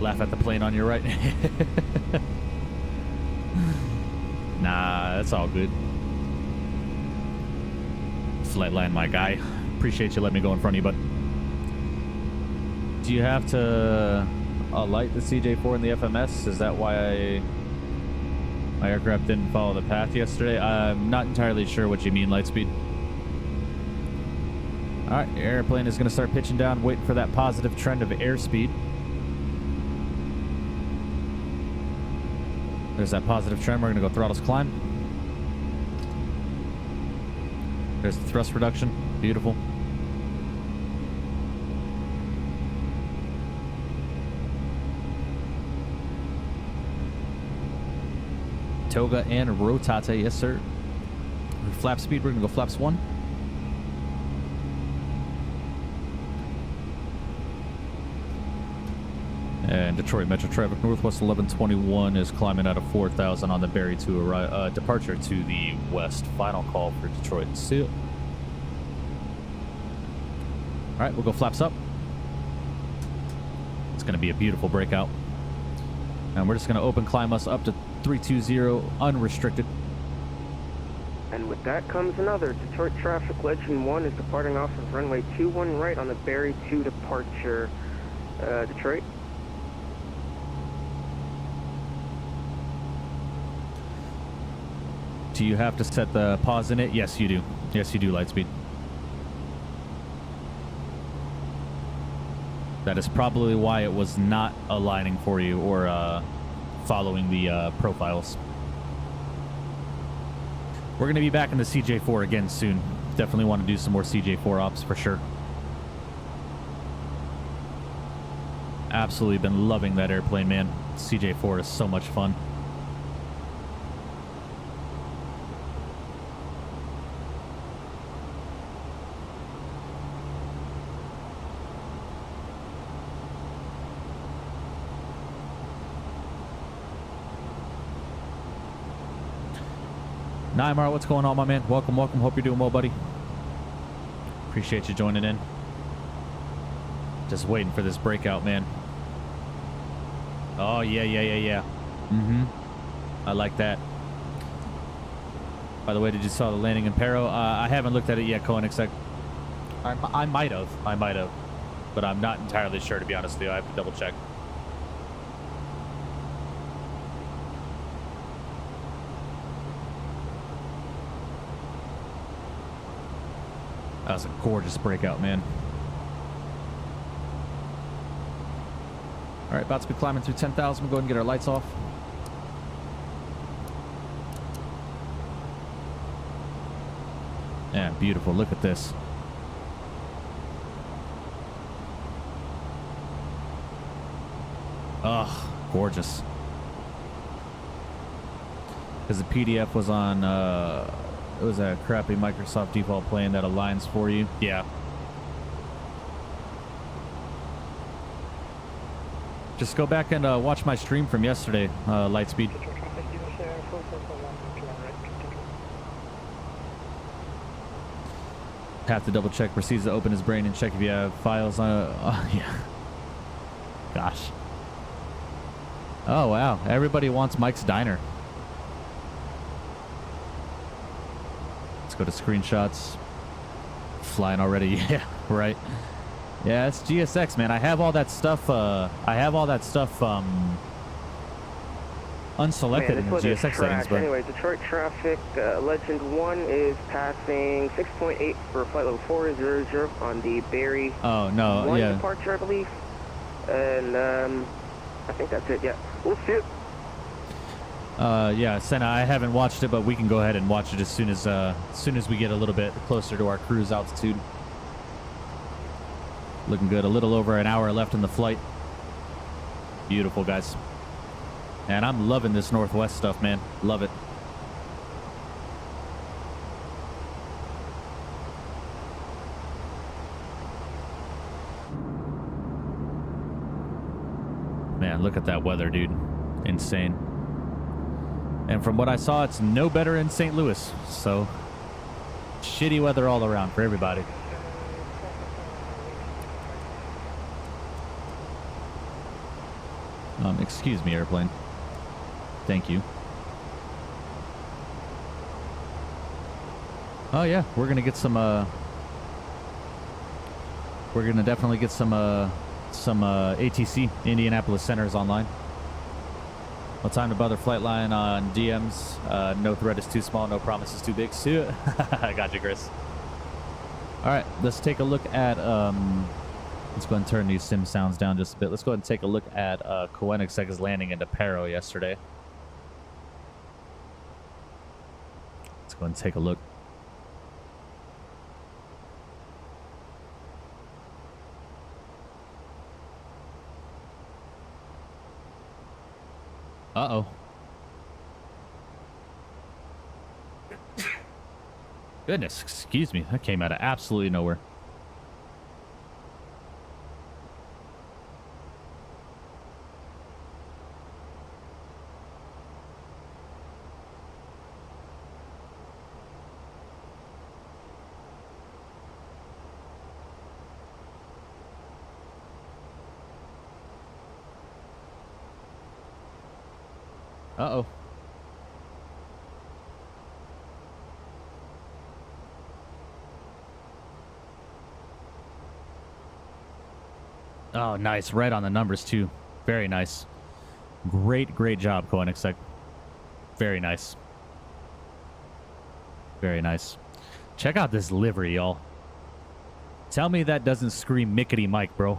Laugh at the plane on your right. Nah, that's all good. Flight line, my guy. Appreciate you letting me go in front of you, but do you have to alight the CJ4 in the FMS? Is that why my aircraft didn't follow the path yesterday? I'm not entirely sure what you mean, Lightspeed. Alright, airplane is going to start pitching down, waiting for that positive trend of airspeed. There's that positive trend. We're going to go throttles climb. There's the thrust reduction. Beautiful. Toga and rotate, yes sir. Flap speed, we're going to go flaps 1. And Detroit Metro traffic, Northwest 1121 is climbing out of 4,000 on the Berry 2 departure to the west. Final call for Detroit and Seal. All right, we'll go flaps up. It's going to be a beautiful breakout. And we're just going to open climb us up to 320 unrestricted. And with that comes another. Detroit traffic, Legend 1 is departing off of runway 21 right on the Berry 2 departure. Detroit. Do you have to set the pause in it? Yes, you do. Yes, you do, Lightspeed. That is probably why it was not aligning for you or following the profiles. We're going to be back in the CJ4 again soon. Definitely want to do some more CJ4 ops for sure. Absolutely been loving that airplane, man. CJ4 is so much fun. Nymar, what's going on, my man? Welcome, welcome. Hope you're doing well, buddy. Appreciate you joining in. Just waiting for this breakout, man. Oh, yeah. Mm-hmm. I like that. By the way, did you saw the landing in Pero? I haven't looked at it yet, Koenigsegg. I might have. But I'm not entirely sure, to be honest with you. I have to double check. That was a gorgeous breakout, man. All right, about to be climbing through 10,000. We'll go ahead and get our lights off. Yeah, beautiful. Look at this. Oh, gorgeous. Because the PDF was on, it was a crappy Microsoft default plane that aligns for you. Yeah. Just go back and watch my stream from yesterday, Lightspeed. Have to double check. Proceeds to open his brain and check if you have files on it. Oh, yeah. Gosh. Oh, wow. Everybody wants Mike's Diner. Let's go to screenshots. Flying already. Yeah, right. Yeah, it's GSX, man. I have all that stuff. Unselected in the GSX settings, but anyway, Detroit traffic. Legend 1 is passing 6.8 for flight level 400 on the Barry. Oh no, 1 yeah. departure, I believe. And I think that's it. Yeah, we'll see it. Yeah, Senna, I haven't watched it, but we can go ahead and watch it as soon as we get a little bit closer to our cruise altitude. Looking good. A little over an hour left in the flight. Beautiful, guys. And I'm loving this Northwest stuff, man. Love it. Man, look at that weather, dude. Insane. And from what I saw, it's no better in St. Louis. So, shitty weather all around for everybody. Excuse me, airplane. Thank you. Oh yeah, we're gonna get some. We're gonna definitely get some ATC Indianapolis Centers online. What time to bother flight line on DMs? No threat is too small, no promise is too big. I got you, Chris. All right, let's take a look at. Let's go ahead and turn these sim sounds down just a bit. Let's go ahead and take a look at Koenigsegg's landing into Paro yesterday. Let's go ahead and take a look. Uh-oh. Goodness, excuse me. That came out of absolutely nowhere. Uh-oh. Oh, nice. Right on the numbers, too. Very nice. Great job, Koenigsegg. Very nice. Very nice. Check out this livery, y'all. Tell me that doesn't scream Mickety Mike, bro.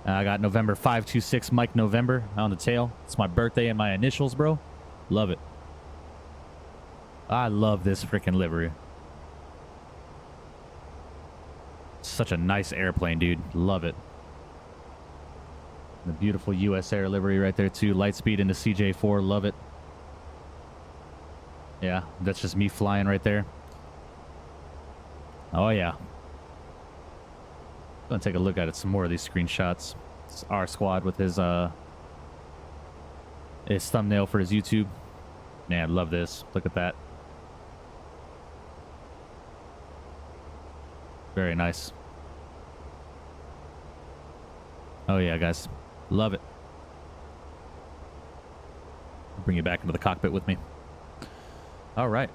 I got November 526 Mike November on the tail. It's my birthday and my initials, bro. Love it. I love this freaking livery. Such a nice airplane, dude. Love it. The beautiful US Air livery right there, too. Lightspeed into CJ4. Love it. Yeah, that's just me flying right there. Oh, yeah. Gonna take a look at it, some more of these screenshots. It's our squad with his thumbnail for his YouTube. Man, love this. Look at that. Very nice. Oh yeah, guys. Love it. I'll bring you back into the cockpit with me. All right.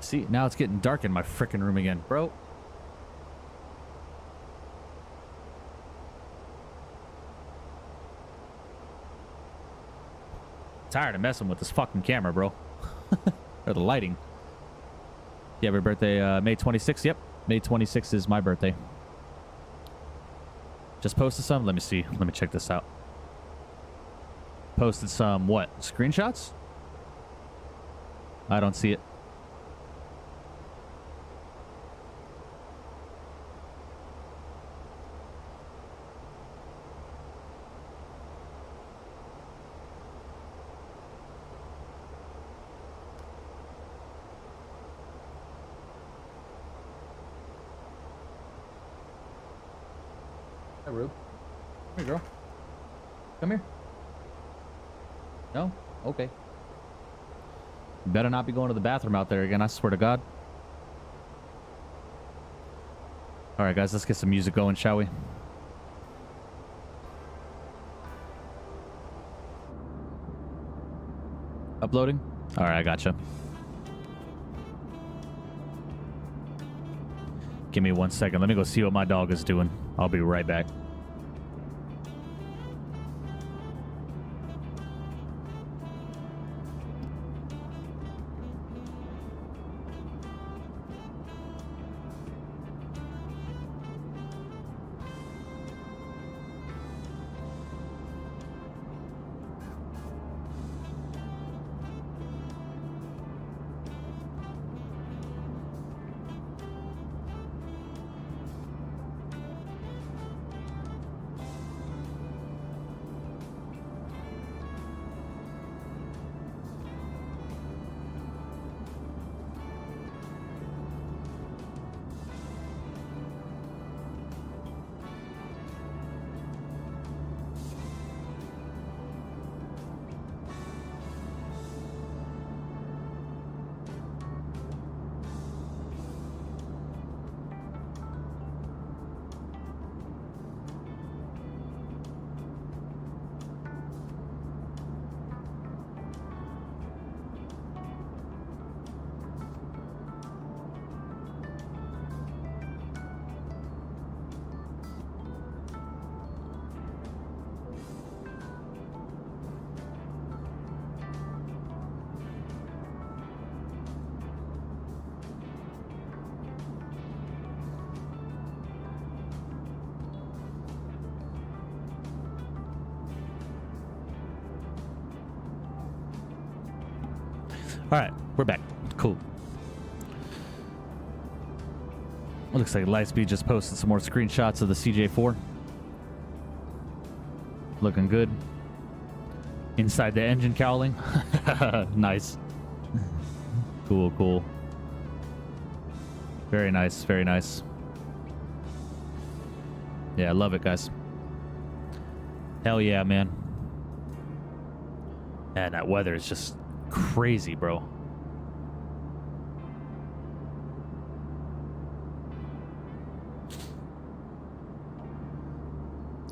See, now it's getting dark in my frickin' room again, bro. Tired of messing with this fucking camera, bro. Or the lighting. You have your birthday May 26th? Yep. May 26th is my birthday. Just posted some? Let me see. Let me check this out. Posted some what? Screenshots? I don't see it. Hi, Rube. Come here, girl. Come here. No? Okay. You better not be going to the bathroom out there again, I swear to God. Alright, guys, let's get some music going, shall we? Uploading? Alright, I gotcha. Give me 1 second. Let me go see what my dog is doing. I'll be right back. All right, we're back. Cool. Looks like Lightspeed just posted some more screenshots of the CJ4. Looking good. Inside the engine cowling. Nice. Cool, cool. Very nice, very nice. Yeah, I love it, guys. Hell yeah, man. And that weather is just crazy, bro. All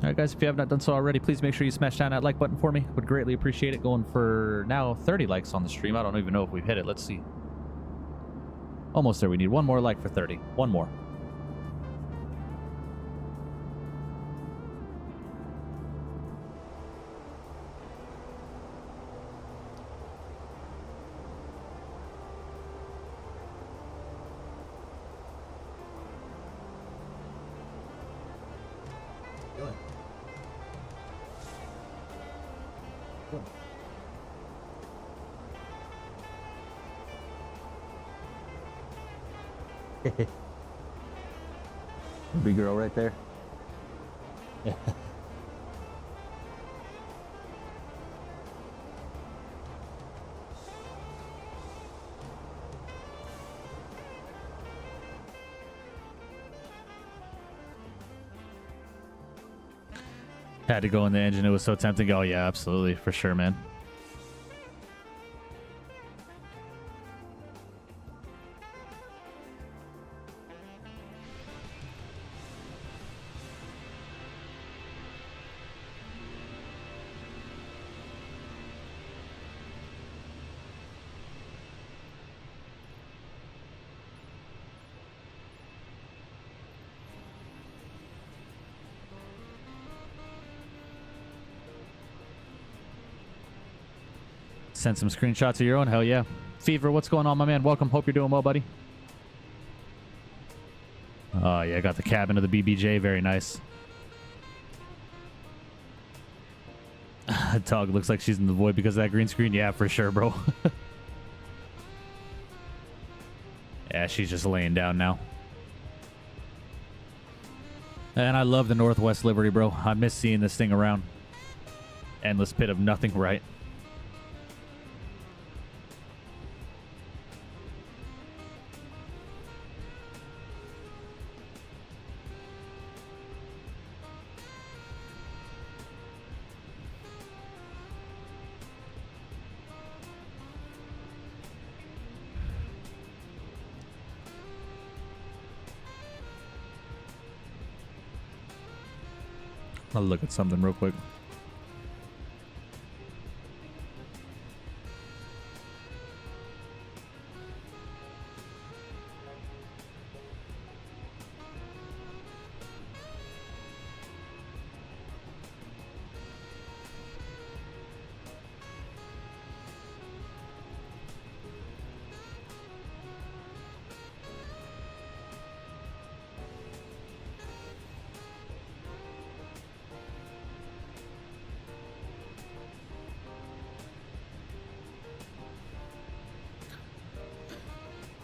right, guys, if you have not done so already, please make sure you smash down that like button for me. Would greatly appreciate it. Going for now 30 likes on the stream. I don't even know if we've hit it. Let's see. Almost there. We need one more like for 30. One more. Big girl right there. Yeah. Had to go in the engine. It was so tempting. Oh yeah, absolutely, for sure, man. Send some screenshots of your own. Hell yeah. Fever, what's going on, my man? Welcome. Hope you're doing well, buddy. Oh, yeah. Got the cabin of the BBJ. Very nice. Dog looks like she's in the void because of that green screen. Yeah, for sure, bro. Yeah, she's just laying down now. And I love the Northwest livery, bro. I miss seeing this thing around. Endless pit of nothing, right? I'll look at something real quick.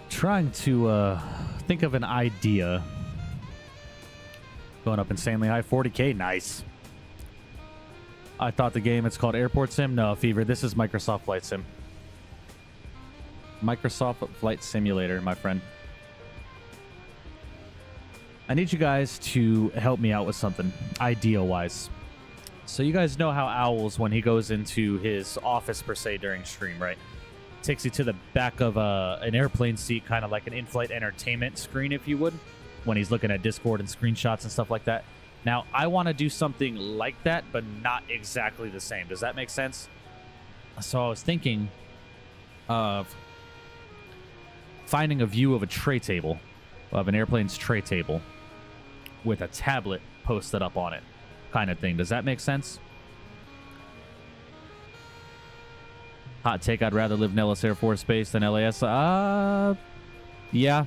Trying to think of an idea. Going up insanely high. 40K. Nice. I thought the game, it's called Airport Sim. No, Fever. This is Microsoft Flight Sim. Microsoft Flight Simulator, my friend. I need you guys to help me out with something, idea-wise. So you guys know how Owls, when he goes into his office, per se, during stream, right? Takes you to the back of an airplane seat, kind of like an in-flight entertainment screen, if you would, when he's looking at Discord and screenshots and stuff like that. Now, I want to do something like that, but not exactly the same. Does that make sense? So I was thinking of finding a view of a tray table, of an airplane's tray table, with a tablet posted up on it, kind of thing. Does that make sense? Hot take, I'd rather live Nellis Air Force Base than LAS. Yeah.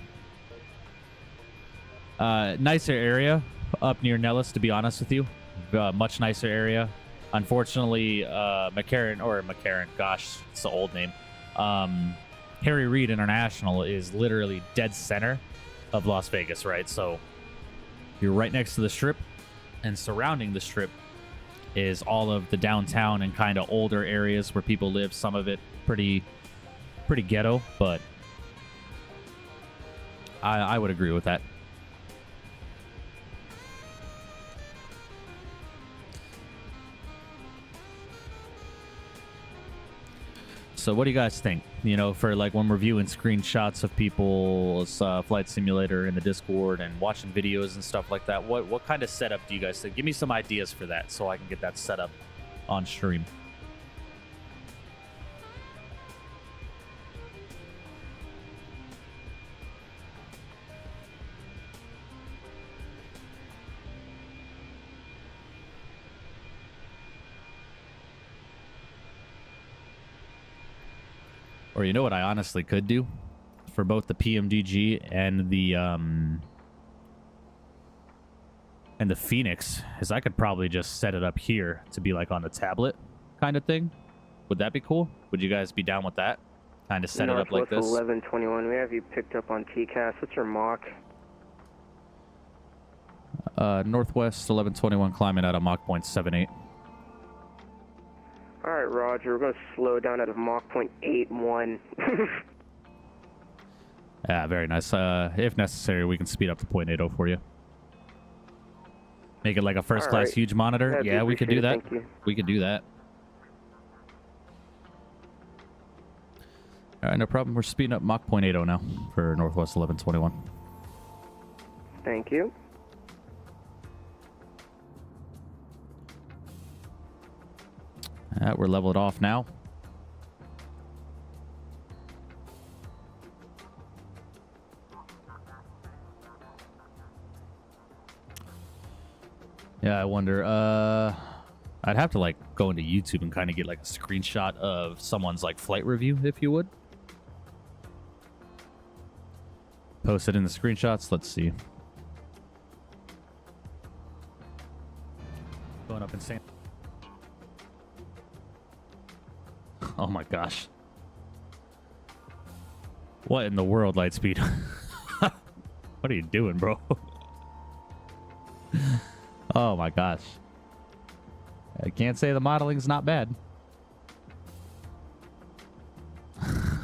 Nicer area up near Nellis, to be honest with you. Much nicer area. Unfortunately, McCarran, gosh, it's the old name. Harry Reid International is literally dead center of Las Vegas, right? So you're right next to the Strip, and surrounding the Strip is all of the downtown and kind of older areas where people live. Some of it pretty ghetto, but I would agree with that. So what do you guys think? You know, for like when we're viewing screenshots of people's flight simulator in the Discord and watching videos and stuff like that, what kind of setup do you guys think? Give me some ideas for that so I can get that set up on stream. Or you know what I honestly could do for both the PMDG and the Fenix is I could probably just set it up here to be like on a tablet kind of thing. Would that be cool? Would you guys be down with that? Kind of set it up like this? 1121, we have you picked up on TCAS. What's your Mach? Northwest 1121 climbing out of Mach 0.78. All right, Roger. We're going to slow down out of Mach 0.81. Yeah, very nice. If necessary, we can speed up to 0.80 for you. Make it like a first-class huge monitor. Yeah, we could do that. Thank you. We could do that. All right, no problem. We're speeding up Mach 0.80 now for Northwest 1121. Thank you. All right, we're leveled off now. Yeah, I wonder. I I'd have to like go into YouTube and kind of get like a screenshot of someone's like flight review, if you would. Post it in the screenshots. Let's see. Going up insane. Oh my gosh. What in the world, Lightspeed? What are you doing, bro? Oh my gosh. I can't say the modeling's not bad.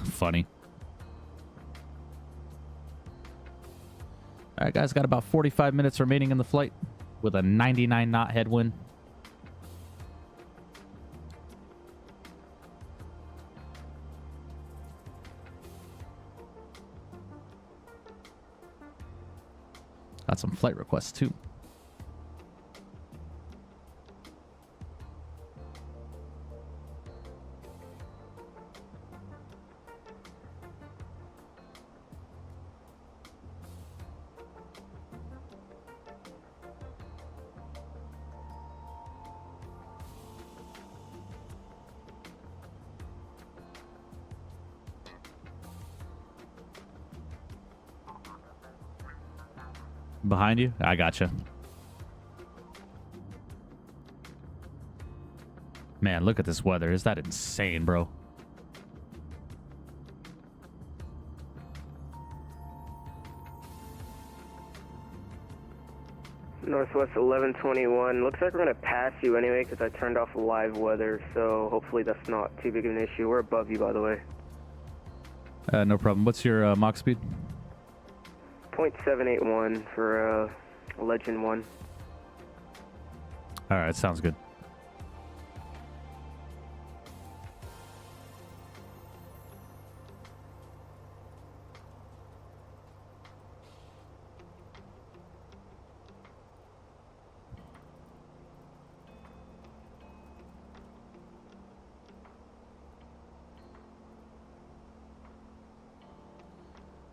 Funny. All right, guys, got about 45 minutes remaining in the flight with a 99 knot headwind. Got some flight requests too. Behind you? I gotcha. Man, look at this weather. Is that insane, bro? Northwest 1121. Looks like we're going to pass you anyway because I turned off live weather, so hopefully that's not too big of an issue. We're above you, by the way. No problem. What's your Mach speed? 0.781 for Legend 1. All right, sounds good.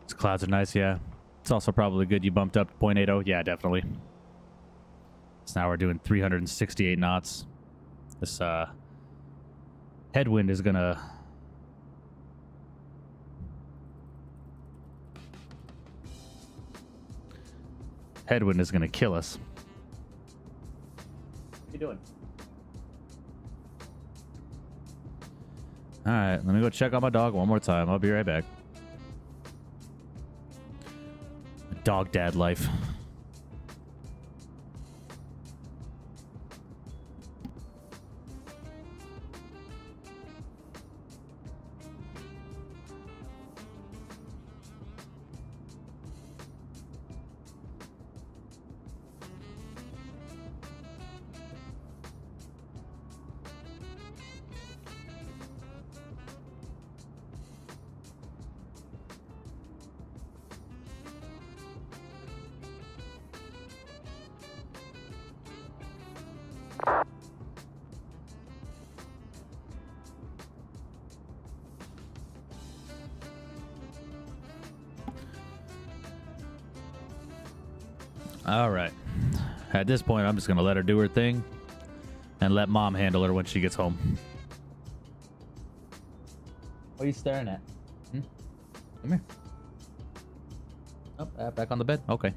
These clouds are nice, yeah. It's also probably good you bumped up to 0.80. Yeah, definitely. So now we're doing 368 knots. This headwind is gonna... Headwind is gonna kill us. What are you doing? Alright, let me go check on my dog one more time. I'll be right back. Dog dad life. All right. At this point, I'm just going to let her do her thing and let mom handle her when she gets home. What are you staring at? Come here. Oh, back on the bed? Okay.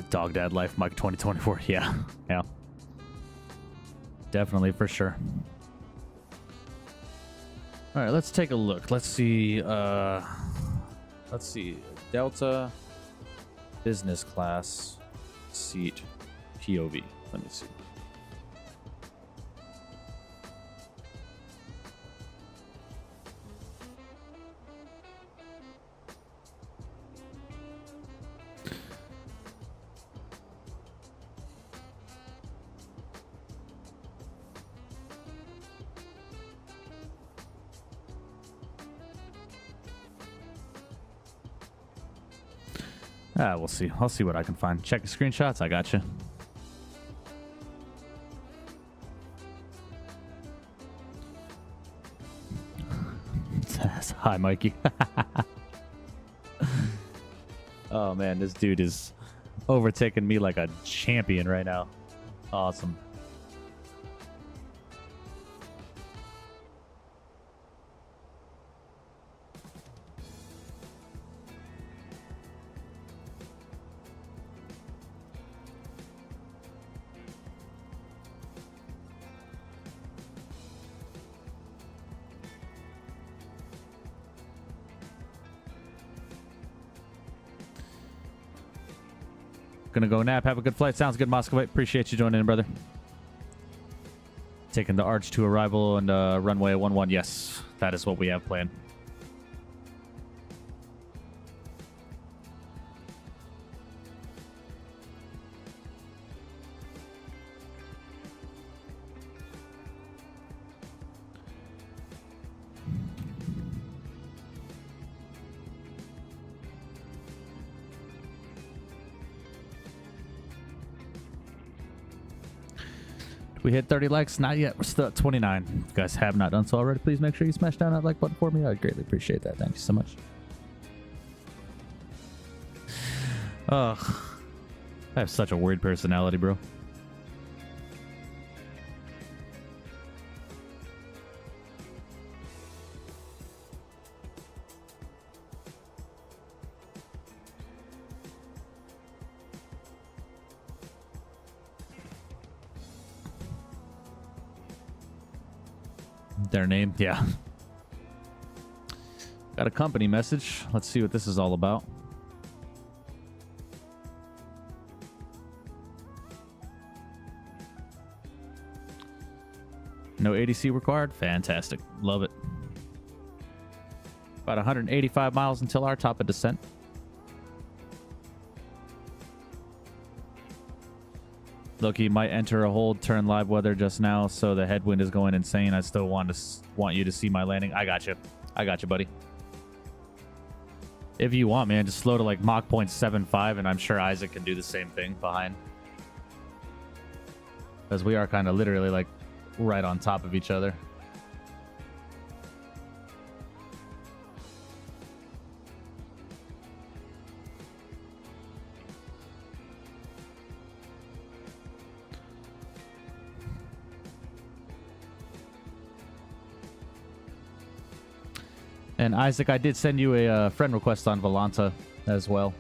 Dog dad life, Mike 2024. Yeah. Yeah. Definitely, for sure. All right, let's take a look. Let's see. Delta business class seat POV. Let me see. We'll see. I'll see what I can find. Check the screenshots. I got you. Hi, Mikey. Oh, man. This dude is overtaking me like a champion right now. Awesome. Gonna go nap. Have a good flight. Sounds good, Moscovite. Appreciate you joining in, brother. Taking the arch to arrival and runway 11. Yes, that is what we have planned. We hit 30 likes. Not yet. We're still at 29. If you guys have not done so already, please make sure you smash down that like button for me. I'd greatly appreciate that. Thank you so much. Ugh. I have such a weird personality, bro. Their name, yeah. Got a company message. Let's see what this is all about. No ADC required. Fantastic. Love it. About 185 miles until our top of descent. Loki might enter a hold, turn live weather just now, so the headwind is going insane. I still want you to see my landing. I got you. I got you, buddy. If you want, man, just slow to like Mach 0.75, and I'm sure Isaac can do the same thing behind. Because we are kind of literally like right on top of each other. And Isaac, I did send you a friend request on Volanta as well.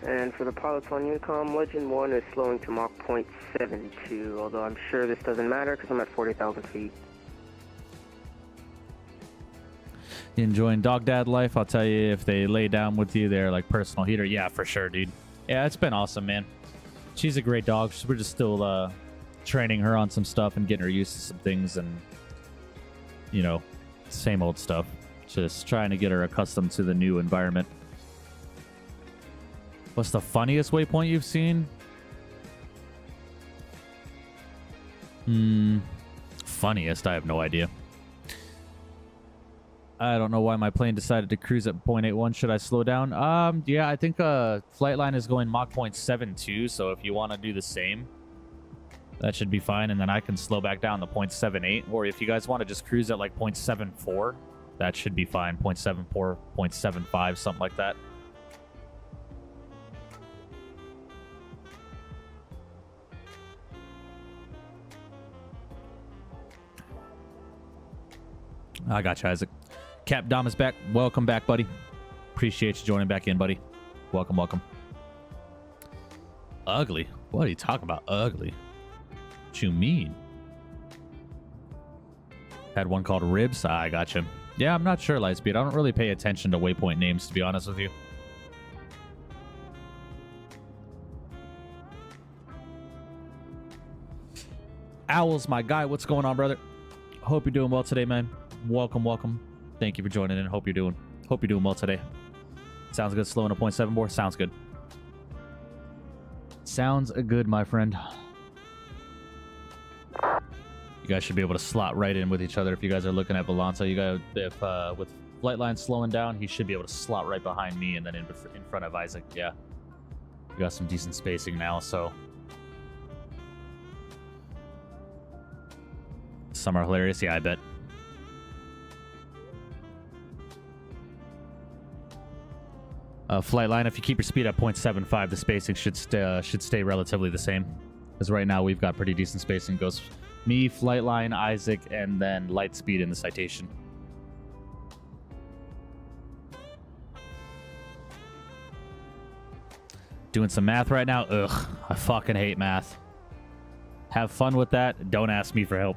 And for the pilots on Unicom, Legend 1 is slowing to Mach 0.72, although I'm sure this doesn't matter because I'm at 40,000 feet. You enjoying Dog Dad life? I'll tell you, if they lay down with you, they're like personal heater. Yeah, for sure, dude. Yeah, it's been awesome, man. She's a great dog. We're just still training her on some stuff and getting her used to some things, and you know, same old stuff. Just trying to get her accustomed to the new environment. What's the funniest waypoint you've seen? Funniest? I have no idea. I don't know why my plane decided to cruise at 0.81. Should I slow down? Yeah, I think flight line is going Mach 0.72, so if you want to do the same, that should be fine, and then I can slow back down to 0.78, or if you guys want to just cruise at like 0.74, that should be fine. 0.74, 0.75, something like that. I got you, Isaac. Cap Dom is back. Welcome back, buddy. Appreciate you joining back in, buddy. Welcome, welcome. Ugly? What are you talking about? Ugly? What you mean? Had one called Ribs. I gotcha. Yeah, I'm not sure, Lightspeed. I don't really pay attention to waypoint names, to be honest with you. Owls, my guy. What's going on, brother? Hope you're doing well today, man. Welcome, welcome. Thank you for joining in. Hope you're doing well today. Sounds good. Slowing to 0.74. Sounds good. Sounds good, my friend. You guys should be able to slot right in with each other if you guys are looking at Volanta. You guys, if with flight line slowing down, he should be able to slot right behind me and then in front of Isaac. Yeah, we got some decent spacing now, so some are hilarious. Yeah, I bet. Flight line, if you keep your speed at 0.75, the spacing should stay relatively the same. Because right now we've got pretty decent spacing. Goes me, flight line, Isaac, and then light speed in the citation. Doing some math right now. Ugh, I fucking hate math. Have fun with that. Don't ask me for help.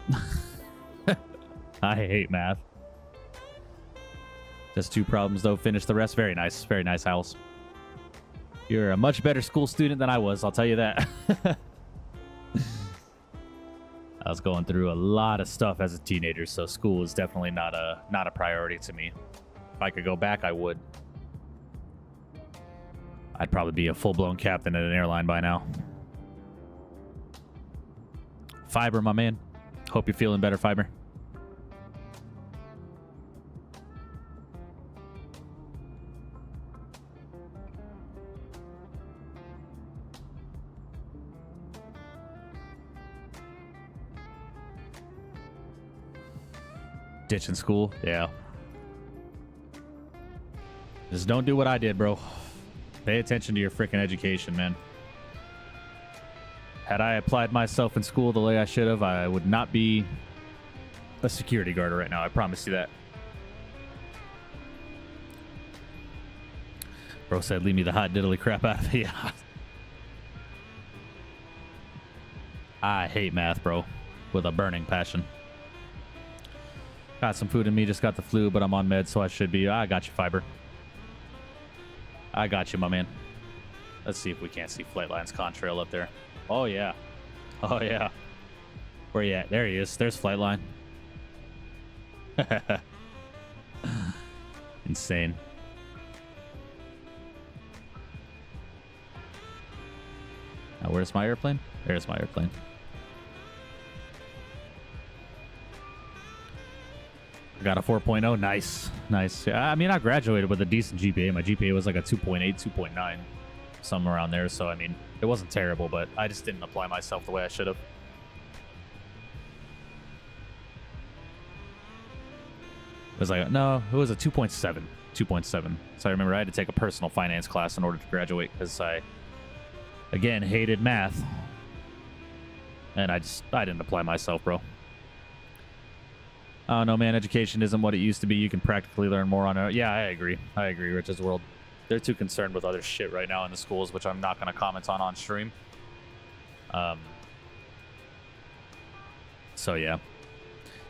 I hate math. Just 2 problems, though. Finish the rest. Very nice. Very nice, Howls. You're a much better school student than I was, I'll tell you that. I was going through a lot of stuff as a teenager, so school is definitely not a priority to me. If I could go back, I would. I'd probably be a full-blown captain at an airline by now. Fiber, my man. Hope you're feeling better, Fiber. Ditching school, yeah. Just don't do what I did, bro. Pay attention to your freaking education, man. Had I applied myself in school the way I should have, I would not be a security guard right now. I promise you that. Bro said, leave me the hot diddly crap out of it. Yeah. I hate math, bro. With a burning passion. Got some food in me, just got the flu, but I'm on meds, so I should be. I got you, Fiber. I got you, my man. Let's see if we can't see Flightline's contrail up there. Oh, yeah. Oh, yeah. Where you at? There he is. There's Flightline. Insane. Now, where's my airplane? There's my airplane. Got a 4.0. Nice. Nice. Yeah, I mean, I graduated with a decent GPA. My GPA was like a 2.8, 2.9. Somewhere around there. So, I mean, it wasn't terrible, but I just didn't apply myself the way I should have. It was like, no, it was a 2.7. 2.7. So I remember I had to take a personal finance class in order to graduate because I, again, hated math. And I didn't apply myself, bro. Oh, no, man, education isn't what it used to be. You can practically learn more on it. Yeah, I agree. I agree, Rich's World. They're too concerned with other shit right now in the schools, which I'm not going to comment on stream. So, yeah.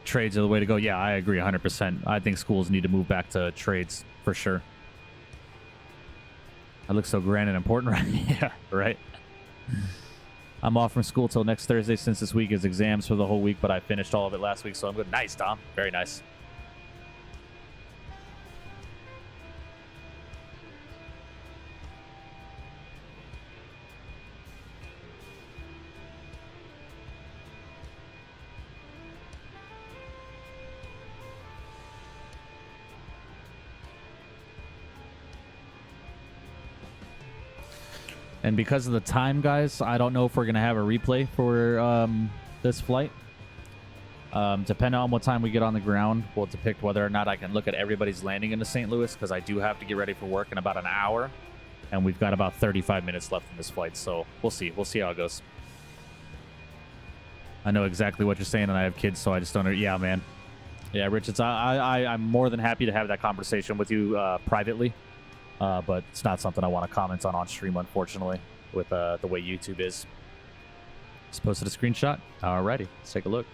Trades are the way to go. Yeah, I agree 100%. I think schools need to move back to trades, for sure. I look so grand and important, right? Yeah, right? I'm off from school till next Thursday since this week is exams for the whole week, but I finished all of it last week, so I'm good. Nice, Tom. Very nice. And because of the time, guys, I don't know if we're going to have a replay for this flight. Depending on what time we get on the ground, we'll depict whether or not I can look at everybody's landing into St. Louis, because I do have to get ready for work in about an hour. And we've got about 35 minutes left in this flight, so we'll see. We'll see how it goes. I know exactly what you're saying, and I have kids, so I just don't... Yeah, man. Yeah, Rich, I'm more than happy to have that conversation with you privately. But it's not something I want to comment on stream, unfortunately, with the way YouTube is. Just posted a screenshot. Alrighty, let's take a look.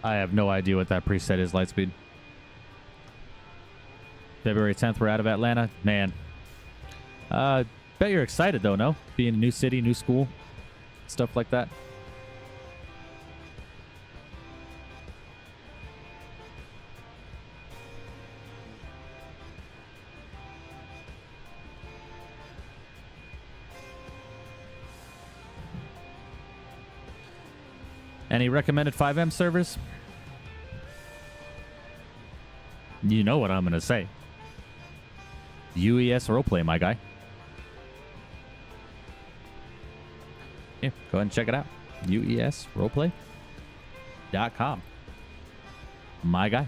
I have no idea what that preset is, Lightspeed. February 10th, we're out of Atlanta. Man. Bet you're excited, though, no? Being a new city, new school, stuff like that. Any recommended 5M servers? You know what I'm going to say. UES roleplay, my guy. Yeah, go ahead and check it out. UESroleplay.com. My guy.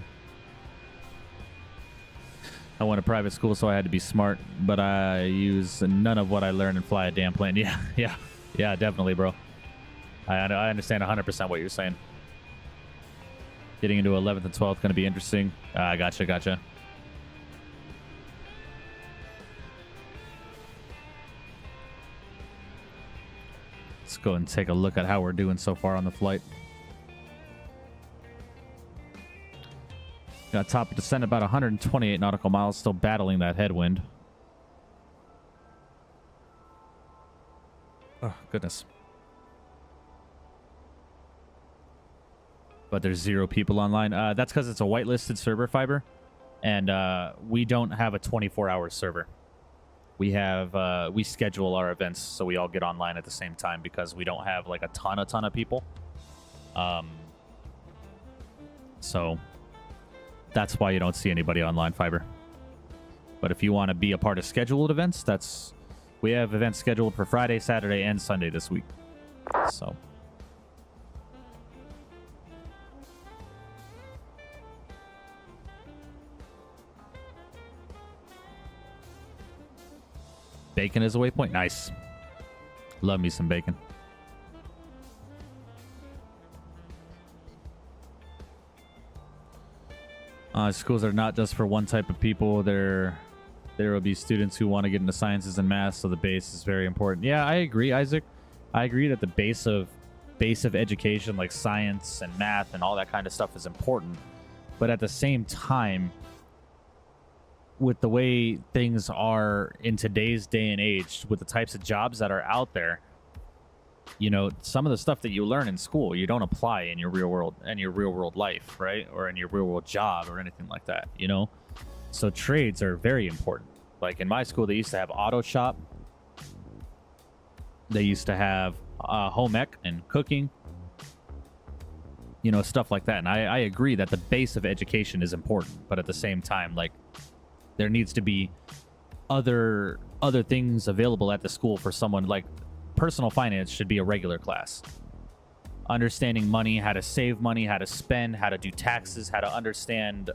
I went to private school, so I had to be smart, but I use none of what I learned and fly a damn plane. Yeah, definitely, bro. I understand 100% what you're saying. Getting into 11th and 12th going to be interesting. Gotcha. Let's go and take a look at how we're doing so far on the flight. Got top of descent about 128 nautical miles, still battling that headwind. Oh, goodness. But there's 0 people online. That's because it's a whitelisted server, Fiber. And we don't have a 24-hour server. We have we schedule our events so we all get online at the same time because we don't have like a ton of people. So that's why you don't see anybody online, Fiber. But if you want to be a part of scheduled events, we have events scheduled for Friday, Saturday, and Sunday this week. So bacon is a waypoint. Nice. Love me some bacon. Schools are not just for one type of people. There will be students who want to get into sciences and math, so the base is very important. Yeah, I agree, Isaac. I agree that the base of education, like science and math and all that kind of stuff, is important. But at the same time, with the way things are in today's day and age, with the types of jobs that are out there, you know, some of the stuff that you learn in school, you don't apply in your real world life, right? Or in your real world job or anything like that, you know? So trades are very important. Like in my school, they used to have auto shop. They used to have home ec and cooking, you know, stuff like that. And I agree that the base of education is important, but at the same time, like, there needs to be other things available at the school for someone. Like personal finance should be a regular class. Understanding money, how to save money, how to spend, how to do taxes, how to understand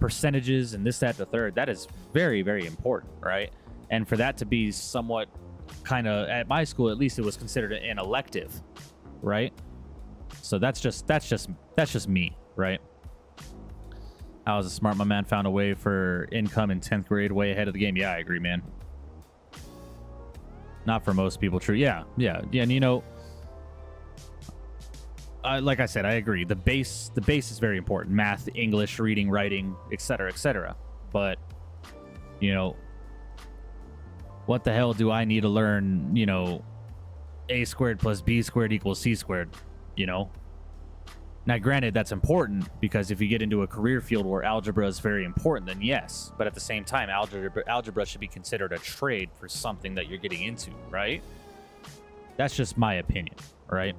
percentages and this, that, the third. That is very, very important, right? And for that to be somewhat kind of, at my school at least, it was considered an elective, right? So that's just me, right? I was smart. My man found a way for income in 10th grade, way ahead of the game. Yeah, I agree, man. Not for most people, true. Yeah. And you know, like I said, I agree. The base is very important. Math, English, reading, writing, etc., etc. But you know, what the hell do I need to learn? You know, a squared plus b squared equals c squared. You know. Now, granted, that's important because if you get into a career field where algebra is very important, then yes. But at the same time, algebra should be considered a trade for something that you're getting into, right? That's just my opinion, right?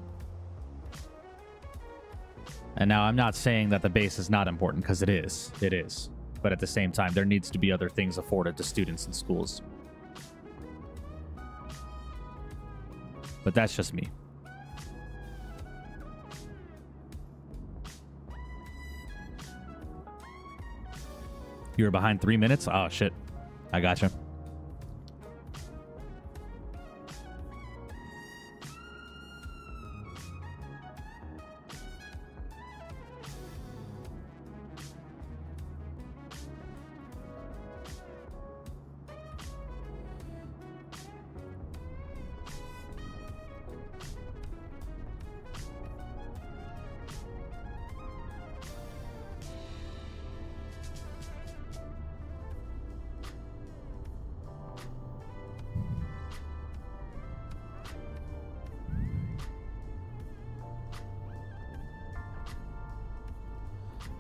And now I'm not saying that the base is not important, because it is. It is. But at the same time, there needs to be other things afforded to students in schools. But that's just me. You were behind 3 minutes? Oh, shit. I gotcha.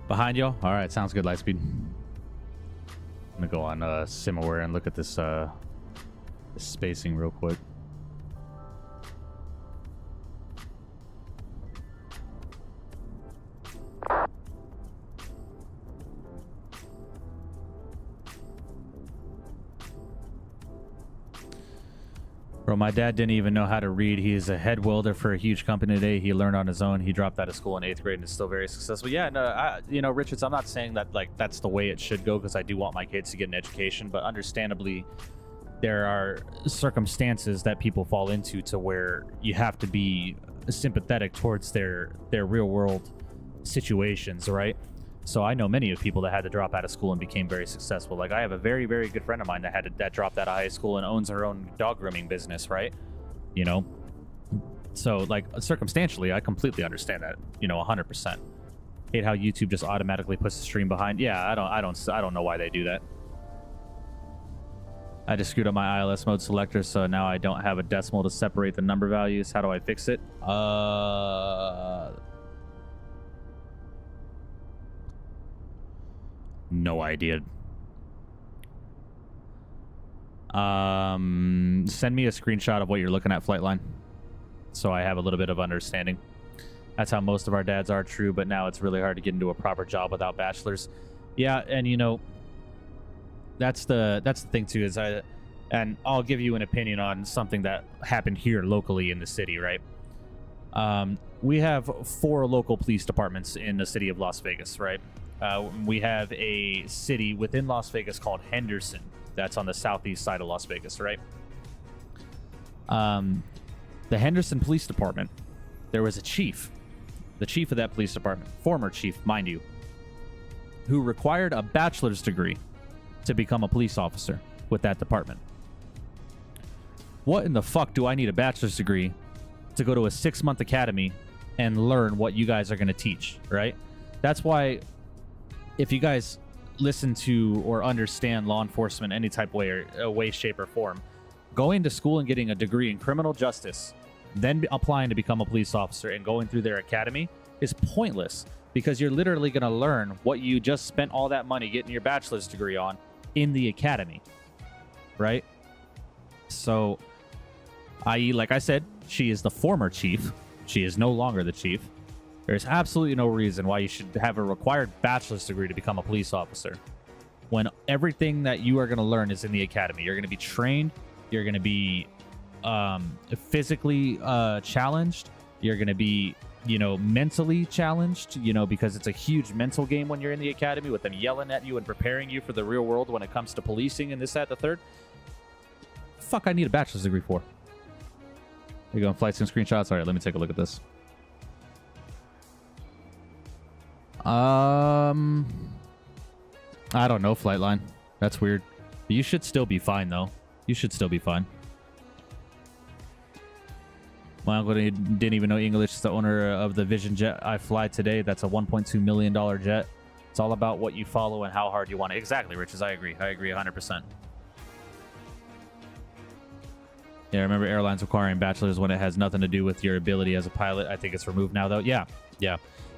Behind you? All right, sounds good, Lightspeed. I'm gonna go on SimAware and look at this spacing real quick. Bro, my dad didn't even know how to read. He's a head welder for a huge company today. He learned on his own. He dropped out of school in 8th grade and is still very successful. Yeah, no, you know, Richards, I'm not saying that like that's the way it should go, because I do want my kids to get an education, but understandably, there are circumstances that people fall into to where you have to be sympathetic towards their real world situations, right? So I know many of people that had to drop out of school and became very successful. Like I have a very, very good friend of mine that dropped out of high school and owns her own dog grooming business, right? You know, so like circumstantially, I completely understand that, you know, 100%. Hate how YouTube just automatically puts the stream behind. Yeah, I don't know why they do that. I just screwed up my ILS mode selector, so now I don't have a decimal to separate the number values. How do I fix it? No idea. Send me a screenshot of what you're looking at, Flightline, so I have a little bit of understanding. That's how most of our dads are, true, but now it's really hard to get into a proper job without bachelors. Yeah, and you know, that's the thing too, is and I'll give you an opinion on something that happened here locally in the city, right? We have 4 local police departments in the city of Las Vegas, right? We have a city within Las Vegas called Henderson. That's on the southeast side of Las Vegas, right? The Henderson Police Department, there was a chief. The chief of that police department, former chief, mind you, who required a bachelor's degree to become a police officer with that department. What in the fuck do I need a bachelor's degree to go to a 6-month academy and learn what you guys are going to teach, right? That's why, if you guys listen to or understand law enforcement any type way, shape, or form, going to school and getting a degree in criminal justice, then applying to become a police officer and going through their academy is pointless, because you're literally going to learn what you just spent all that money getting your bachelor's degree on in the academy, right? So, i.e., like I said, she is the former chief. She is no longer the chief. There's absolutely no reason why you should have a required bachelor's degree to become a police officer, when everything that you are going to learn is in the academy. You're going to be trained. You're going to be physically challenged. You're going to be, you know, mentally challenged, you know, because it's a huge mental game when you're in the academy, with them yelling at you and preparing you for the real world when it comes to policing and this, that, the third. Fuck, I need a bachelor's degree for. You going flight sim screenshots? All right, let me take a look at this. I don't know, Flightline. That's weird. You should still be fine, though. You should still be fine. My uncle didn't even know English is the owner of the Vision jet I fly today. That's a $1.2 million jet. It's all about what you follow and how hard you want it. Exactly, Riches. I agree. I agree 100%. Yeah, remember airlines requiring bachelors when it has nothing to do with your ability as a pilot. I think it's removed now, though. Yeah.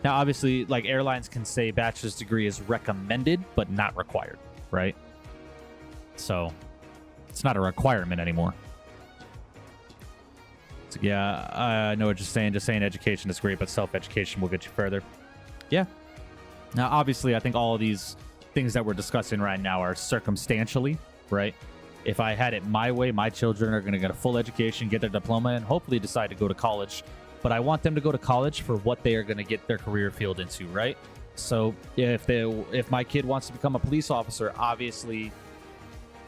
Now, obviously, like, airlines can say bachelor's degree is recommended, but not required, right? So, it's not a requirement anymore. So, yeah, I know what you're saying. Just saying education is great, but self-education will get you further. Yeah. Now, obviously, I think all of these things that we're discussing right now are circumstantially, right? If I had it my way, my children are going to get a full education, get their diploma, and hopefully decide to go to college. But I want them to go to college for what they are going to get their career field into, right? So if my kid wants to become a police officer, obviously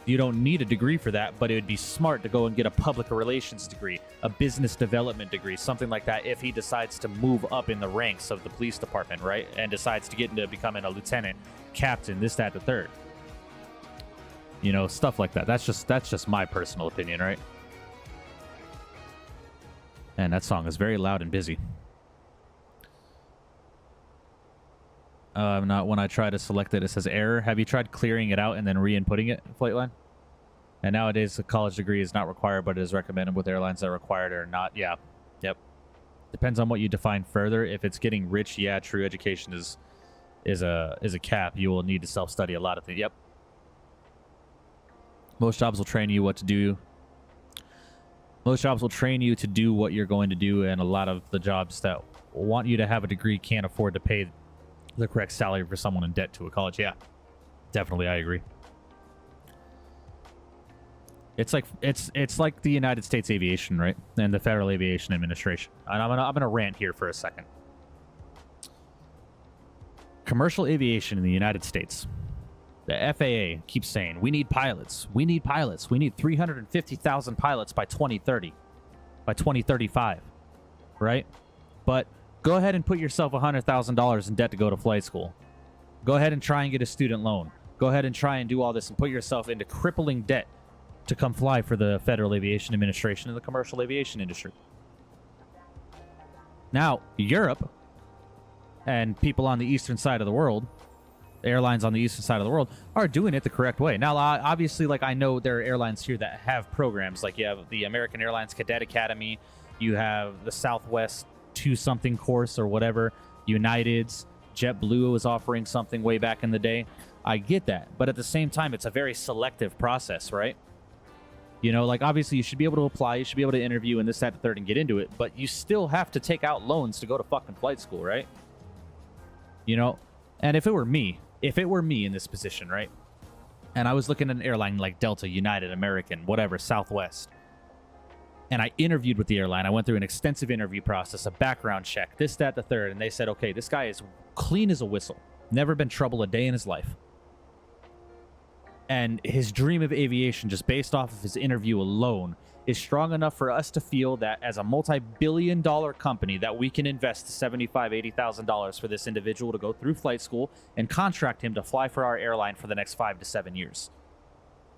you don't need a degree for that, but it would be smart to go and get a public relations degree, a business development degree, something like that, if he decides to move up in the ranks of the police department, right? And decides to get into becoming a lieutenant, captain, this, that, the third. You know, stuff like that. That's just my personal opinion, right? And that song is very loud and busy. Not when I try to select it, it says error. Have you tried clearing it out and then re-inputting it, Flightline? And nowadays, a college degree is not required, but it is recommended with airlines that are required or not. Yeah. Yep. Depends on what you define further. If it's getting rich, yeah, true education is a cap. You will need to self-study a lot of things. Yep. Most jobs will train you what to do. Most jobs will train you to do what you're going to do, and a lot of the jobs that want you to have a degree can't afford to pay the correct salary for someone in debt to a college. Yeah, definitely, I agree. It's like the United States Aviation, right? And the Federal Aviation Administration. And I'm gonna rant here for a second. Commercial aviation in the United States. The FAA keeps saying, we need pilots. We need pilots. We need 350,000 pilots by 2030. By 2035. Right? But go ahead and put yourself $100,000 in debt to go to flight school. Go ahead and try and get a student loan. Go ahead and try and do all this and put yourself into crippling debt to come fly for the Federal Aviation Administration and the commercial aviation industry. Now, Europe and people on the eastern side of the world, airlines on the eastern side of the world, are doing it the correct way. Now, obviously, like, I know there are airlines here that have programs. Like, you have the American Airlines Cadet Academy. You have the Southwest 2-something course or whatever. United's, JetBlue was offering something way back in the day. I get that. But at the same time, it's a very selective process, right? You know, like, obviously, you should be able to apply. You should be able to interview and this, that, the third and get into it. But you still have to take out loans to go to fucking flight school, right? You know? And if it were me in this position, right? And I was looking at an airline like Delta, United, American, whatever, Southwest. And I interviewed with the airline. I went through an extensive interview process, a background check, this, that, the third. And they said, okay, this guy is clean as a whistle. Never been trouble a day in his life. And his dream of aviation, just based off of his interview alone, is strong enough for us to feel that as a multi-billion-dollar company that we can invest $75,000, $80,000 for this individual to go through flight school and contract him to fly for our airline for the next 5 to 7 years.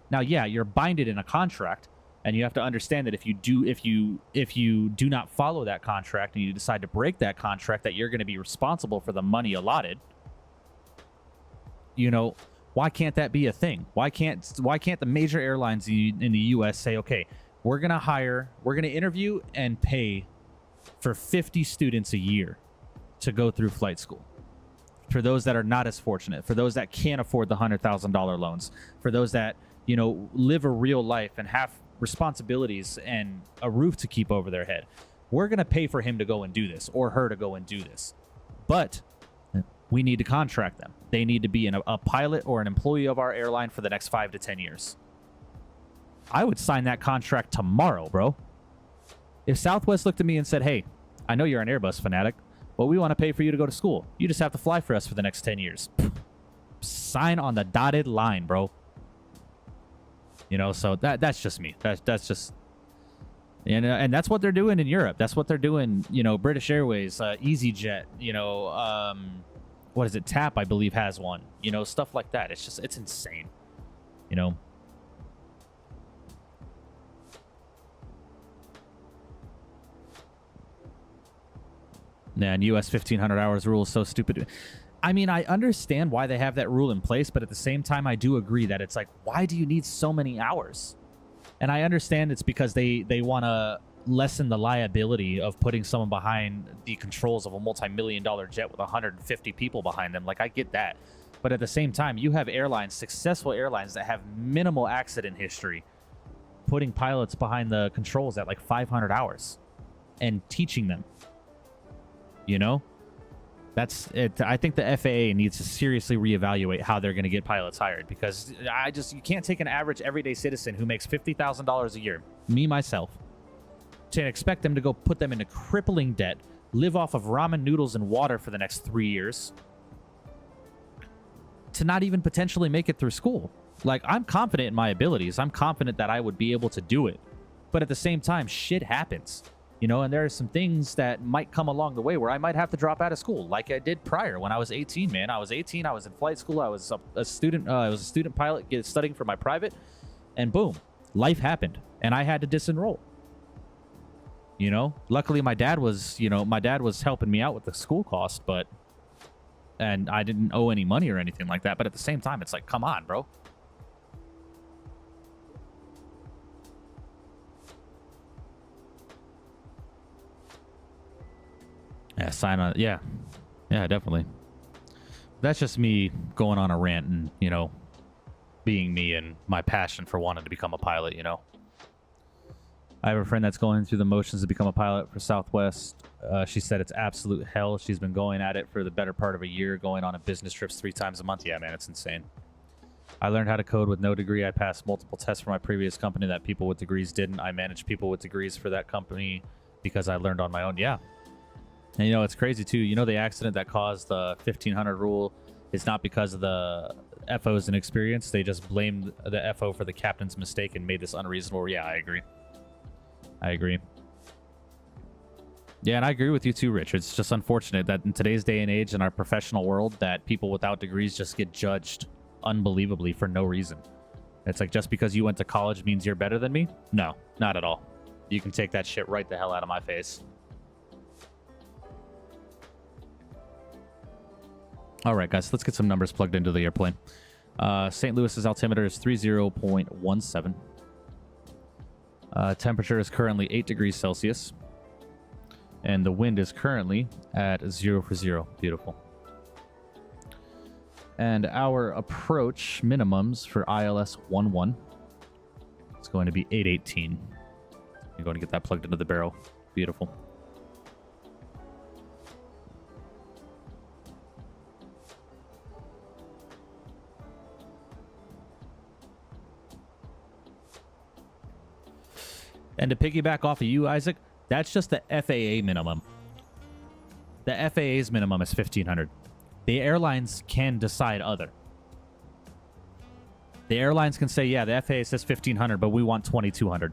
Now, yeah, you're binded in a contract, and you have to understand that if you do not follow that contract and you decide to break that contract, that you're going to be responsible for the money allotted. You know, why can't that be a thing? Why can't the major airlines in the U.S. say, okay, we're going to interview and pay for 50 students a year to go through flight school. For those that are not as fortunate, for those that can't afford the $100,000 loans, for those that, you know, live a real life and have responsibilities and a roof to keep over their head. We're going to pay for him to go and do this or her to go and do this. But we need to contract them. They need to be a pilot or an employee of our airline for the next 5 to 10 years. I would sign that contract tomorrow, bro. If Southwest looked at me and said, hey, I know you're an Airbus fanatic, but we want to pay for you to go to school. You just have to fly for us for the next 10 years. Sign on the dotted line, bro. You know, so that's just me. That's just... And that's what they're doing in Europe. That's what they're doing, you know, British Airways, EasyJet, you know, what is it? TAP, I believe, has one. You know, stuff like that. It's insane. You know? Man, US 1,500 hours rule is so stupid. I mean, I understand why they have that rule in place, but at the same time, I do agree that it's like, why do you need so many hours? And I understand it's because they want to lessen the liability of putting someone behind the controls of a multi-million-dollar jet with 150 people behind them. Like, I get that. But at the same time, you have airlines, successful airlines that have minimal accident history, putting pilots behind the controls at like 500 hours and teaching them. You know? That's it. I think the FAA needs to seriously reevaluate how they're going to get pilots hired, because you can't take an average everyday citizen who makes $50,000 a year, me, myself, to expect them to go put them into crippling debt, live off of ramen noodles and water for the next 3 years, to not even potentially make it through school. Like, I'm confident in my abilities. I'm confident that I would be able to do it. But at the same time, shit happens. You know, and there are some things that might come along the way where I might have to drop out of school, like I did prior when I was 18, man. I was 18. I was in flight school. I was a student. I was a student pilot studying for my private. And boom, life happened. And I had to disenroll. You know, luckily my dad was helping me out with the school cost, and I didn't owe any money or anything like that. But at the same time, it's like, come on, bro. Yeah, sign on. Yeah, definitely. That's just me going on a rant and, you know, being me and my passion for wanting to become a pilot, you know. I have a friend that's going through the motions to become a pilot for Southwest. She said it's absolute hell. She's been going at it for the better part of a year, going on a business trips 3 times a month. Yeah, man, it's insane. I learned how to code with no degree. I passed multiple tests for my previous company that people with degrees didn't. I managed people with degrees for that company because I learned on my own. Yeah. And you know, it's crazy too. You know, the accident that caused the 1500 rule is not because of the FO's inexperience. They just blamed the FO for the captain's mistake and made this unreasonable. Yeah, I agree. I agree. Yeah, and I agree with you too, Rich. It's just unfortunate that in today's day and age in our professional world that people without degrees just get judged unbelievably for no reason. It's like just because you went to college means you're better than me? No, not at all. You can take that shit right the hell out of my face. All right, guys, let's get some numbers plugged into the airplane. St. Louis's altimeter is 30.17. Temperature is currently 8 degrees Celsius. And the wind is currently at 0 for 0. Beautiful. And our approach minimums for ILS 11 is going to be 818. You're going to get that plugged into the barrel. Beautiful. And to piggyback off of you, Isaac, that's just the FAA minimum. The FAA's minimum is 1,500. The airlines can decide other. The airlines can say, yeah, the FAA says 1,500, but we want 2,200.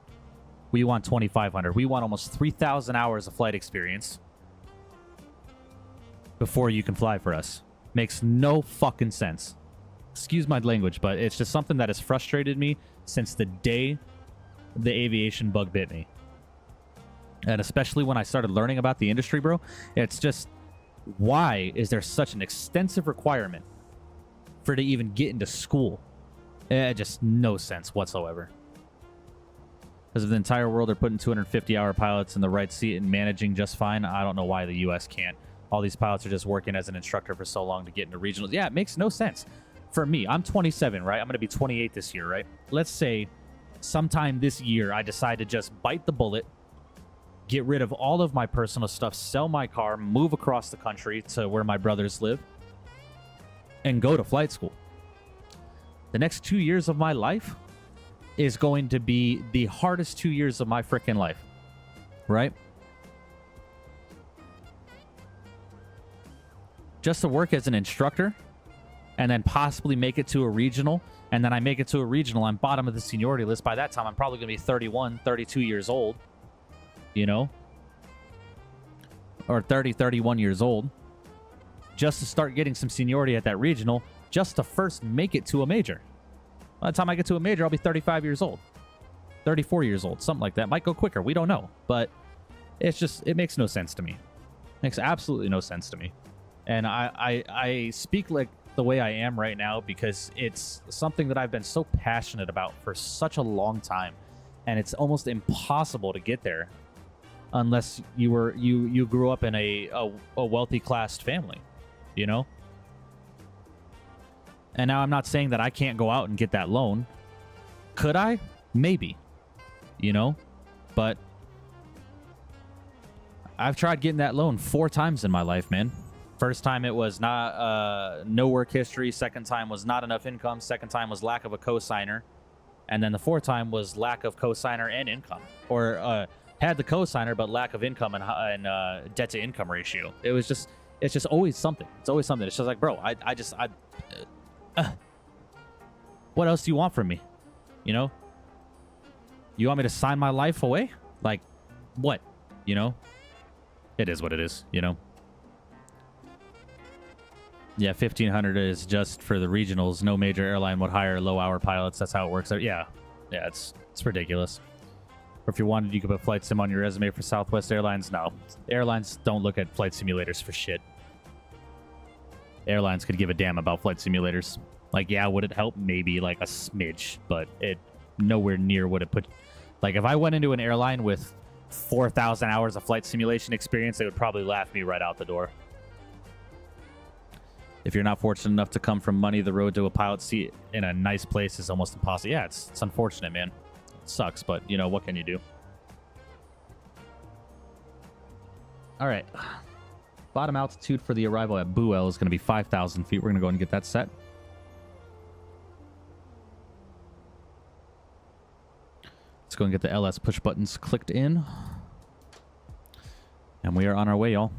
We want 2,500. We want almost 3,000 hours of flight experience before you can fly for us. Makes no fucking sense. Excuse my language, but it's just something that has frustrated me since the day the aviation bug bit me. And especially when I started learning about the industry, bro, it's just, why is there such an extensive requirement for to even get into school? Just no sense whatsoever. Because if the entire world are putting 250-hour pilots in the right seat and managing just fine, I don't know why the U.S. can't. All these pilots are just working as an instructor for so long to get into regionals. Yeah, it makes no sense. For me, I'm 27, right? I'm going to be 28 this year, right? Let's say sometime this year I decide to just bite the bullet, get rid of all of my personal stuff, sell my car, move across the country to where my brothers live, and go to flight school. The next 2 years of my life is going to be the hardest 2 years of my freaking life, right? Just to work as an instructor and then possibly make it to a regional, and then I make it to a regional, I'm bottom of the seniority list. By that time, I'm probably going to be 31, 32 years old, you know? Or 30, 31 years old. Just to start getting some seniority at that regional, just to first make it to a major. By the time I get to a major, I'll be 35 years old. 34 years old, something like that. Might go quicker, we don't know. But it's just, it makes no sense to me. Makes absolutely no sense to me. And I speak like the way I am right now because it's something that I've been so passionate about for such a long time, and it's almost impossible to get there unless you grew up in a wealthy classed family, you know. And now I'm not saying that I can't go out and get that loan. Could I? Maybe, you know, but I've tried getting that loan 4 times in my life, man. First time it was not no work history. Second time was not enough income. Second time was lack of a cosigner. And then the 4th time was lack of cosigner and income. Or had the cosigner but lack of income and debt to income ratio. It's just always something. It's always something. It's just like, bro, what else do you want from me? You know? You want me to sign my life away? Like, what? You know? It is what it is, you know? Yeah, 1,500 is just for the regionals. No major airline would hire low-hour pilots. That's how it works. Yeah, it's ridiculous. Or if you wanted, you could put flight sim on your resume for Southwest Airlines. No, airlines don't look at flight simulators for shit. Airlines could give a damn about flight simulators. Like, yeah, would it help? Maybe like a smidge, but it nowhere near would it put. Like, if I went into an airline with 4,000 hours of flight simulation experience, they would probably laugh me right out the door. If you're not fortunate enough to come from money, the road to a pilot seat in a nice place is almost impossible. Yeah, it's unfortunate, man. It sucks, but, you know, what can you do? All right. Bottom altitude for the arrival at Buell is going to be 5,000 feet. We're going to go and get that set. go and get the LS push buttons clicked in. And we are on our way, y'all.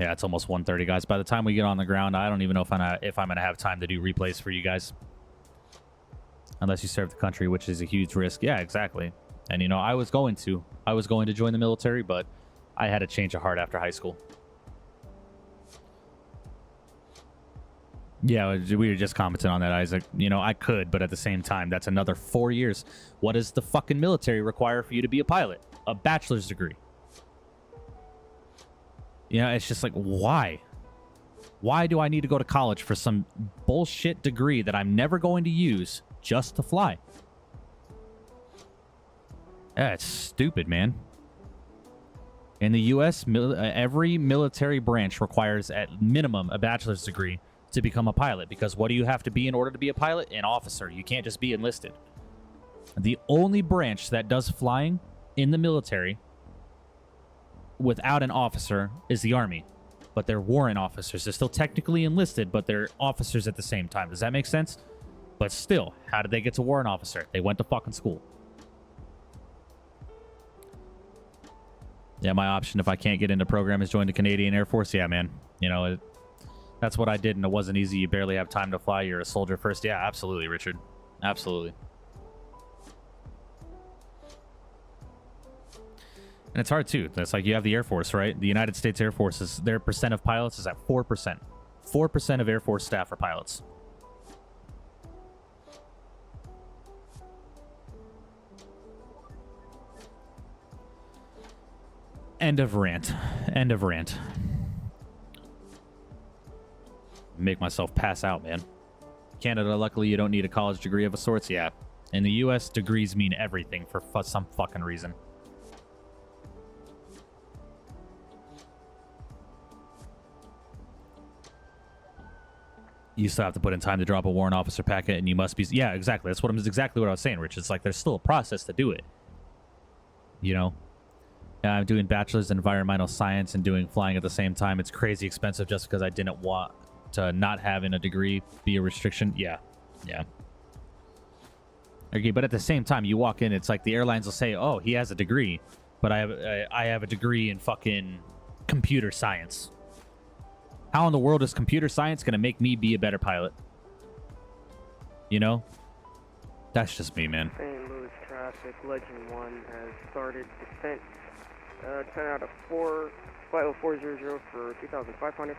Yeah, it's almost 1:30, guys. By the time we get on the ground, I don't even know if I'm going to have time to do replays for you guys. Unless you serve the country, which is a huge risk. Yeah, exactly. And, you know, I was going to join the military, but I had a change of heart after high school. Yeah, we were just commenting on that, Isaac. You know, I could, but at the same time, that's another 4 years. What does the fucking military require for you to be a pilot? A bachelor's degree. You know, it's just like, why? Why do I need to go to college for some bullshit degree that I'm never going to use just to fly? Yeah, it's stupid, man. In the U.S., every military branch requires at minimum a bachelor's degree to become a pilot. Because what do you have to be in order to be a pilot? An officer. You can't just be enlisted. The only branch that does flying in the military without an officer is the Army. But they're warrant officers. They're still technically enlisted, but they're officers at the same time. Does that make sense? But still, how did they get to warrant officer? They went to fucking school. Yeah, my option if I can't get into program is join the Canadian Air Force. Yeah, man. You know, that's what I did, and it wasn't easy. You barely have time to fly. You're a soldier first. Yeah, absolutely, Richard. Absolutely. And it's hard, too. That's like you have the Air Force, right? The United States Air Force, their percent of pilots is at 4%. 4% of Air Force staff are pilots. End of rant. End of rant. Make myself pass out, man. Canada, luckily, you don't need a college degree of a sorts. Yeah. In the U.S., degrees mean everything for some fucking reason. You still have to put in time to drop a warrant officer packet, and you must be... Yeah, exactly. That's exactly what I was saying, Rich. It's like there's still a process to do it. You know? Yeah, I'm doing bachelor's in environmental science and doing flying at the same time. It's crazy expensive just because I didn't want to not having a degree be a restriction. Yeah. Yeah. Okay, but at the same time, you walk in, it's like the airlines will say, oh, he has a degree, but I have a degree in fucking computer science. How in the world is computer science going to make me be a better pilot? You know? That's just me, man. St. Louis traffic, Legend 1 has started descent. 10 out of 4, flight level 400 for 2,500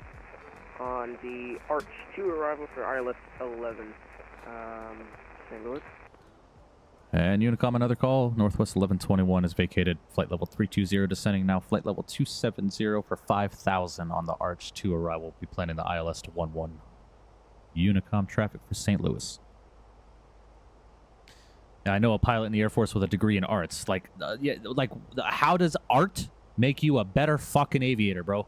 on the Arch 2 arrival for ILS 11, St. Louis. And Unicom, another call. Northwest 1121 is vacated. Flight level 320 descending now. Flight level 270 for 5,000 on the Arch 2 arrival. We'll be planning the ILS to 11. Unicom traffic for St. Louis. Yeah, I know a pilot in the Air Force with a degree in arts. Like, how does art make you a better fucking aviator, bro?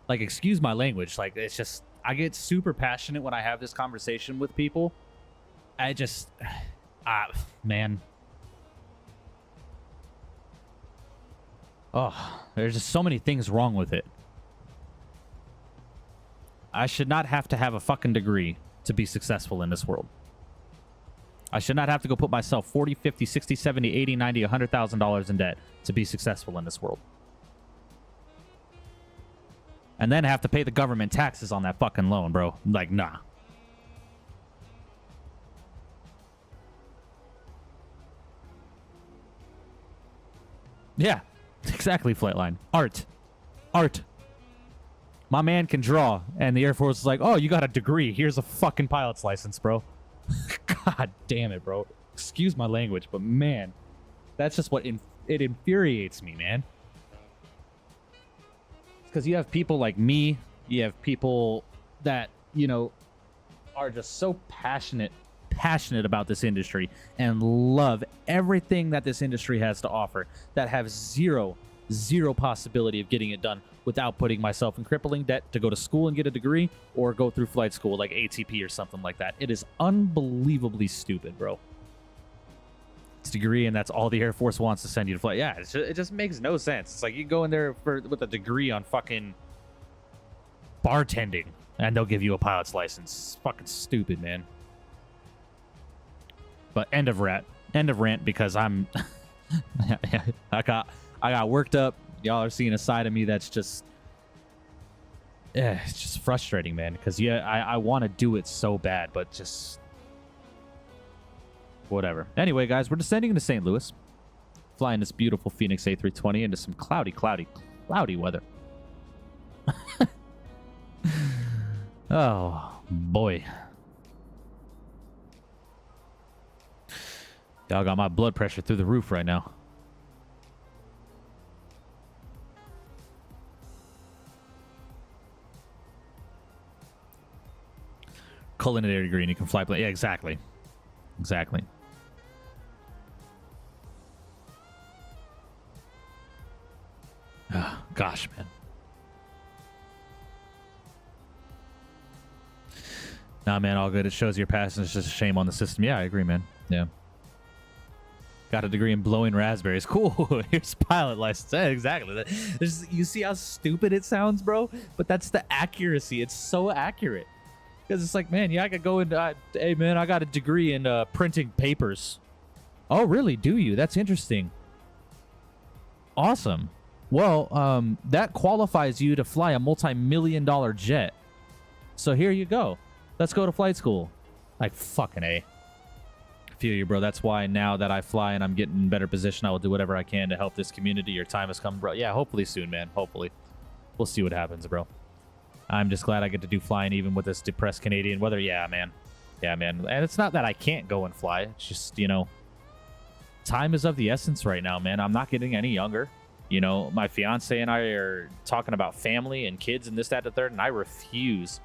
Like, excuse my language. Like, it's just, I get super passionate when I have this conversation with people. I just, man. Oh, there's just so many things wrong with it. I should not have to have a fucking degree to be successful in this world. I should not have to go put myself 40, 50, 60, 70, 80, 90, $100,000 in debt to be successful in this world. And then have to pay the government taxes on that fucking loan, bro. Like, nah. Yeah, exactly, Flightline. Art. Art. My man can draw, and the Air Force is like, oh, you got a degree. Here's a fucking pilot's license, bro. God damn it, bro. Excuse my language, but man, that's just what it infuriates me, man. Because you have people like me, you have people that, you know, are just so passionate about this industry and love everything that this industry has to offer, that have zero possibility of getting it done without putting myself in crippling debt to go to school and get a degree or go through flight school like ATP or something like that. It is unbelievably stupid, bro. It's a degree, and that's all the Air Force wants to send you to fly. Yeah, it just makes no sense. It's like you go in there with a degree on fucking bartending, and they'll give you a pilot's license. It's fucking stupid, man. But end of rant, because I'm I got worked up. Y'all are seeing a side of me that's just, yeah, it's just frustrating, man. Because yeah, I want to do it so bad, but just whatever. Anyway, guys, we're descending into St. Louis, flying this beautiful Fenix A320 into some cloudy weather. Oh boy. Y'all got my blood pressure through the roof right now. Culinary green, you can fly plane. Yeah, exactly. Exactly. Oh, gosh, man. Nah, man, all good. It shows your passion. It's just a shame on the system. Yeah, I agree, man. Yeah. Got a degree in blowing raspberries. Cool. Here's pilot license. Yeah, exactly. You see how stupid it sounds, bro? But that's the accuracy. It's so accurate. Because it's like, man, yeah, I could go into, hey, man, I got a degree in printing papers. Oh, really? Do you? That's interesting. Awesome. Well, that qualifies you to fly a multi-million-dollar jet. So here you go. Let's go to flight school. Like, fucking A. I feel you, bro. That's why now that I fly and I'm getting in better position, I will do whatever I can to help this community. Your time has come, bro. Yeah, hopefully soon, man. Hopefully. We'll see what happens, bro. I'm just glad I get to do flying even with this depressed Canadian weather. Yeah, man. Yeah, man. And it's not that I can't go and fly. It's just, you know, time is of the essence right now, man. I'm not getting any younger. You know, my fiance and I are talking about family and kids and this, that, the third, and I refuse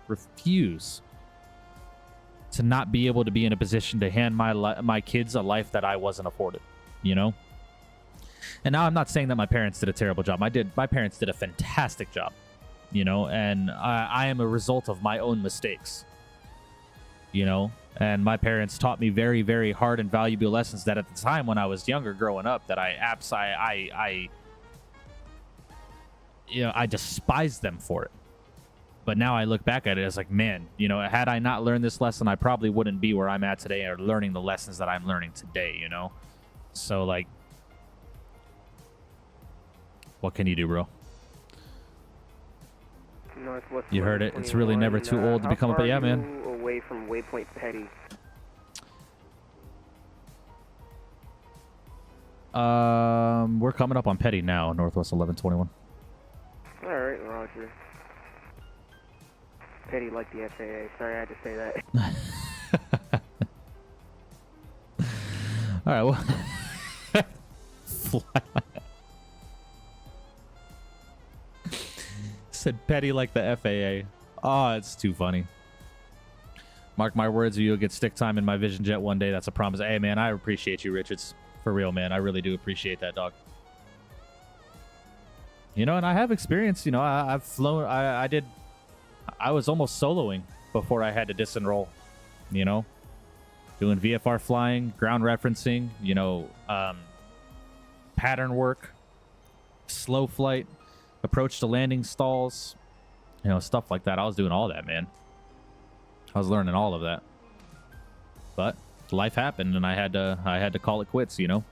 to not be able to be in a position to hand my kids a life that I wasn't afforded, you know? And now I'm not saying that my parents did a terrible job. My parents did a fantastic job, you know, and I am a result of my own mistakes, you know? And my parents taught me very, very hard and valuable lessons that at the time when I was younger growing up that I despised them for it. But now I look back at it as like, man, you know, had I not learned this lesson, I probably wouldn't be where I'm at today or learning the lessons that I'm learning today, you know? So, like, what can you do, bro? You heard it. It's really never too old to become a... Yeah, man. Away from Waypoint Petty. We're coming up on Petty now, Northwest 1121. All right, Roger. Petty like the FAA. Sorry, I had to say that. All right, well... Said Petty like the FAA. Oh, it's too funny. Mark my words, or you'll get stick time in my Vision Jet one day. That's a promise. Hey, man, I appreciate you, Richards. For real, man. I really do appreciate that, dog. You know, and I have experience. You know, I've flown. I was almost soloing before I had to disenroll. You know, doing VFR flying, ground referencing. You know, pattern work, slow flight, approach to landing stalls. You know, stuff like that. I was doing all that, man. I was learning all of that. But life happened, and I had to call it quits. You know.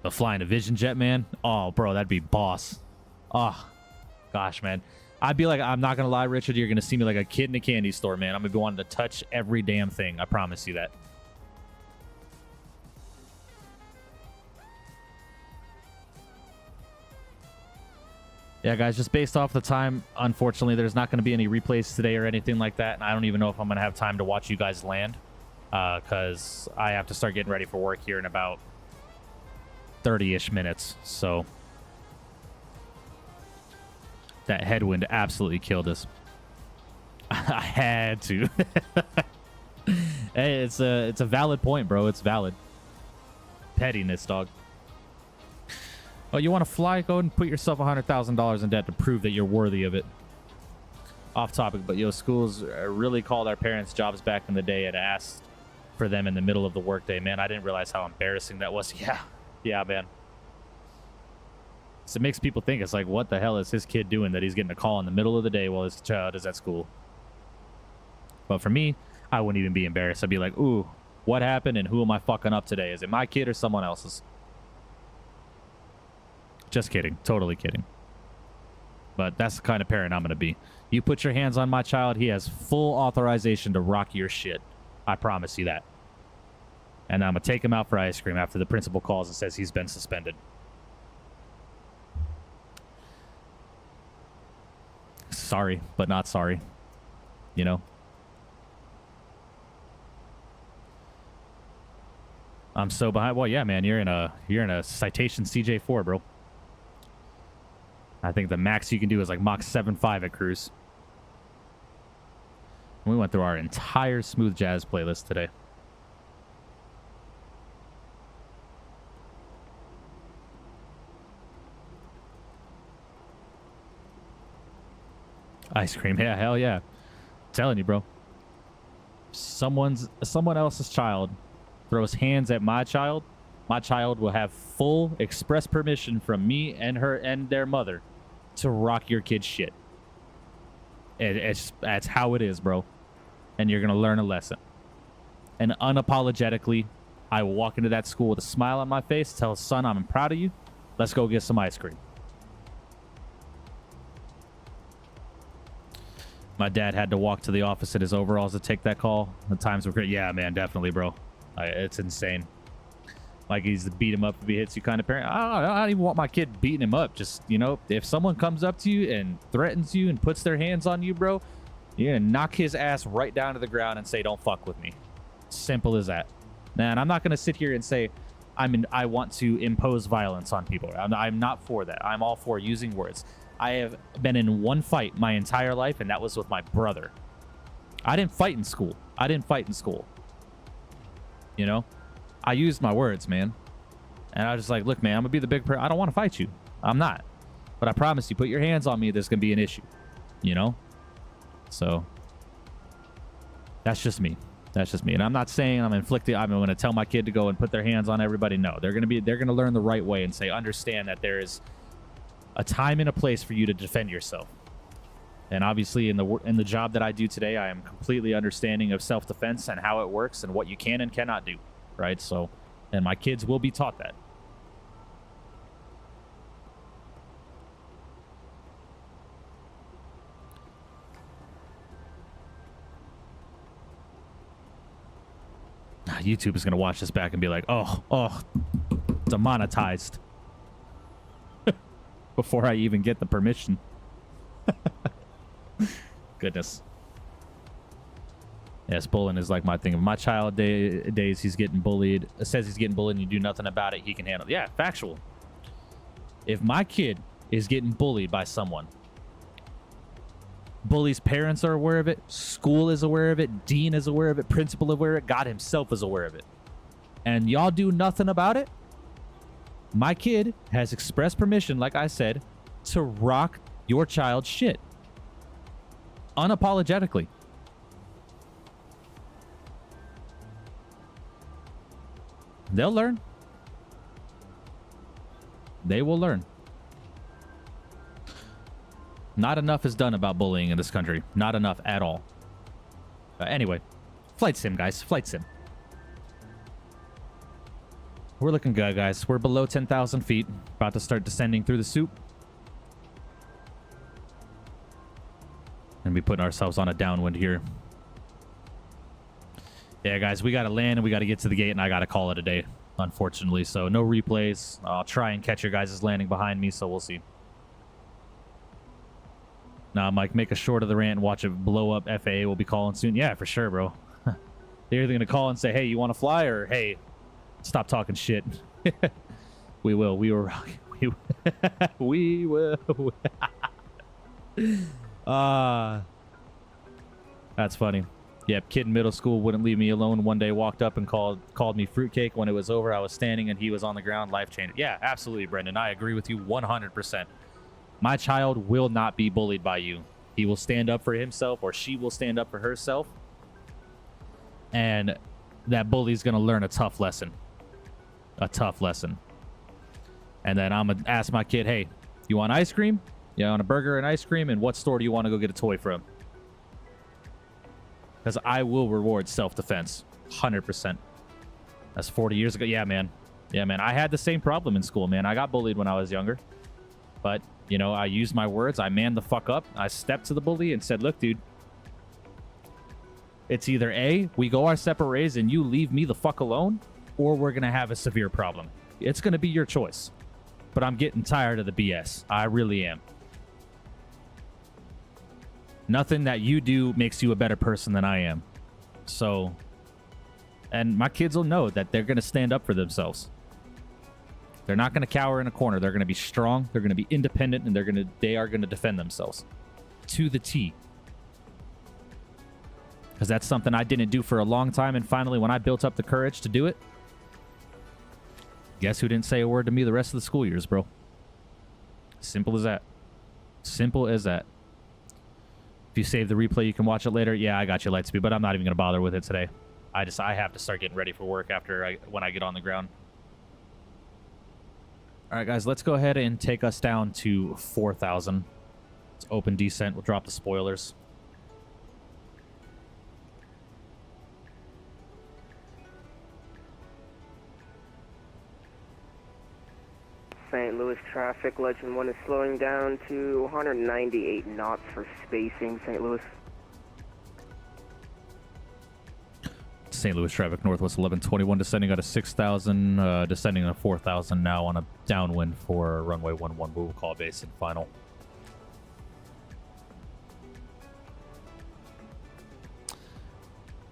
But flying a Vision Jet, man. Oh, bro, that'd be boss. Oh, gosh, man. I'd be like, I'm not gonna lie, Richard. You're gonna see me like a kid in a candy store, man. I'm gonna be wanting to touch every damn thing. I promise you that. Yeah, guys, just based off the time, unfortunately, there's not going to be any replays today or anything like that, and I don't even know if I'm going to have time to watch you guys land, because I have to start getting ready for work here in about 30-ish minutes, so that headwind absolutely killed us. I had to. Hey, it's a valid point, bro. It's valid. Pettiness, dog. Oh, you want to fly? Go and put yourself $100,000 in debt to prove that you're worthy of it. Off topic, but yo, schools really called our parents' jobs back in the day and asked for them in the middle of the workday. Man, I didn't realize how embarrassing that was. Yeah, man. So it makes people think, it's like, what the hell is his kid doing that he's getting a call in the middle of the day while his child is at school? But for me, I wouldn't even be embarrassed. I'd be like, ooh, What happened and who am I fucking up today? Is it my kid or someone else's? Just kidding. Totally kidding. But that's the kind of parent I'm going to be. You put your hands on my child, he has full authorization to rock your shit. I promise you that. And I'm going to take him out for ice cream after the principal calls and says he's been suspended. Sorry, but not sorry. You know? I'm so behind. Well, yeah, man, you're in a Citation CJ4, bro. I think the max you can do is like Mach 7.5 at cruise. We went through our entire smooth jazz playlist today. Ice cream, yeah, hell yeah. I'm telling you, bro. Someone else's child throws hands at my child will have full express permission from me and her and their mother to rock your kid's shit. That's how it is, bro. And you're gonna learn a lesson. And unapologetically, I will walk into that school with a smile on my face, tell son, I'm proud of you. Let's go get some ice cream. My dad had to walk to the office in his overalls to take that call. The times were great. Yeah, man, definitely, bro. It's insane. Like he's the beat him up if he hits you kind of parent. I don't even want my kid beating him up. Just, you know, if someone comes up to you and threatens you and puts their hands on you, bro, you're going to knock his ass right down to the ground and say, don't fuck with me. Simple as that. And I'm not going to sit here and say, I want to impose violence on people. I'm not for that. I'm all for using words. I have been in one fight my entire life, and that was with my brother. I didn't fight in school. You know? I used my words, man. And I was just like, look, man, I'm going to be the big person. I don't want to fight you. I'm not. But I promise you, put your hands on me, there's going to be an issue. You know? So, that's just me. That's just me. And I'm not saying I'm going to tell my kid to go and put their hands on everybody. No, they're going to learn the right way and say, understand that there is a time and a place for you to defend yourself. And obviously in the job that I do today, I am completely understanding of self-defense and how it works and what you can and cannot do, right? So, and my kids will be taught that. YouTube is going to watch this back and be like, oh, demonetized. Before I even get the permission. Goodness. Yes, bullying is like my thing. Of my child days, he's getting bullied. It says he's getting bullied and you do nothing about it, he can handle it. Yeah, factual. If my kid is getting bullied by someone, bully's parents are aware of it, school is aware of it, dean is aware of it, principal is aware of it, God himself is aware of it, and y'all do nothing about it, my kid has expressed permission, like I said, to rock your child's shit. Unapologetically. They'll learn. They will learn. Not enough is done about bullying in this country. Not enough at all. Anyway, flight sim, guys. Flight sim. We're looking good, guys. We're below 10,000 feet. About to start descending through the soup. And be putting ourselves on a downwind here. Yeah, guys, we got to land and we got to get to the gate, and I got to call it a day, unfortunately. So no replays. I'll try and catch your guys' landing behind me, so we'll see. Nah, Mike, make a short of the rant and watch it blow up. FAA will be calling soon. Yeah, for sure, bro. They're either going to call and say, hey, you want to fly? Or, hey, stop talking shit. We will. We will rock. We will. That's funny. Yep, kid in middle school wouldn't leave me alone. One day walked up and called me fruitcake. When it was over, I was standing and he was on the ground. Life changing. Yeah, absolutely, Brendan. I agree with you 100%. My child will not be bullied by you. He will stand up for himself, or she will stand up for herself. And that bully's going to learn a tough lesson. A tough lesson. And then I'm going to ask my kid, hey, you want ice cream? You want a burger and ice cream? And what store do you want to go get a toy from? Because I will reward self-defense. 100%. That's 40 years ago. Yeah, man. Yeah, man. I had the same problem in school, man. I got bullied when I was younger. But, you know, I used my words. I manned the fuck up. I stepped to the bully and said, look, dude. It's either A, we go our separate ways and you leave me the fuck alone, or we're going to have a severe problem. It's going to be your choice. But I'm getting tired of the BS. I really am. Nothing that you do makes you a better person than I am. So, and my kids will know that they're going to stand up for themselves. They're not going to cower in a corner. They're going to be strong. They're going to be independent, and they are going to defend themselves to the T. Because that's something I didn't do for a long time, and finally, when I built up the courage to do it, guess who didn't say a word to me the rest of the school years, bro? Simple as that. Simple as that. If you save the replay, you can watch it later. Yeah, I got you, Lightspeed, but I'm not even going to bother with it today. I have to start getting ready for work when I get on the ground. All right, guys, let's go ahead and take us down to 4,000. It's open descent. We'll drop the spoilers. St. Louis traffic, Legend 1 is slowing down to 198 knots for spacing, St. Louis. St. Louis traffic, Northwest 1121, descending out of 6,000, descending on 4,000 now on a downwind for runway 11. We will call base and final.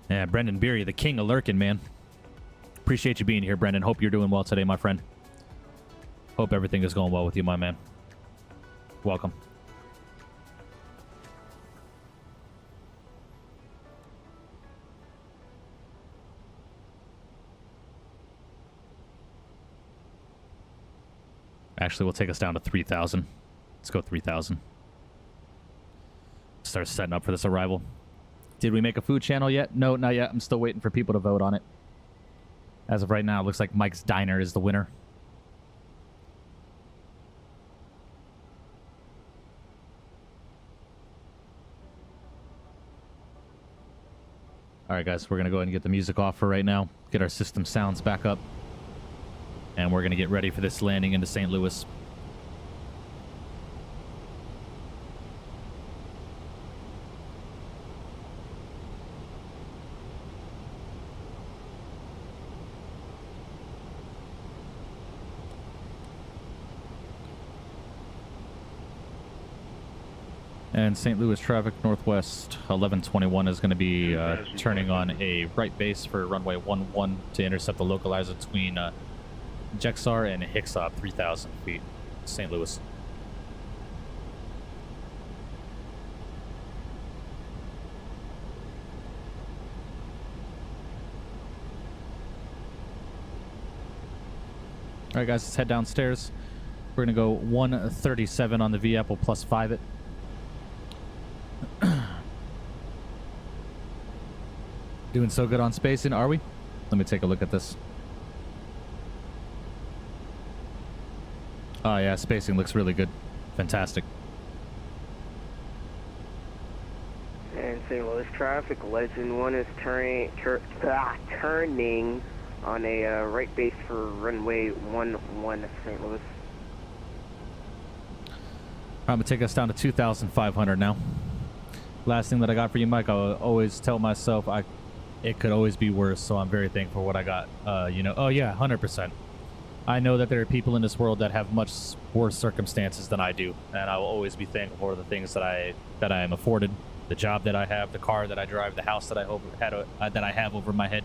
Yeah, Brendan Beery, the king of lurking, man. Appreciate you being here, Brendan. Hope you're doing well today, my friend. Hope everything is going well with you, my man. Welcome. Actually, we'll take us down to 3,000. Let's go 3,000. Start setting up for this arrival. Did we make a food channel yet? No, not yet. I'm still waiting for people to vote on it. As of right now, it looks like Mike's Diner is the winner. All right, guys, we're going to go ahead and get the music off for right now. Get our system sounds back up. And we're going to get ready for this landing into St. Louis. And St. Louis traffic, Northwest 1121 is going to be turning on a right base for runway 11 to intercept the localizer between Jexar and Hicksop, 3,000 feet, St. Louis. All right, guys, let's head downstairs. We're going to go 137 on the VAP. We'll +5 it. Doing so good on spacing, are we? Let me take a look at this. Oh yeah, spacing looks really good. Fantastic. And St. Louis traffic, Legend 1 is turning on a right base for runway 11 St. Louis. I'm gonna take us down to 2,500 now. Last thing that I got for you, Mike, I always tell myself it could always be worse, so I'm very thankful for what I got. You know, oh yeah, 100%. I know that there are people in this world that have much worse circumstances than I do, and I will always be thankful for the things that I am afforded, the job that I have, the car that I drive, the house that I have over my head,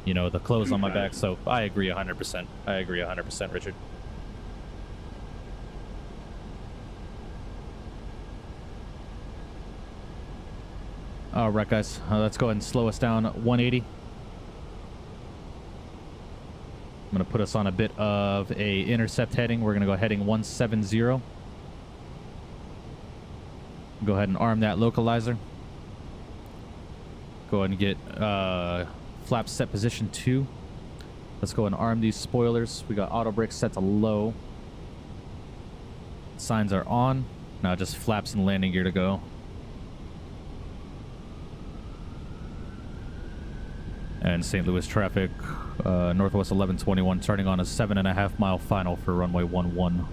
you know, the clothes on my back. So I agree 100%. I agree 100%, Richard. All right, guys, let's go ahead and slow us down 180. I'm going to put us on a bit of a intercept heading. We're going to go heading 170. Go ahead and arm that localizer. Go ahead and get flap set position 2. Let's go and arm these spoilers. We got auto brake set to low. Signs are on. Now just flaps and landing gear to go. And St. Louis traffic, Northwest 1121, turning on a 7.5 mile final for runway 11,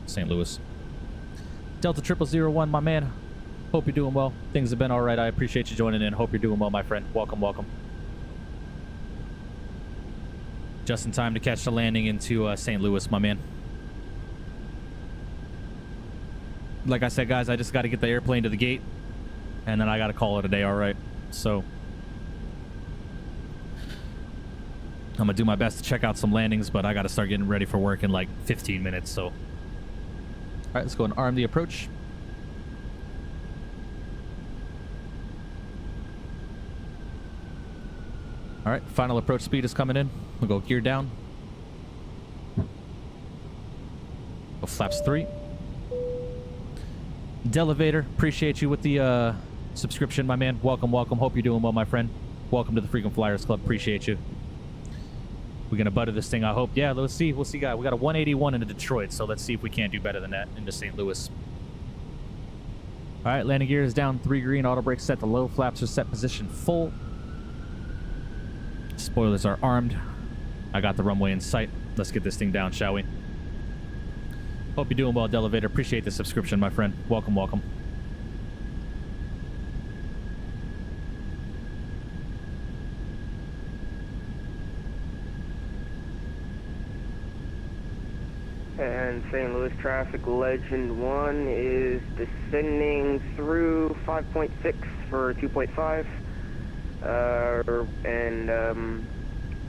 St. Louis. Delta 0001, my man. Hope you're doing well. Things have been all right. I appreciate you joining in. Hope you're doing well, my friend. Welcome, welcome. Just in time to catch the landing into St. Louis, my man. Like I said, guys, I just got to get the airplane to the gate, and then I got to call it a day, all right? So I'm going to do my best to check out some landings, but I got to start getting ready for work in like 15 minutes, so. All right, let's go and arm the approach. All right, final approach speed is coming in. We'll go gear down. Go flaps 3. Delevator, appreciate you with the subscription, my man. Welcome, welcome. Hope you're doing well, my friend. Welcome to the Frequent Flyers Club. Appreciate you. We're gonna butter this thing, I hope. Yeah, let's see. We'll see, guys. We got a 181 into Detroit, so let's see if we can't do better than that into St. Louis. All right, landing gear is down. 3 green. Auto brake set to low. Flaps are set position full. Spoilers are armed. I got the runway in sight. Let's get this thing down, shall we? Hope you're doing well, Delevator. Appreciate the subscription, my friend. Welcome, welcome. And St. Louis traffic, Legend 1 is descending through 5.6 for 2.5.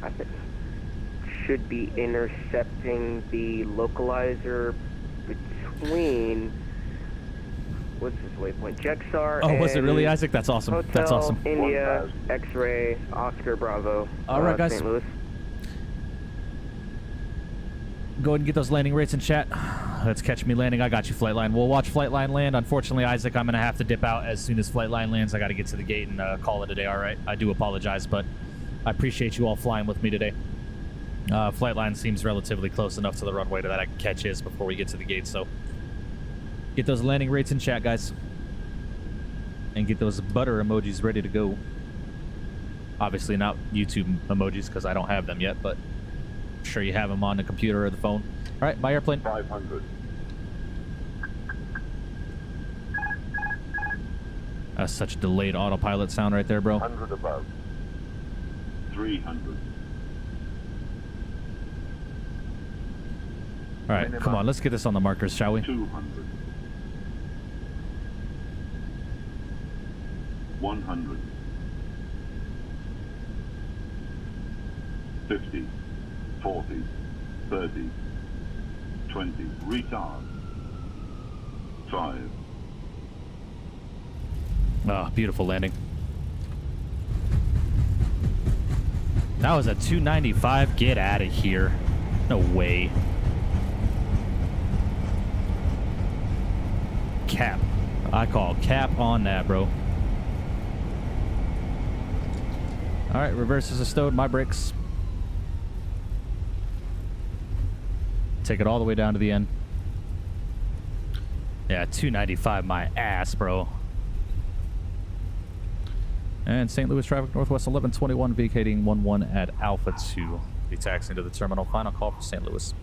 I think should be intercepting the localizer between, what's his waypoint, Jexar. Oh, was it really, Isaac? That's awesome. Hotel That's awesome. India, X-Ray, Oscar Bravo. All right, guys. St. Louis. Go ahead and get those landing rates in chat. Let's catch me landing. I got you, Flightline. We'll watch Flightline land. Unfortunately, Isaac, I'm going to have to dip out as soon as Flightline lands. I got to get to the gate and call it a day, all right? I do apologize, but I appreciate you all flying with me today. Flightline seems relatively close enough to the runway that I can catch his before we get to the gate, so get those landing rates in chat, guys. And get those butter emojis ready to go. Obviously not YouTube emojis because I don't have them yet, but I'm sure you have them on the computer or the phone. All right, my airplane. 500. That's such a delayed autopilot sound right there, bro. 100 above. 300. All right, come on, let's get this on the markers, shall we? 200. 100. 50. 40. 30. 20. Retard. 5. Oh, beautiful landing. That was a 295. Get out of here. No way. Cap. I call cap on that, bro. All right, reverses are stowed. My brakes. Take it all the way down to the end. Yeah, 295 my ass, bro. And St. Louis traffic, Northwest 1121, vacating 11 at Alpha 2. Be taxiing to the terminal. Final call for St. Louis.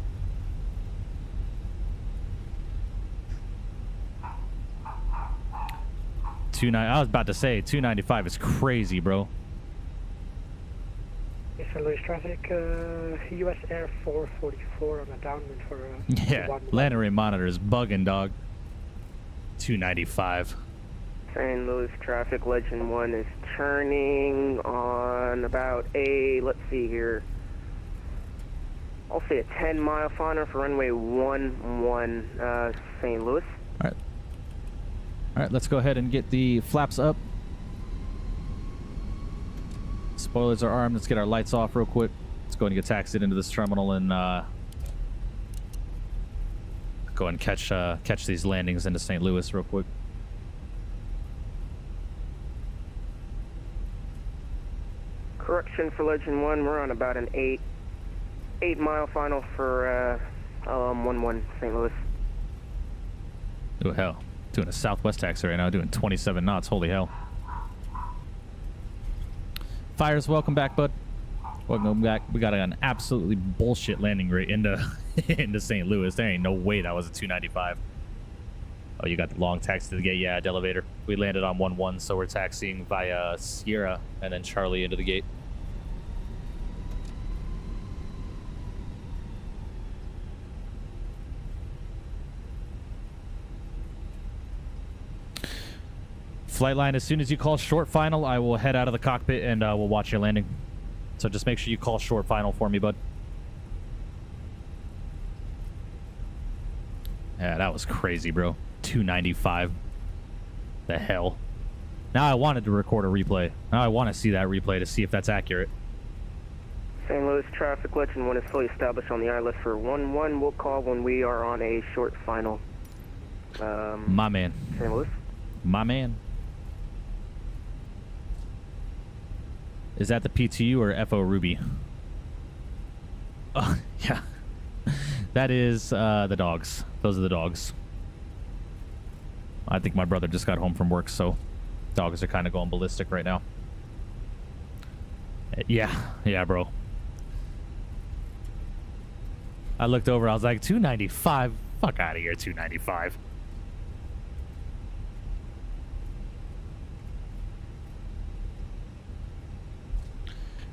I was about to say 295 is crazy, bro. St. Louis traffic, US Air 444 on a downwind for yeah, Landing monitor is bugging, dog. 295. St. Louis traffic, Legend 1 is turning on about a, let's see here, I'll say a 10-mile final for runway 11, St. Louis. All right. All right, let's go ahead and get the flaps up. Spoilers are armed. Let's get our lights off real quick. Let's go ahead and get taxied into this terminal and go and catch these landings into St. Louis real quick. Correction for Legend 1, we're on about an 8-mile final for 11 St. Louis. Oh, hell. Doing a southwest taxi right now, doing 27 knots. Holy hell. Fires, welcome back, bud. Welcome back. We got an absolutely bullshit landing rate into into St. Louis. There ain't no way that was a 295. Oh, you got the long taxi to the gate. Yeah, the elevator. We landed on 1-1, so we're taxiing via Sierra and then Charlie into the gate. Flight line, as soon as you call short final, I will head out of the cockpit and we'll watch your landing. So just make sure you call short final for me, bud. Yeah, that was crazy, bro. 295. The hell. Now I wanted to record a replay. Now I want to see that replay to see if that's accurate. St. Louis traffic, Legend 1 is fully established on the ILS for 1-1. We'll call when we are on a short final. My man. St. Louis? My man. Is that the PTU or FO Ruby? Oh, yeah. That is the dogs. Those are the dogs. I think my brother just got home from work, so dogs are kind of going ballistic right now. Yeah, bro. I looked over, I was like, 295? Fuck out of here, 295.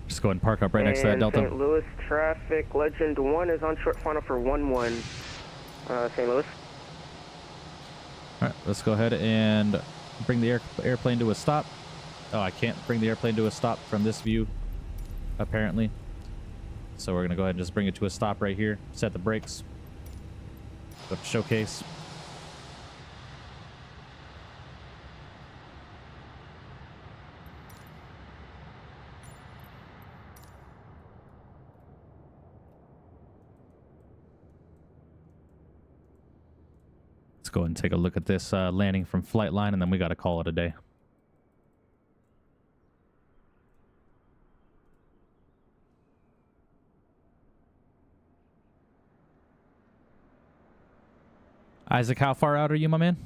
Just go ahead and park up right next to that Delta. St. Louis traffic, Legend 1 is on short final for 1-1. St. Louis. Alright, let's go ahead and bring the airplane to a stop. Oh, I can't bring the airplane to a stop from this view, apparently. So we're going to go ahead and just bring it to a stop right here. Set the brakes. Go to showcase. Let's go ahead and take a look at this landing from flight line, and then we got to call it a day. Isaac, how far out are you, my man?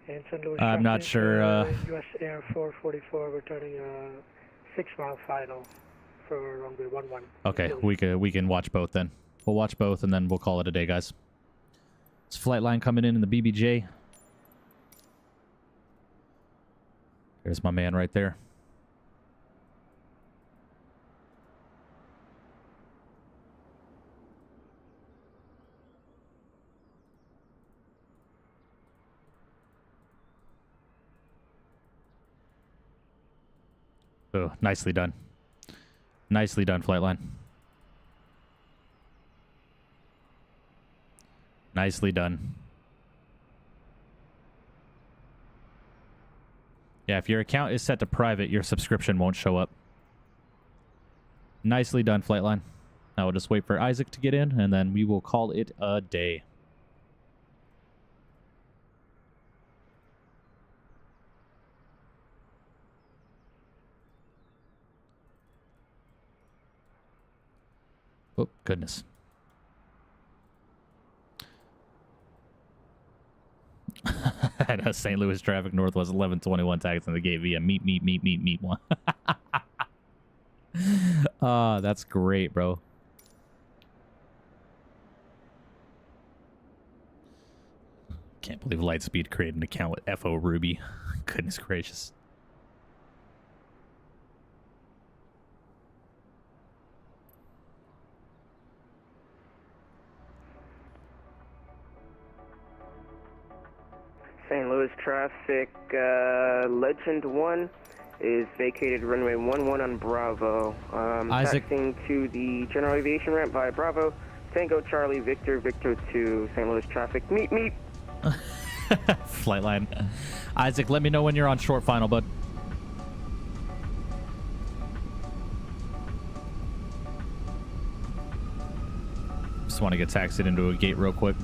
And St. Louis I'm not traffic, sure. US Air 444 returning a 6-mile final for runway 11. Okay, we can watch both then. We'll watch both and then we'll call it a day, guys. It's flight line coming in the BBJ. There's my man right there. Oh, nicely done. Nicely done, Flightline. Nicely done. Yeah, if your account is set to private, your subscription won't show up. Nicely done, Flightline. Now we'll just wait for Isaac to get in, and then we will call it a day. Oh, goodness. I know St. Louis traffic Northwest 1121 tags in the gate via meet one. That's great, bro. Can't believe Lightspeed created an account with FO Ruby. Goodness gracious. St. Louis traffic, Legend 1 is vacated runway 11 on Bravo. Isaac. Taxiing to the general aviation ramp via Bravo. Tango Charlie Victor 2 St. Louis traffic. Meet. Flightline. Isaac, let me know when you're on short final, bud. Just want to get taxied into a gate real quick.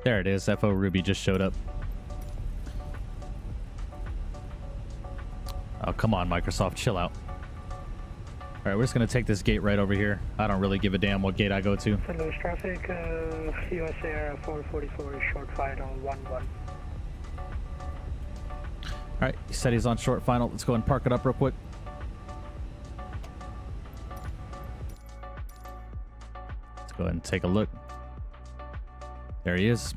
There it is. FO Ruby just showed up. Oh, come on, Microsoft, chill out. All right, we're just gonna take this gate right over here. I don't really give a damn what gate I go to. St. Louis traffic, US Air 444 short final 11. All right, he said he's on short final. Let's go and park it up real quick. Let's go ahead and take a look. There he is.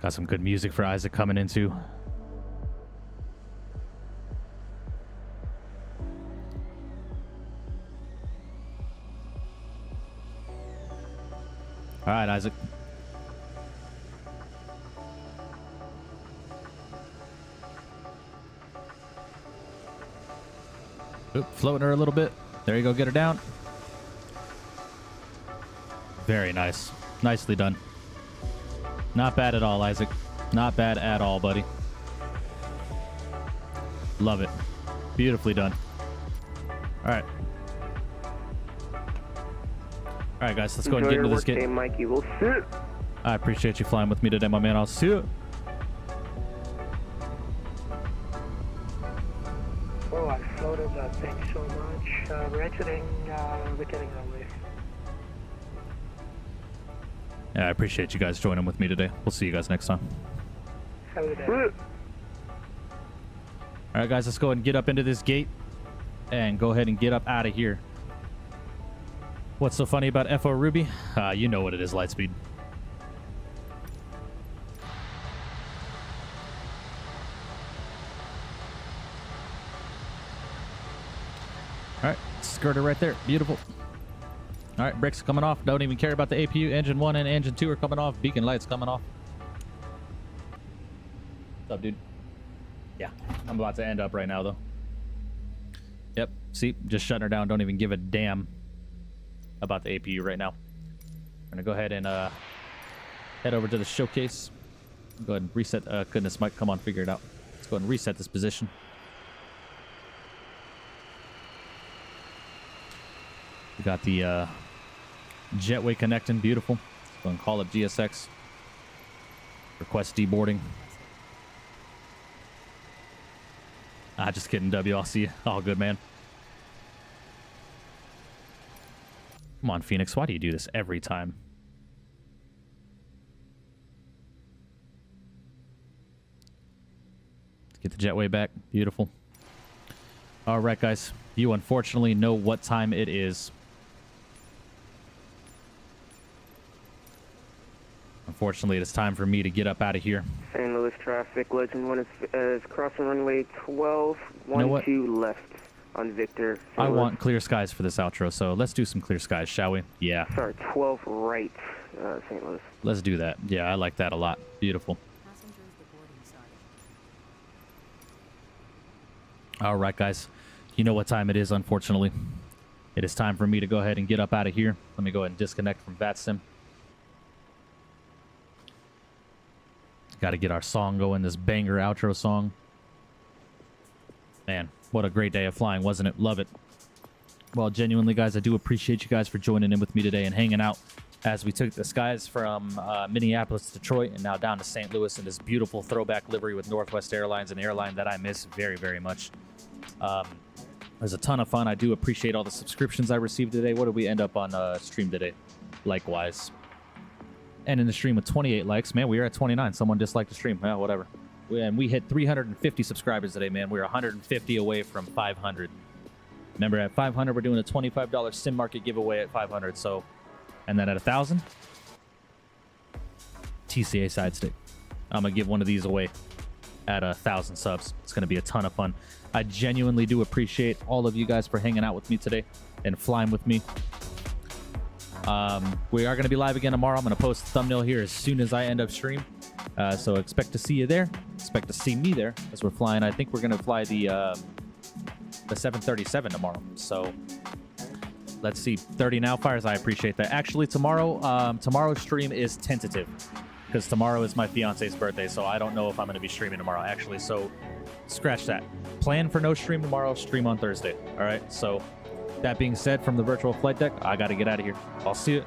Got some good music for Isaac coming into. All right, Isaac. Oop, floating her a little bit. There you go, get her down. Very nice. Nicely done. Not bad at all, Isaac. Not bad at all, buddy. Love it. Beautifully done. All right. All right, guys, let's go and get into this gate. Mikey, we'll sit. I appreciate you flying with me today, my man. I'll see you. Oh, I floated that thing so much. We're exiting, we're getting runway. Yeah, I appreciate you guys joining with me today. We'll see you guys next time. Have a good day. All right, guys, let's go ahead and get up into this gate and go ahead and get up out of here. What's so funny about FO Ruby? You know what it is, Lightspeed. All right, skirt her right there. Beautiful. All right, brakes coming off. Don't even care about the APU. Engine 1 and engine 2 are coming off. Beacon lights coming off. What's up, dude? Yeah, I'm about to end up right now, though. Yep, see, just shutting her down. Don't even give a damn about the APU right now. I'm gonna go ahead and head over to the showcase. Go ahead and reset. Goodness, Mike, come on, figure it out. Let's go ahead and reset this position. We got the jetway connecting, beautiful. Let's go and call up GSX. Request deboarding. Just kidding, W. I'll see you. All good, man. Come on, Phoenix. Why do you do this every time? Let's get the jetway back. Beautiful. All right, guys. You unfortunately know what time it is. Unfortunately, it is time for me to get up out of here. St. Louis traffic, Legend 1 is crossing runway 12, 12 left on Victor. I want clear skies for this outro, so let's do some clear skies, shall we? Yeah. Sorry, 12 right, St. Louis. Let's do that. Yeah, I like that a lot. Beautiful. All right, guys. You know what time it is, unfortunately. It is time for me to go ahead and get up out of here. Let me go ahead and disconnect from VATSIM. Got to get our song going, this banger outro song. Man, what a great day of flying, wasn't it? Love it. Well, genuinely, guys, I do appreciate you guys for joining in with me today and hanging out as we took the skies from Minneapolis to Detroit and now down to St. Louis in this beautiful throwback livery with Northwest Airlines, an airline that I miss very, very much. It was a ton of fun. I do appreciate all the subscriptions I received today. What did we end up on stream today? Likewise. And in the stream with 28 likes. Man, we are at 29. Someone disliked the stream. Yeah, whatever. And we hit 350 subscribers today, man. We're 150 away from 500. Remember, at 500, we're doing a $25 sim market giveaway at 500. So, and then at 1,000, TCA Sidestick. I'm going to give one of these away at 1,000 subs. It's going to be a ton of fun. I genuinely do appreciate all of you guys for hanging out with me today and flying with me. We are going to be live again tomorrow. I'm going to post the thumbnail here as soon as I end up stream. So expect to see you there. Expect to see me there as we're flying. I think we're going to fly the 737 tomorrow. So let's see. 30 now fires. I appreciate that. Actually, tomorrow's stream is tentative. because tomorrow is my fiance's birthday, so I don't know if I'm going to be streaming tomorrow, actually. So scratch that. Plan for no stream tomorrow, stream on Thursday. All right, so that being said, from the virtual flight deck, I got to get out of here. I'll see you.